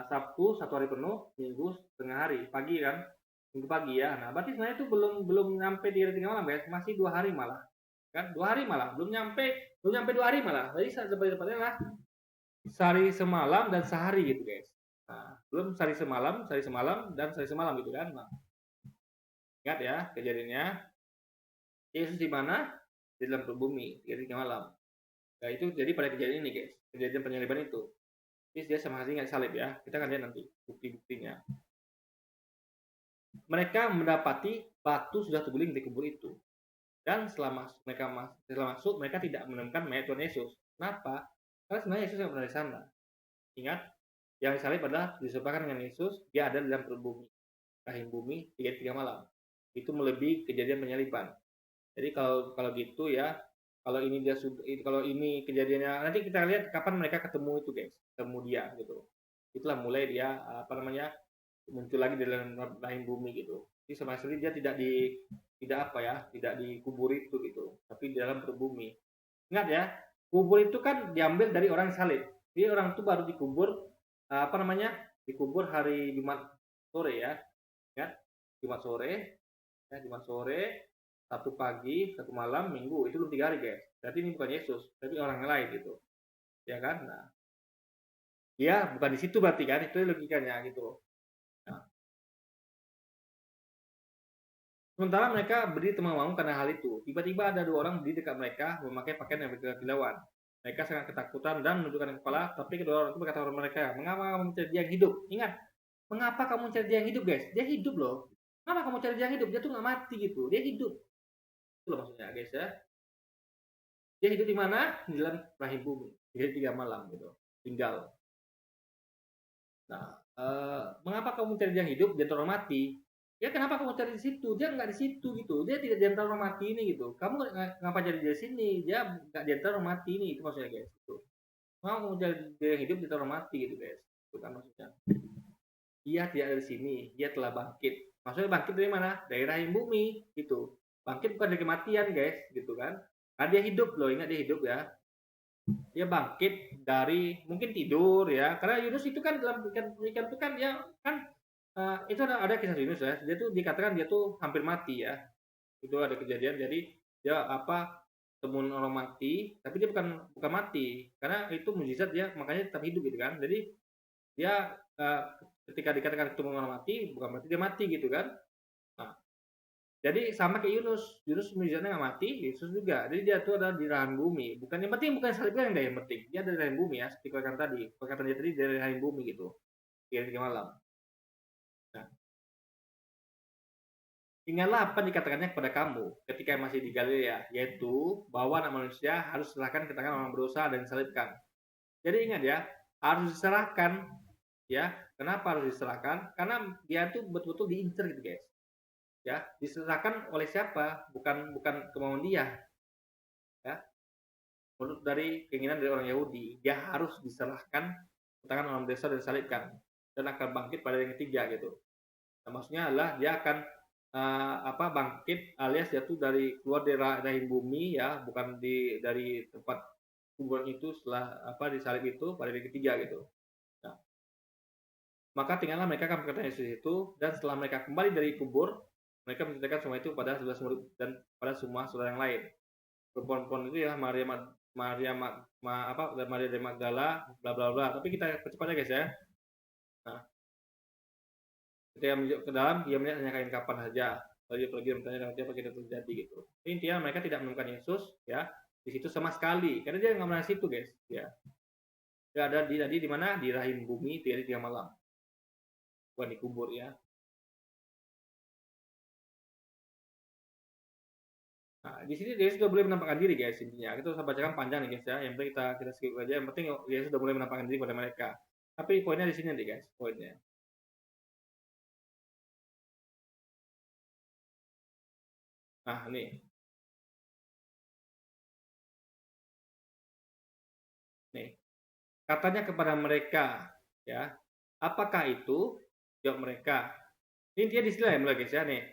Sabtu 1 hari penuh, Minggu setengah hari, pagi kan? Minggu pagi ya. Nah, berarti sebenarnya itu belum nyampe di hari 3 malam guys, masih 2 hari malah. Kan? 2 hari malah, belum nyampe 2 hari malah. Jadi sebenarnya lah sehari semalam dan sehari gitu guys. Nah, belum sehari semalam dan sehari semalam gitu kan. Nah, ingat ya kejadiannya. Yesus di mana? Di dalam perut bumi 3 hari 3 malam. Nah, itu jadi pada kejadian ini guys, kejadian penyaliban itu. Jadi dia sama sekali nggak salib ya. Kita akan lihat nanti bukti-buktinya. Mereka mendapati batu sudah terguling di kubur itu. Dan setelah masuk, mereka tidak menemukan mayat Tuhan Yesus. Kenapa? Karena sebenarnya Yesus tidak pernah di sana. Ingat, yang disalib adalah diserupakan dengan Yesus, dia ada dalam perut bumi, rahim bumi 3 hari 3 malam. Itu melebihi kejadian penyaliban. Jadi kalau gitu ya, kalau ini kejadiannya, nanti kita lihat kapan mereka ketemu itu guys, ketemu dia gitu. Itulah mulai dia muncul lagi dalam rahim bumi gitu. Jadi sama sekali dia tidak dikubur itu gitu, tapi di dalam perut bumi. Ingat ya, kubur itu kan diambil dari orang salib. Jadi orang itu baru dikubur dikubur hari Jumat sore ya. Ingat, Jumat sore, Sabtu pagi, Sabtu malam, Minggu, itu belum 3 hari guys. Berarti ini bukan Yesus, tapi orang lain gitu. Ya kan? Nah, ya bukan di situ berarti kan, itu logikanya gitu. Nah, sementara mereka berdiri temang-temang karena hal itu. Tiba-tiba ada 2 orang berdiri dekat mereka memakai pakaian yang berkilau-kilauan. Mereka sangat ketakutan dan menundukkan kepala, tapi kedua orang itu berkata kepada mereka, "Mengapa kamu mencari dia yang hidup?" Ingat, mengapa kamu mencari dia yang hidup, guys? Dia hidup loh. Kenapa kamu cari dia yang hidup? Dia tuh nggak mati gitu, dia hidup. Itu loh maksudnya guys ya. Dia hidup di mana? Di dalam rahim bumi. Jadi 3 malam gitu, tinggal. Nah, mengapa kamu cari dia yang hidup? Dia orang mati. Ya kenapa kamu cari di situ? Dia nggak di situ gitu. Dia tidak di antara orang mati ini gitu. Kamu ngapa cari dia di sini? Dia nggak di antara orang mati ini. Itu maksudnya guys. Gitu. Mau cari dia yang hidup di antara orang mati gitu guys. Itu kan maksudnya. Dia tidak ada di sini. Dia telah bangkit. Maksudnya bangkit dari mana? Dari rahim bumi gitu. Bangkit bukan dari kematian guys, gitu kan? Karena dia hidup loh, ingat dia hidup ya. Dia bangkit dari mungkin tidur ya, karena Yunus itu kan dalam ikan itu kan dia kan itu ada kisah Yunus ya, dia tuh dikatakan dia tuh hampir mati ya, itu ada kejadian. Jadi dia apa, temuin orang mati tapi dia bukan bukan mati, karena itu mujizat dia makanya tetap hidup gitu kan. Jadi dia ketika dikatakan ketemu orang mati bukan mati, dia mati gitu kan. Nah, jadi sama kayak Yunus, Yunus mujizatnya nggak mati, Yesus juga. Jadi dia tuh ada di rahim bumi. Bukan yang penting bukan salibnya yang penting. Dia ada di rahim bumi ya, seperti katakan tadi. Perkataan dia tadi dari rahim bumi gitu. 3 malam. Nah, ingatlah apa dikatakannya kepada kamu ketika masih di Galilea, yaitu bahwa anak manusia harus diserahkan ke tangan orang berdosa dan disalibkan. Jadi ingat ya, harus diserahkan ya. Kenapa harus diserahkan? Karena dia tuh betul-betul diincar gitu guys. Ya, diserahkan oleh siapa? Bukan bukan kemauan dia. Ya, menurut dari keinginan dari orang Yahudi, dia harus diserahkan ke tangan orang desa dan disalibkan dan akan bangkit pada yang ketiga gitu. Nah, maksudnya adalah dia akan bangkit alias jatuh dari keluar dari rahim bumi ya, bukan dari tempat kuburan itu setelah disalib itu pada yang ketiga gitu. Nah, maka tinggallah mereka akan berkata Yesus itu, dan setelah mereka kembali dari kubur, mereka menceritakan semua itu pada 11 murid dan pada semua saudara yang lain. Perempuan-perempuan itu ya Maria Maria Maria dari Magdala, bla bla bla. Tapi kita percepat ya guys ya. Nah, ketika masuk ke dalam, dia melihat hanya kain kapan saja. Lalu dia pergi bertanya dengan siapa kita terjadi gitu. Intinya mereka tidak menemukan Yesus ya di situ sama sekali, karena dia nggak pernah situ guys. Ya, dia ada di mana, di rahim bumi 3 malam, bukan dikubur ya. Nah, di sini Yesus sudah mulai menampakkan diri guys intinya. Kita usah bacakan panjang nih guys ya. Yang penting kita skip aja. Yang penting Yesus sudah mulai menampakkan diri pada mereka. Tapi poinnya di sini nih guys, poinnya. Nah, nih. Nih. Katanya kepada mereka, ya. Apakah itu? Jawab mereka. Ini dia di sini ya mulai guys ya nih.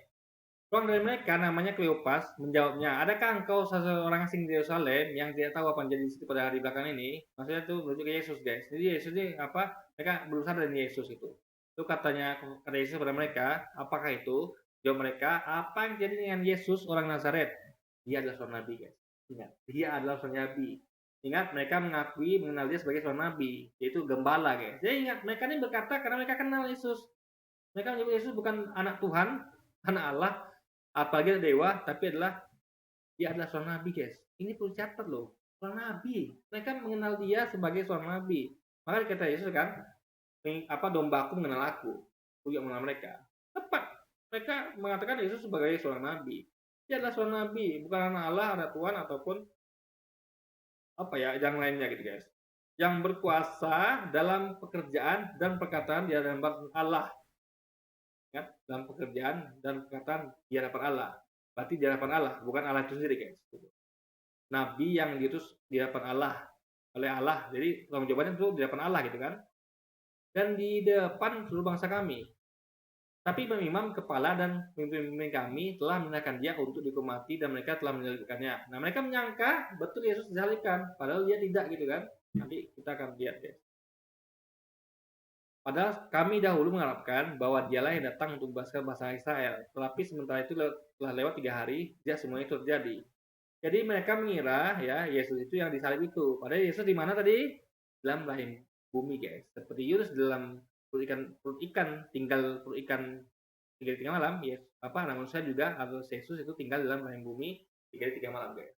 Seorang dari mereka namanya Kleopas menjawabnya, adakah engkau seorang asing di Yerusalem yang tidak tahu apa yang jadi di situ pada hari belakang ini? Maksudnya itu menuju ke Yesus guys. Jadi Yesus ini mereka berusaha dari Yesus itu. Itu kata Yesus kepada mereka, apakah itu? Jawab mereka, apa yang jadi dengan Yesus orang Nazaret? Dia adalah seorang nabi guys. Ingat, dia adalah seorang nabi. Ingat, mereka mengakui mengenal dia sebagai seorang nabi, yaitu gembala guys. Jadi ingat, mereka ini berkata karena mereka kenal Yesus. Mereka menyebut Yesus bukan anak Tuhan, anak Allah, apalagi dewa, tapi dia adalah seorang nabi guys. Ini perlu catat loh, seorang nabi. Mereka mengenal dia sebagai seorang nabi. Maka kata Yesus kan, domba aku mengenal aku juga mengenal mereka. Tepat, mereka mengatakan Yesus sebagai seorang nabi. Dia adalah seorang nabi, bukan anak Allah, anak Tuhan ataupun yang lainnya gitu guys. Yang berkuasa dalam pekerjaan dan perkataan di hadapan Allah. Ya, dalam pekerjaan dan perkataan di hadapan Allah. Berarti di hadapan Allah, bukan Allah itu sendiri guys. Nabi yang diutus di hadapan Allah, oleh Allah. Jadi tanggung jawabnya itu di hadapan Allah gitu kan. Dan di depan seluruh bangsa kami. Tapi imam kepala dan pemimpin kami telah menyerahkan dia untuk dihukum mati dan mereka telah menyalibkannya. Nah, mereka menyangka betul Yesus disalibkan, padahal dia tidak gitu kan. Nanti kita akan lihat ya. Padahal kami dahulu mengharapkan bahwa dialah yang datang untuk membebaskan bangsa Israel. Tetapi sementara itu telah lewat 3 hari, tidak semuanya itu terjadi. Jadi mereka mengira ya Yesus itu yang disalib itu. Padahal Yesus di mana tadi? Dalam rahim bumi guys. Seperti Yunus dalam perut ikan tinggal 3 malam, ya namun saya juga atau Yesus itu tinggal dalam rahim bumi 3 malam guys.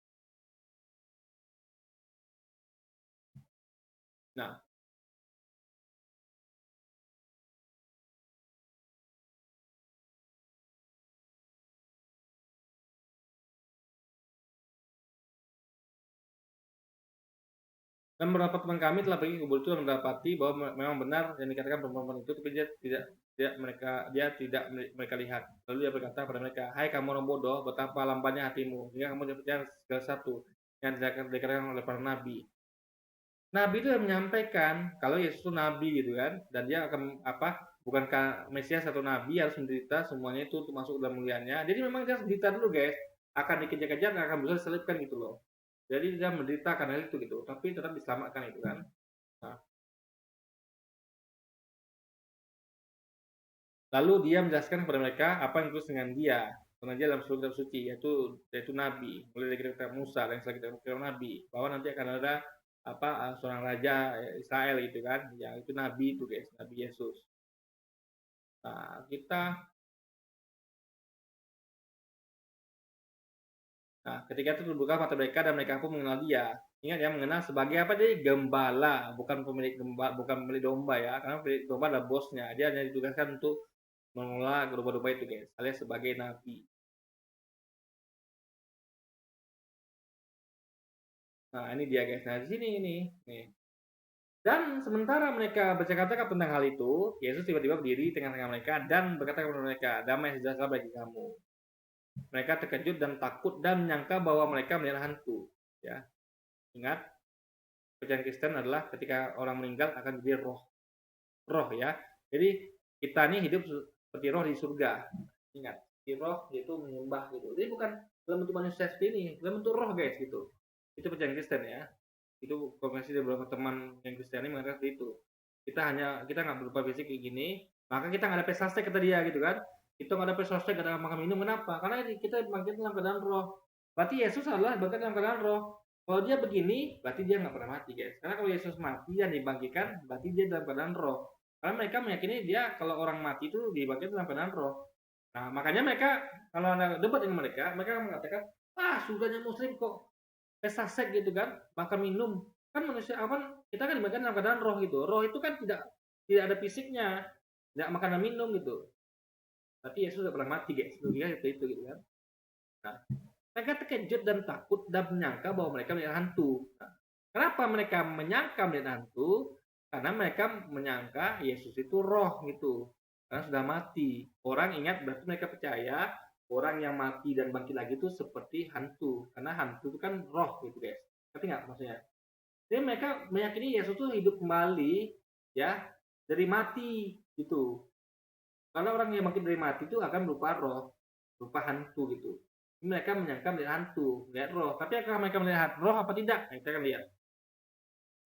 Nah, Dan beberapa teman kami telah pergi ke kubur itu dan mendapati bahwa memang benar yang dikatakan perempuan itu, tapi dia tidak mereka lihat. Lalu dia berkata kepada mereka, hai kamu orang bodoh, betapa lambannya hatimu, sehingga kamu tidak percaya segala satu yang dikatakan oleh para nabi. Nabi itu yang menyampaikan kalau Yesus itu nabi gitu kan, dan dia akan bukankah Mesias atau nabi harus menderita semuanya itu untuk masuk dalam mulianya. Jadi memang dia harus menderita dulu guys, akan dikejar-kejar, akan berusaha diselipkan gitu loh. Jadi dia menderita karena itu gitu, tapi tetap diselamatkan itu kan. Nah, lalu dia menjelaskan kepada mereka apa yang terus dengan dia, karena dia dalam seluruh kitab suci, yaitu nabi, mulai dari kitab Musa dan selanjutnya kitab nabi, bahwa nanti akan ada seorang raja Israel gitu kan, yang itu nabi itu guys, Nabi Yesus. Nah, ketika itu terbuka mata mereka dan mereka pun mengenal dia. Ingat ya, mengenal sebagai apa? Jadi gembala, bukan pemilik domba ya, karena pemilik domba adalah bosnya. Dia hanya ditugaskan untuk mengelola domba-domba itu guys, alias sebagai nabi. Nah, ini dia guys. Nah, di sini ini nih. Dan sementara mereka bercakap-cakap tentang hal itu, Yesus tiba-tiba berdiri tengah-tengah mereka dan berkata kepada mereka, damai sejahtera bagi kamu. Mereka terkejut dan takut dan menyangka bahwa mereka melihat hantu. Ya, ingat, percayaan Kristen adalah ketika orang meninggal akan jadi roh ya. Jadi kita ini hidup seperti roh di surga. Ingat, di roh itu menyembah gitu. Jadi bukan dalam bentuk manusia seperti ini, dalam bentuk roh guys gitu. Itu percayaan Kristen ya. Itu konvensi dari beberapa teman yang Kristiani mengatakan seperti itu. Kita nggak berupa fisik kayak gini, maka kita nggak ada pesastek kata dia gitu kan. Kita nggak ada pesastek, nggak ada makan minum, kenapa? Karena kita bangkit dalam keadaan roh. Berarti Yesus adalah bangkit dalam keadaan roh. Kalau dia begini, berarti dia nggak pernah mati guys. Karena kalau Yesus mati dan dibangkitkan, berarti dia dalam keadaan roh. Karena mereka meyakini dia kalau orang mati itu dibangkitkan dalam keadaan roh. Nah, makanya mereka kalau ada debat dengan mereka mengatakan, surganya muslim kok pesasek gitu kan, makan minum, kan manusia awan, kita kan diberikan dalam keadaan roh gitu. Roh itu kan tidak ada fisiknya, tidak makan dan minum gitu. Tapi Yesus sudah pernah mati guys, logika itu gitu kan. Nah, mereka terkejut dan takut dan menyangka bahwa mereka melihat hantu. Nah, kenapa mereka menyangka melihat hantu? Karena mereka menyangka Yesus itu roh gitu, karena sudah mati. Orang ingat, berarti mereka percaya orang yang mati dan bangkit lagi itu seperti hantu, karena hantu itu kan roh gitu guys. Tapi nggak maksudnya? Jadi mereka meyakini Yesus itu hidup kembali ya dari mati gitu. Karena orang yang bangkit dari mati itu akan berupa roh, berupa hantu gitu. Mereka menyangka melihat hantu, melihat roh. Tapi apakah mereka melihat roh apa tidak? Nah, kita akan lihat.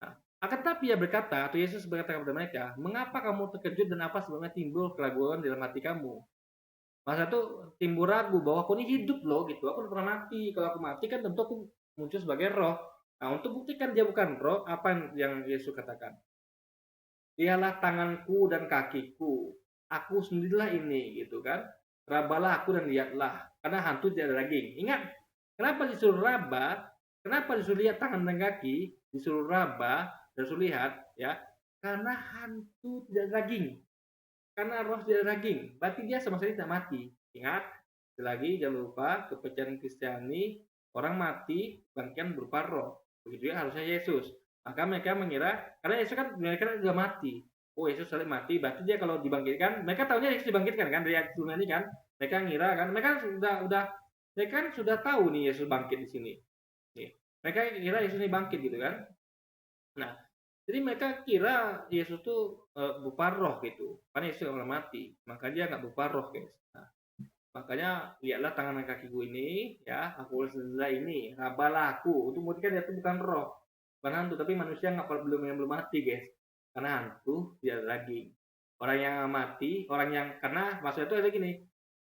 Nah, akan tetapi dia berkata, atau Yesus berkata kepada mereka, mengapa kamu terkejut dan apa sebabnya timbul keraguan dalam hati kamu? Masa itu timbul ragu bahwa aku ini hidup loh gitu. Aku pernah mati. Kalau aku mati kan tentu aku muncul sebagai roh. Nah, untuk buktikan dia bukan roh, apa yang Yesus katakan? Dialah tanganku dan kakiku. Aku sendirilah ini gitu kan. Rabalah aku dan lihatlah. Karena hantu tidak ada daging. Ingat, kenapa disuruh raba? Kenapa disuruh lihat tangan dan kaki? Disuruh raba, disuruh lihat ya. Karena hantu tidak ada daging. Karena roh tidak ada daging. Berarti dia sama sekali tidak mati. Ingat, lagi jangan lupa kepercayaan Kristiani, orang mati bangkitan berupa roh. Begitu ya harusnya Yesus. Maka mereka mengira, karena Yesus kan mereka sudah mati. Oh, Yesus sudah mati, berarti dia kalau dibangkitkan, mereka tahunya Yesus dibangkitkan kan dari dunia ini kan. Mereka ngira kan, mereka kan sudah tahu nih Yesus bangkit di sini. Nih. Mereka kira Yesus ini bangkit gitu kan. Nah, jadi mereka kira Yesus tuh berupa roh gitu. Karena Yesus nggak pernah mati, maka dia nggak berupa roh guys. Nah, makanya lihatlah tangan dan kakiku ini, ya, aku sendiri ini, rabalah aku. Untuk membuktikan dia itu bukan roh, bukan hantu, tapi manusia yang belum mati, guys. Karena hantu dia lagi. Orang yang mati, karena maksudnya itu ada gini,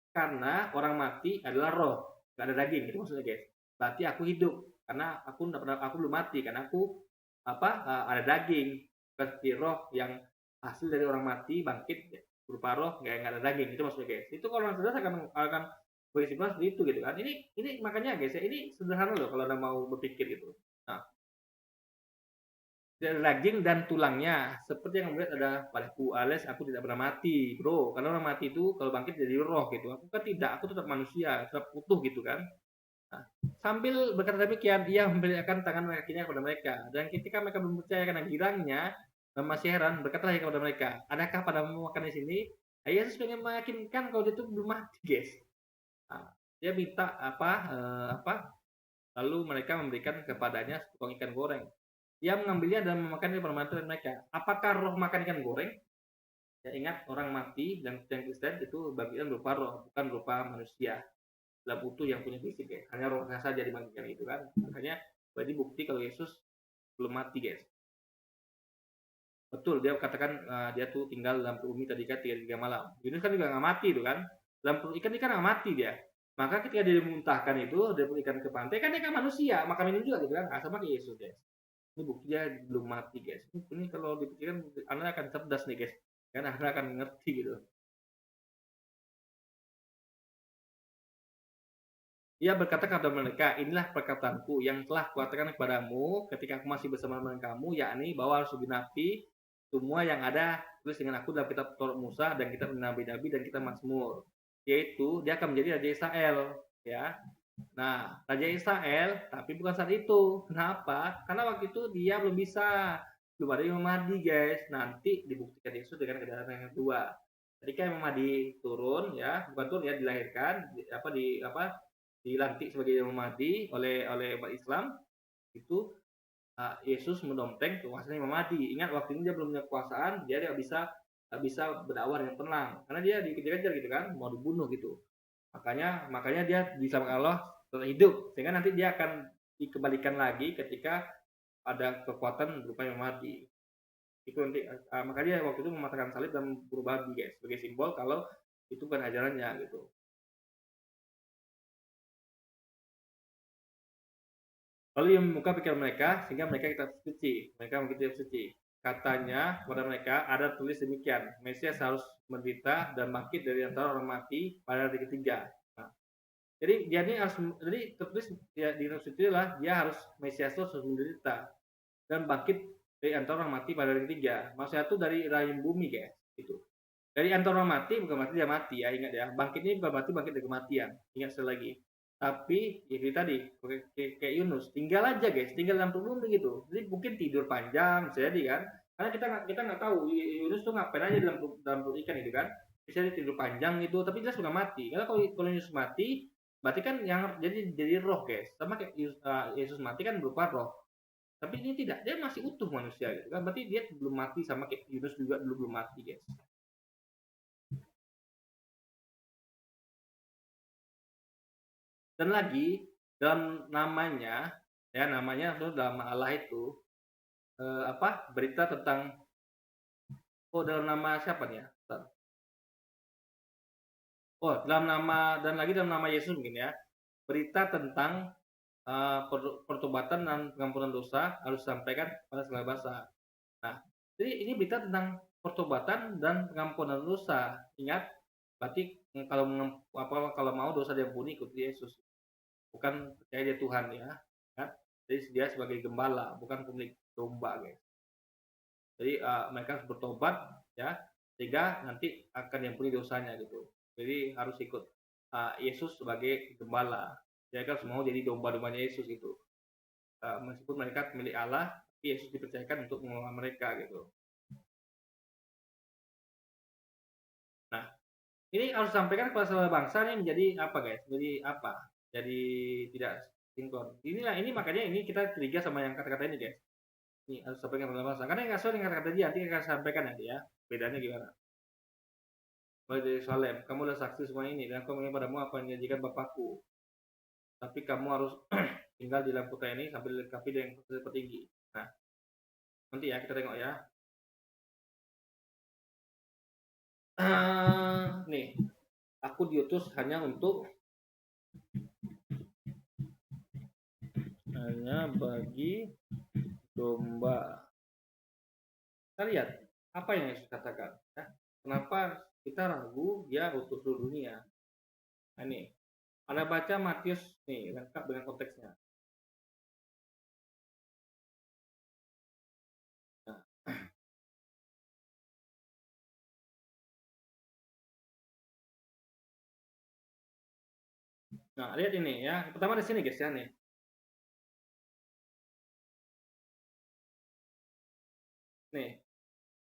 karena orang mati adalah roh, nggak ada daging, itu maksudnya guys. Berarti aku hidup, karena aku belum mati, karena aku ada daging, seperti roh yang hasil dari orang mati bangkit berupa roh nggak ada daging, itu maksudnya guys. Itu kalau orang cerdas akan berkesimpulan seperti itu gitu kan. Ini makanya guys ya, ini sederhana loh kalau anda mau berpikir gitu. Nah, dari daging dan tulangnya seperti yang melihat ada padaku, alias aku tidak pernah mati bro, karena orang mati itu kalau bangkit jadi roh gitu. Aku kan tidak, aku tetap manusia, tetap utuh gitu kan. Sambil berkata demikian, ia memberikan tangan kakinya kepada mereka. Dan ketika mereka belum percaya karena girangnya dan masih heran, berkatalah ia kepada mereka, adakah padamu makan di sini? Nah, Yesus pengen meyakinkan kalau dia itu belum mati, guys. Nah, dia minta lalu mereka memberikan kepadanya sepotong ikan goreng. Ia mengambilnya dan memakannya pada mereka. Apakah roh makan ikan goreng? Ya, ingat, orang mati dan yang Kristen itu bagian berupa roh, bukan berupa manusia dalam utuh yang punya fisik, ya. Hanya rohnya saja dibagikan itu kan. Makanya berarti bukti kalau Yesus belum mati, guys. Betul, dia katakan dia tuh tinggal dalam perut bumi tadi kan 3 malam. Yunus kan juga nggak mati tuh kan. Dalam perut ikan nggak mati dia. Maka ketika dia memuntahkan itu, dia perut ikan ke pantai, kan dia kan manusia, makan minum juga gitu kan. Sama kayak Yesus, guys. Ini bukti dia belum mati, guys. Ini kalau dipikirkan, Anda akan cerdas nih, guys. Kan Anda akan ngerti gitu. Ia berkata kepada mereka, inilah perkataanku yang telah kukatakan kepadamu ketika aku masih bersama dengan kamu, yakni bahwa harus digenapi semua yang ada tulis dengan aku dalam kitab Taurat Musa dan kitab Nabi-Nabi dan kitab Mazmur. Yaitu dia akan menjadi Raja Israel, ya. Nah, Raja Israel, tapi bukan saat itu. Kenapa? Karena waktu itu dia belum ada Imam Mahdi, guys. Nanti dibuktikan Yesus dengan kedatangan yang kedua. Ketika Imam Mahdi turun, ya, bukan turun ya, dilahirkan, dilantik sebagai Imam Mahdi oleh umat Islam, itu Yesus mendompleng kekuasaan Imam Mahdi. Ingat, waktu ini dia belum punya kekuasaan, dia tidak bisa berdakwah dengan tenang karena dia dikejar-kejar gitu kan, mau dibunuh gitu. Makanya dia diselamatkan Allah tetap hidup, sehingga nanti dia akan dikembalikan lagi ketika ada kekuatan berupa Imam Mahdi. Itu nanti makanya dia waktu itu mematahkan salib dan berubah babi, guys, sebagai simbol kalau itu bukan ajarannya gitu. Lalu ia membuka pikiran mereka sehingga mereka kitab suci. Mereka mengikuti kitab suci. Katanya kepada mereka ada tulis demikian, Mesias harus menderita dan bangkit dari antara orang mati pada hari ketiga. Nah, jadi dia ini harus, jadi tertulis ya, di kitab suci lah, dia harus Mesias itu harus menderita dan bangkit dari antara orang mati pada hari ketiga. Maksudnya itu dari rahim bumi, guys. Gitu. Dari antara orang mati bukan mati dia mati ya, ingat ya. Bangkit ini bukan mati bangkit dari kematian. Ingat sekali lagi. Tapi ya tadi kayak Yunus, tinggal aja, guys, tinggal dalam tubuh begitu. Jadi mungkin tidur panjang bisa jadi kan. Karena kita nggak tahu Yunus tuh ngapain aja dalam perut ikan itu kan. Bisa tidur panjang itu, tapi jelas sudah mati. Karena kalau Yunus mati, berarti kan yang jadi roh, guys. Sama kayak Yesus mati kan berupa roh. Tapi ini tidak, dia masih utuh manusia gitu kan. Berarti dia belum mati, sama kayak Yunus juga belum mati, guys. Dan lagi dalam namanya, ya, namanya itu dalam Allah itu berita tentang, dalam nama siapa nih ya? Dalam nama, dan lagi dalam nama Yesus mungkin ya. Berita tentang pertobatan dan pengampunan dosa harus disampaikan pada segala bahasa. Nah, jadi ini berita tentang pertobatan dan pengampunan dosa. Ingat, berarti kalau mau dosa diampuni, ikuti Yesus. Bukan percaya dia Tuhan ya. Kan? Jadi dia sebagai gembala, bukan pemilik domba, guys. Jadi mereka harus bertobat ya, sehingga nanti akan diampuni dosanya gitu. Jadi harus ikut Yesus sebagai gembala. Mereka harus mau jadi domba-dombanya Yesus itu. Meskipun mereka milik Allah, tapi Yesus dipercayakan untuk mengelola mereka gitu. Nah, ini harus disampaikan kepada seluruh bangsa nih, menjadi apa, guys? Jadi apa? Jadi tidak sinkron. Ini makanya ini kita curiga sama yang kata-kata ini, guys. Ini harus sampaikan dalam bahasa. Karena nggak sesuai dengan kata-kata dia, nanti akan sampaikan nanti ya. Bedanya gimana? Mulai dari Salem, kamu adalah saksi semua ini, dan aku ingin padamu apa yang dijanjikan Bapakku. Tapi kamu harus tinggal di dalam kota ini sambil dilengkapi dengan fasilitas tertinggi. Nah, nanti ya kita tengok ya. Nih, aku diutus hanya bagi domba. Kita lihat apa yang Yesus katakan. Ya. Kenapa kita ragu dia utus seluruh dunia? Nah, ini Anda baca Matius nih, lengkap dengan konteksnya. Nah, Nah, lihat ini ya. Pertama di sini guys ya nih. Nih.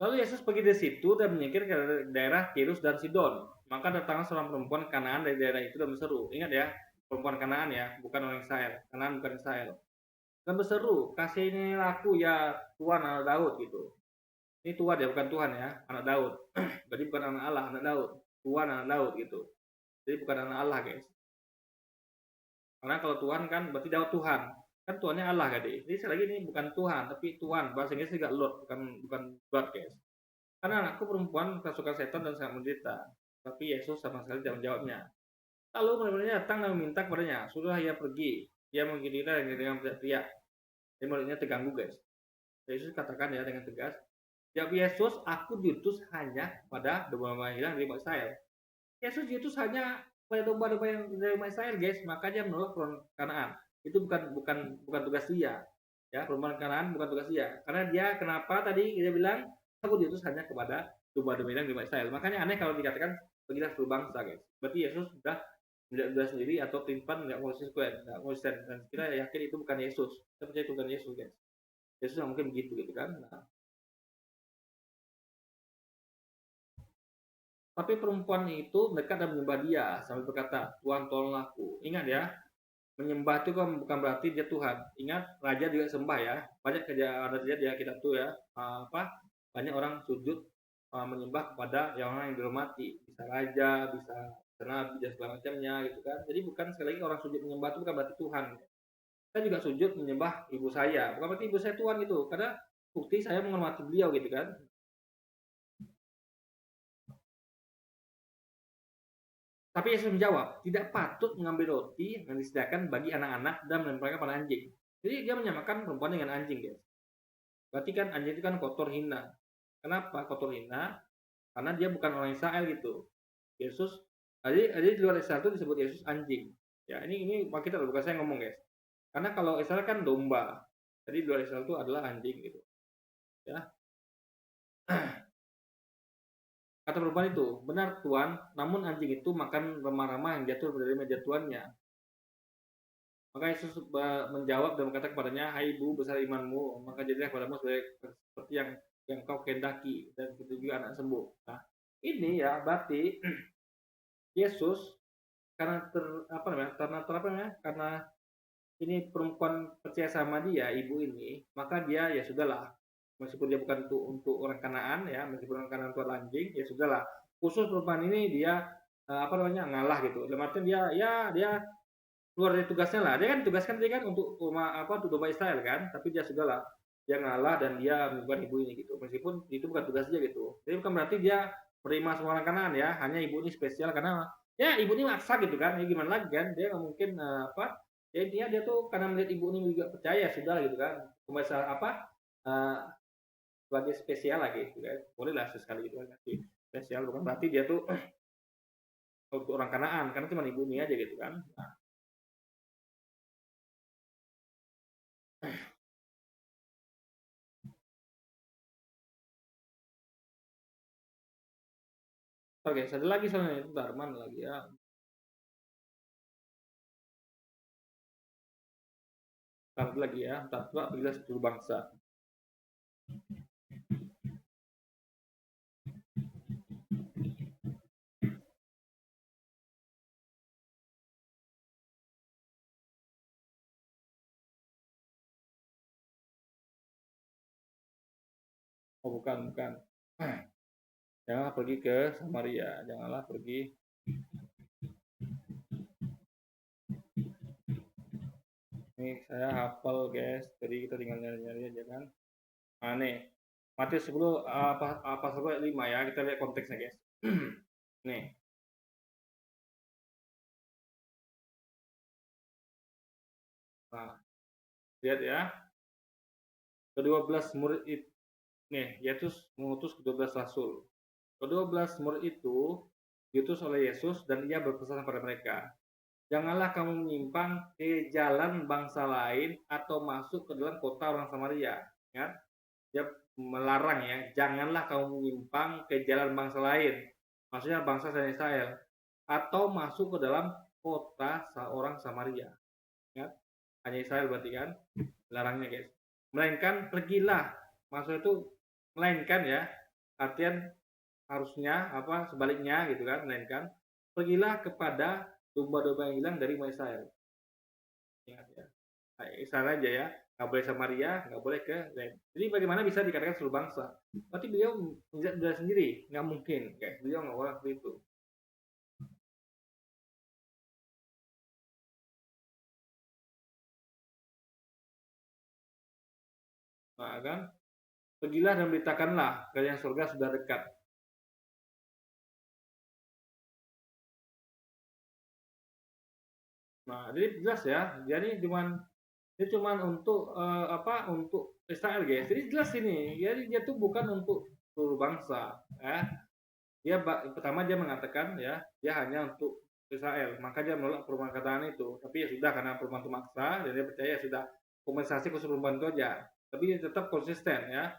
Lalu Yesus pergi dari situ dan menyingkir ke daerah Tirus dan Sidon. Maka datanglah seorang perempuan Kanaan dari daerah itu dan berseru. Ingat ya, perempuan Kanaan ya, bukan orang Israel. Kanaan bukan Israel. Dan berseru, kasihinilah aku ya Tuhan anak Daud gitu. Ini Tuhan ya, bukan Tuhan ya, anak Daud. Berarti bukan anak Allah, anak Daud. Tuhan anak Daud gitu. Jadi bukan anak Allah guys. Karena kalau Tuhan kan berarti Daud Tuhan. Kan Tuhannya Allah kan. Jadi sekali lagi ini bukan Tuhan, tapi Tuhan. Bahasa Inggris juga Lord, bukan God guys. Karena anakku perempuan kerasukan setan dan sangat menderita. Tapi Yesus sama sekali tidak menjawabnya. Lalu murid-muridnya datang dan meminta kepadanya, sudah ia pergi. Ia mengira dengan teriak. Jadi muridnya terganggu guys. Yesus katakan ya dengan tegas, jawab Yesus, aku diutus hanya pada domba-domba hilang dari umat Israel. Yesus diutus hanya pada domba-domba yang dari umat Israel guys, makanya menolak perempuan Kanaan. Itu bukan tugas dia. Ya, perempuan Kanaan bukan tugas dia. Karena dia kenapa tadi dia bilang aku diutus hanya kepada domba-domba hilang dari umat Israel. Makanya aneh kalau dikatakan pergilah seluruh bangsa guys. Berarti Yesus sudah tidak sendiri atau timpan nggak konsisten dan kita yakin itu bukan Yesus. Kita percaya itu bukan Yesus guys. Yesus nggak mungkin begitu gitu kan. Nah, tapi perempuan itu mendekat dan menyembah dia sambil berkata, Tuhan tolong aku. Ingat ya, menyembah itu kan bukan berarti dia Tuhan. Ingat, raja juga sembah ya. Banyak ada dia kita tuh ya, banyak orang sujud menyembah kepada yang orang yang dihormati. Bisa raja, bisa nabi dan segala macamnya gitu kan. Jadi bukan sekali lagi orang sujud menyembah itu bukan berarti Tuhan. Saya juga sujud menyembah ibu saya. Bukan berarti ibu saya Tuhan gitu. Karena bukti saya menghormati beliau gitu kan. Tapi Yesus menjawab, tidak patut mengambil roti yang disediakan bagi anak-anak dan melemparkan pada anjing. Jadi dia menyamakan perempuan dengan anjing, guys. Berarti kan anjing itu kan kotor hina. Kenapa kotor hina? Karena dia bukan orang Israel gitu. Yesus, jadi di luar Israel itu disebut Yesus anjing. Ya, ini kita bukan saya ngomong, guys. Karena kalau Israel kan domba. Jadi di luar Israel itu adalah anjing gitu. Ya. Kata perempuan itu, benar Tuan, namun anjing itu makan remah-remah yang jatuh dari meja tuannya. Maka Yesus menjawab dan berkata kepadanya, hai ibu, besar imanmu, maka jadilah kepadamu seperti yang kau kehendaki, dan begitu juga anak sembuh. Nah, ini ya berarti Yesus karena ini perempuan percaya sama dia, ibu ini, maka dia ya sudahlah, meskipun dia bukan untuk orang Kanaan ya, meskipun orang Kanaan itu anjing, ya sudahlah. Khusus perempuan ini dia ngalah gitu. Dalam artian dia keluar dari tugasnya lah. Dia kan tugaskan dia kan untuk untuk domba Israel kan, tapi dia sudahlah, dia ngalah dan dia bukan ibu ini gitu. Meskipun itu bukan tugas dia gitu. Jadi bukan berarti dia menerima semua orang Kanaan ya, hanya ibu ini spesial karena ya ibu ini maksa gitu kan. Ya gimana lagi kan? Dia nggak mungkin ya dia tuh karena melihat ibu ini juga percaya sudah gitu kan. Masalah uh, sebagai spesial lagi gitu kan. Boleh lah sekali gitu kan. Spesial bukan berarti dia tuh untuk orang Kanaan karena cuma ibu ini aja gitu kan. Nah, oke, ada lagi soalnya itu Darman lagi ya. Ntar lagi ya, ntar apabila seluruh bangsa. Oh bukan. Janganlah pergi ke Samaria, janganlah pergi. Ini saya hafal guys, jadi kita tinggal nyari-nyari aja kan. Nah nih, Matius 10 pasal 5 ya, kita lihat konteksnya guys. Nih. Nah, lihat ya. Ke-12 murid itu nih, Yesus mengutus ke-12 rasul. Ke-12 murid itu diutus oleh Yesus dan ia berpesan kepada mereka, janganlah kamu menyimpang ke jalan bangsa lain atau masuk ke dalam kota orang Samaria. Ya, dia melarang ya, janganlah kamu menyimpang ke jalan bangsa lain. Maksudnya bangsa Israel atau masuk ke dalam kota seorang Samaria. Ingat, hanya Israel berarti kan, larangnya guys. Melainkan pergilah, maksudnya itu melainkan ya, artian harusnya apa sebaliknya gitu kan, melainkan pergilah kepada domba-domba yang hilang dari umat Israel. Ingat ya, Israel aja ya, nggak boleh Samaria, nggak boleh ke lain. Jadi bagaimana bisa dikatakan seluruh bangsa? Berarti beliau tidak sendiri, nggak mungkin, guys. Beliau nggak orang seperti itu. Nah, kan? Pergilah dan beritakanlah, kerajaan surga sudah dekat. Nah, jadi jelas ya. Jadi cuman untuk apa? Untuk Israel, guys. Jadi jelas ini. Jadi dia tuh bukan untuk seluruh bangsa, ya. Pertama dia mengatakan ya, dia hanya untuk Israel. Maka dia menolak perkataan itu. Tapi ya sudah karena perubahan itu maksa, dan dia percaya ya sudah kompensasi khusus perubahan itu aja. Tapi dia tetap konsisten ya.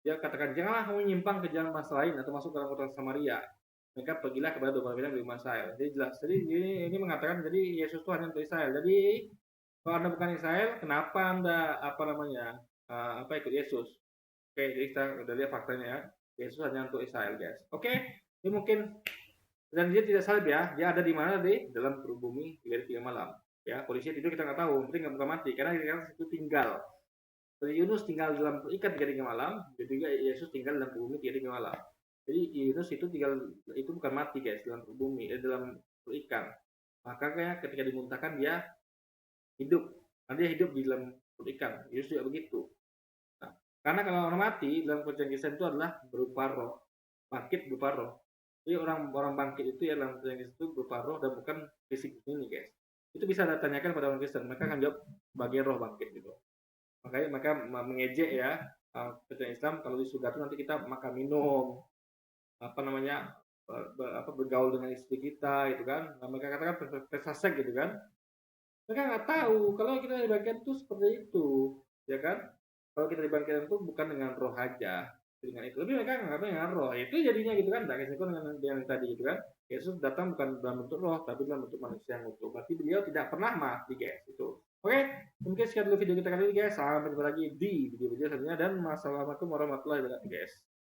Dia katakan janganlah kamu menyimpang ke jalan bangsa lain atau masuk ke dalam kota Samaria. Mereka pergilah kepada domba bina di rumah Israel. Jadi jelas. Jadi ini mengatakan jadi Yesus itu hanya untuk Israel. Jadi kalau anda bukan Israel, kenapa anda apa namanya apa ikut Yesus? Oke, jadi kita udah lihat faktanya ya. Yesus hanya untuk Israel, guys. Oke, ini mungkin dan dia tidak salib ya. Dia ada di mana di dalam perut bumi 3 malam. Ya, polisi tidur kita nggak tahu, penting nggak bukan mati karena itu tinggal. Jadi Yunus tinggal dalam ikan 3 malam, juga Yesus tinggal dalam bumi 3 malam. Jadi Yunus itu tinggal itu bukan mati guys dalam bumi, dalam ikan. Makanya ketika dimuntahkan dia hidup, dia hidup di dalam ikan. Yunus juga begitu. Nah, karena kalau orang mati dalam percayaan Kristen itu adalah berupa roh, bangkit berupa roh. Jadi orang bangkit itu ya dalam percayaan Kristen itu berupa roh dan bukan fisik ini guys. Itu bisa Anda tanyakan pada orang Kristen, mereka akan jawab bagian roh bangkit gitu. Makanya mereka mengejek ya percayaan Islam kalau di surga itu nanti kita makan minum apa namanya bergaul dengan istri kita gitu kan. Nah, mereka katakan pesta seks gitu kan. Mereka nggak tahu kalau kita dibangkitkan itu seperti itu, ya kan? Kalau kita dibangkitkan itu bukan dengan roh aja, dengan itu. Tapi mereka nggak dengan roh. Itu jadinya gitu kan. Tidak kesengkol dengan yang tadi gitu kan. Yesus datang bukan dalam bentuk roh, tapi dalam bentuk manusia yang utuh. Berarti beliau tidak pernah mati, guys. Itu. Oke, mungkin sekian dulu video kita kali ini, guys. Sampai jumpa lagi di video-video selanjutnya dan wassalamualaikum warahmatullahi wabarakatuh, guys.